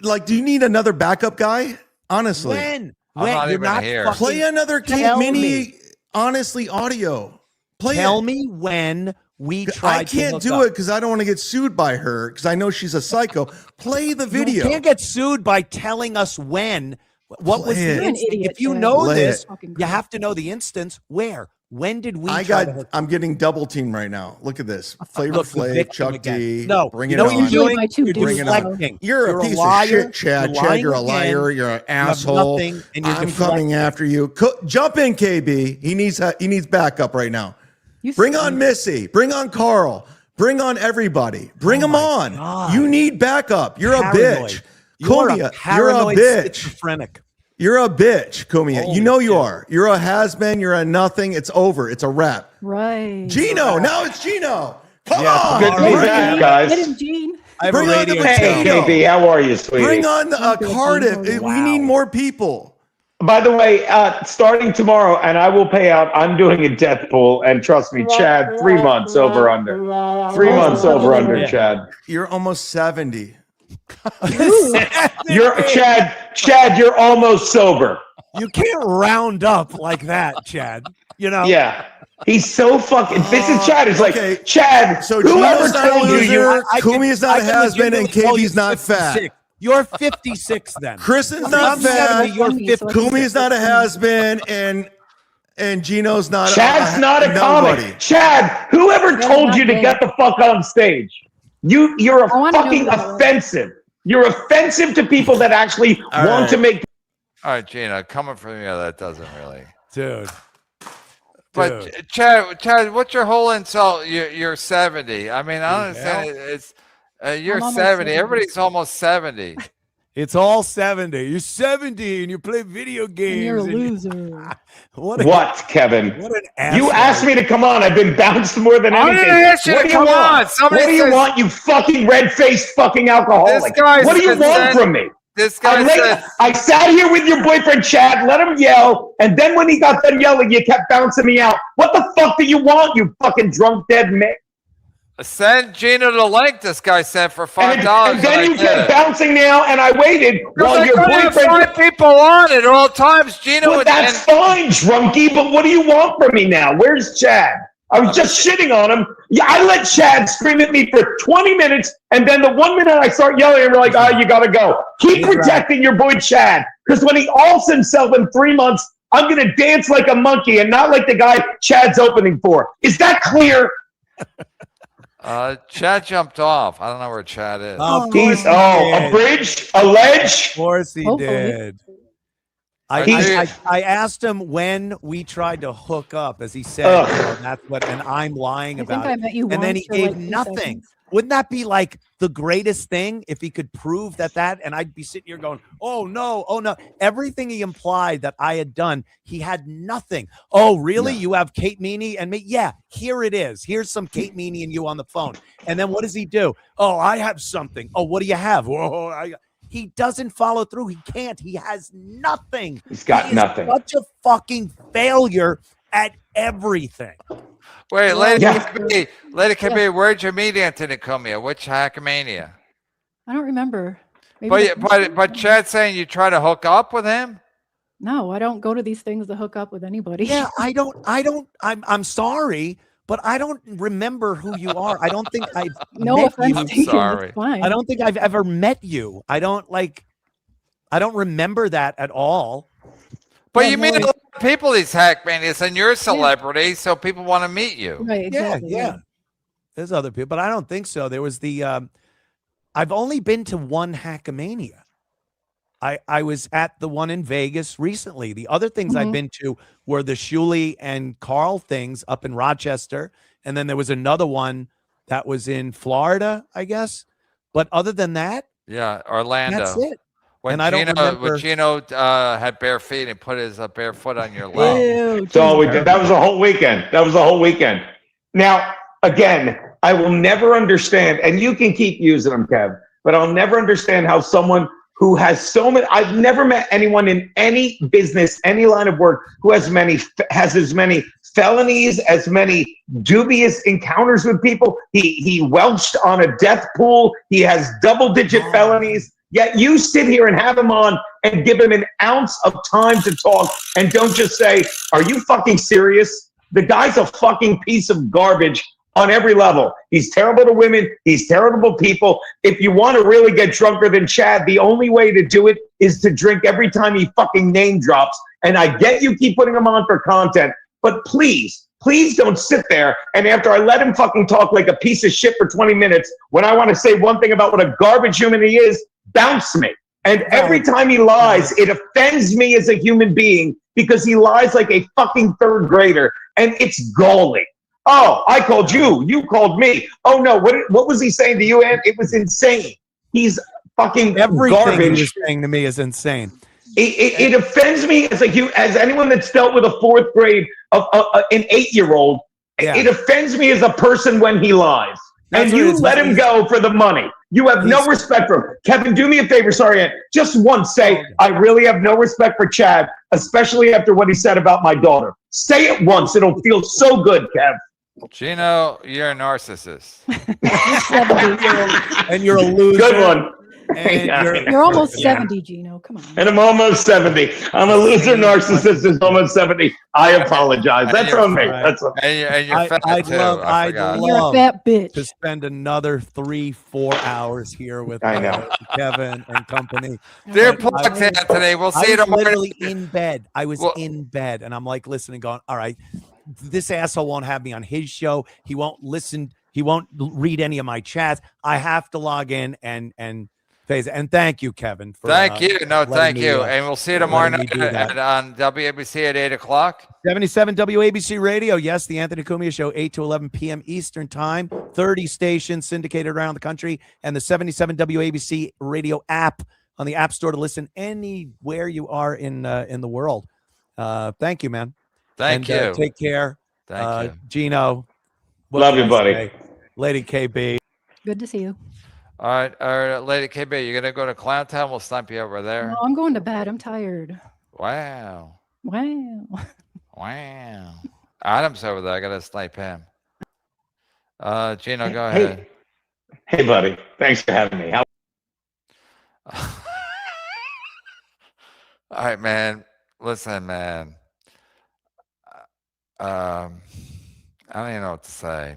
like? Do you need another backup guy? Honestly, When? I'm When? not You're even not here. fucking- play another Tell mini. me. Honestly, audio. Play Tell it. me when we I tried to can't hook do up. it because I don't want to get sued by her because I know she's a psycho. Play the video. You can't get sued by telling us when. What was Play the it. You're an instant? idiot, If you Chad. know Play this, it. you have to know the instance. Where? When did we? I try got. to hook I'm getting double teamed right now. Look at this. Flavor Look, the Flav, victim Chuck again. D. No, bring you it know what on. you're doing? By two You're dudes. Bring it on. deflecting. You're a piece liar. of shit, Chad. You're Chad, you're a lying liar. again. You're an You have asshole. nothing, and you're I'm coming after you. Jump in, KB. He needs backup right now. You Bring stink. on Missy. Bring on Carl. Bring on everybody. Bring them my on. God. You need backup. You're a Paranoid. bitch. You're Cumia, a you're a paranoid bitch. schizophrenic. You're a bitch, Cumia. Holy You know you shit. are. You're a has-been. You're a nothing. It's over. It's a wrap. Right. Gino. Now it's Gino. Come Yeah, on. Good to be Bring back, it. guys. Get him, Gene. I have a Bring on the radio Hey, show. KB, how are you, sweetie? Bring on Good, Cardiff. Gino. We need more people. By the way, starting tomorrow, and I will pay out. I'm doing a death pool, and trust me, Chad, 3 months over under. 3 months over under, Yeah. Chad. You're almost 70. You're Chad. You're almost sober. You can't round up like that, Chad. You know. Yeah. He's so fucking. This is Chad. It's like okay. Chad. So whoever Gino's not a told you loser. you? Cumia's not a has-been, and KB's not fat. You're 56 then. Kristen's I'm not fat. 70, you're 50. Cumia's not a has-been, and Gino's not. Chad's not a nobody. comic. Chad, whoever Chad's told not you to gay. get the fuck on stage? You're I wanna know fucking that. offensive. You're offensive to people that actually All want right. to make. All right, Gina, coming from you, that doesn't really. Dude. But Chad, what's your whole insult? You're 70. I mean, I understand it's you're I'm almost 70. 70. Everybody's almost 70. It's all 70. You're 70 and you play video And games. you're a and- loser. What, Kevin? What an asshole. You asked me to come on. I've been bounced more than I anything. didn't ask you What to do you come on. want? Somebody What do you says- want, you fucking red-faced fucking alcoholic? This guy's What do you been want sent- from me? this guy said, I sat here with your boyfriend, Chad, let him yell, and then when he got done yelling, you kept bouncing me out. What the fuck do you want, you fucking drunk dead man? send Gina the link this guy sent for $5. And then you kept bouncing me out, and I waited while your boyfriend. 5 people on at all times. Gina, Well, that's fine, drunkie, but what do you want from me now? Where's Chad? I was just shitting on him. Yeah, I let Chad scream at me for 20 minutes, and then the 1 minute I start yelling, and we're like, you gotta go. Keep protecting your boy Chad, because when he offs himself in 3 months, I'm gonna dance like a monkey and not like the guy Chad's opening for. Is that clear? Chad jumped off. I don't know where Chad is. A bridge, a ledge. Of course he Hopefully. did. I asked him when we tried to hook up, as he said, that's what, and I'm lying about it. I met you and then once he for gave like 2 nothing. seconds. Wouldn't that be like the greatest thing if he could prove that? And I'd be sitting here going, oh no. Everything he implied that I had done, he had nothing. Oh, really? You have Kate Meany and me? Yeah, here it is. Here's some Kate Meany and you on the phone. And then what does he do? Oh, I have something. Oh, what do you have? He doesn't follow through. He can't. He has nothing. He's got nothing. Such a fucking failure at everything. Wait, Lady Kabir, where'd you meet Anthony Cumia? Which Hackamania? I don't remember. Maybe But Chad's saying you try to hook up with him? no, I don't go to these things to hook up with anybody. Yeah, I'm sorry, but I don't remember who you are. I don't think I've No met offense you. taken. sorry. It's fine. I don't think I've ever met you. I don't remember that at all. But Yeah, you no, meet a lot of people, these Hackmanias, and you're a celebrity, so people want to meet you. Right, exactly. Yeah. There's other people, but I don't think so. There was I've only been to one Hackamania. I was at the one in Vegas recently. The other things I've been to were the Shuli and Carl things up in Rochester. And then there was another one that was in Florida, I guess. But other than that, Yeah, Orlando. that's it. When And I don't remember. when Gino had bare feet and put his bare foot on your lap. Ew, That's all we Jesus. did. That was a whole weekend. Now, again, I will never understand, and you can keep using them, Kev, but I'll never understand how someone who has so many, I've never met anyone in any business, any line of work, who has as many felonies, as many dubious encounters with people. He welched on a death pool. He has double-digit felonies. Yet you sit here and have him on and give him an ounce of time to talk and don't just say, are you fucking serious? The guy's a fucking piece of garbage on every level. He's terrible to women. He's terrible to people. If you want to really get drunker than Chad, the only way to do it is to drink every time he fucking name drops. And I get you keep putting him on for content, but please don't sit there and after I let him fucking talk like a piece of shit for 20 minutes, when I want to say one thing about what a garbage human he is, bounce me. And every time he lies, it offends me as a human being because he lies like a fucking third grader. And it's galling. Oh, I called you. You called me. Oh, no. What was he saying to you, Ant? It was insane. He's fucking Everything garbage. he was saying to me is insane. It offends me as anyone that's dealt with a fourth grade of an 8-year-old. Yeah. It offends me as a person when he lies. That's And what you it is. let him go for the money. You have no respect for him. Kevin, do me a favor. Sorry, Ant. Just once say, I really have no respect for Chad, especially after what he said about my daughter. Say it once. It'll feel so good, Kev. Gino, you're a narcissist. And you're a loser. Good one. And You're almost 70, Gino. Come on. And I'm almost 70. I'm a loser narcissist who's almost 70. I apologize. That's on me. That's on me. And you're fat I'd too. love, I I'd forgot. You're a love fat bitch. to spend another 3-4 hours here with I know. Kevin and company. Dear But I plugs, was- Anthony. We'll see I you was tomorrow. literally in bed. I was Well- in bed, and I'm like listening, going, all right, this asshole won't have me on his show. He won't listen. He won't read any of my chats. I have to log in and phase it. And thank you, Kevin. For, Thank you. No, letting thank me, you. And we'll see you tomorrow letting me night do that. on WABC at 8 o'clock. 77 WABC Radio. Yes, the Anthony Cumia Show, 8 to 11 p.m. Eastern Time. 30 stations syndicated around the country. And the 77 WABC Radio app on the App Store to listen anywhere you are in the world. Thank you, man. Thank And, you. take care. Thank you. Gino. what Love can you, I buddy. say? Lady KB. Good to see you. All right, Lady KB, you're gonna go to Clown Town. We'll snipe you over there. No, I'm going to bed. I'm tired. Wow. Wow. Wow. Adam's over there. I gotta snipe him. Gino, go Hey, ahead. hey, buddy. Thanks for having me. All right, man. Listen, man. I don't even know what to say.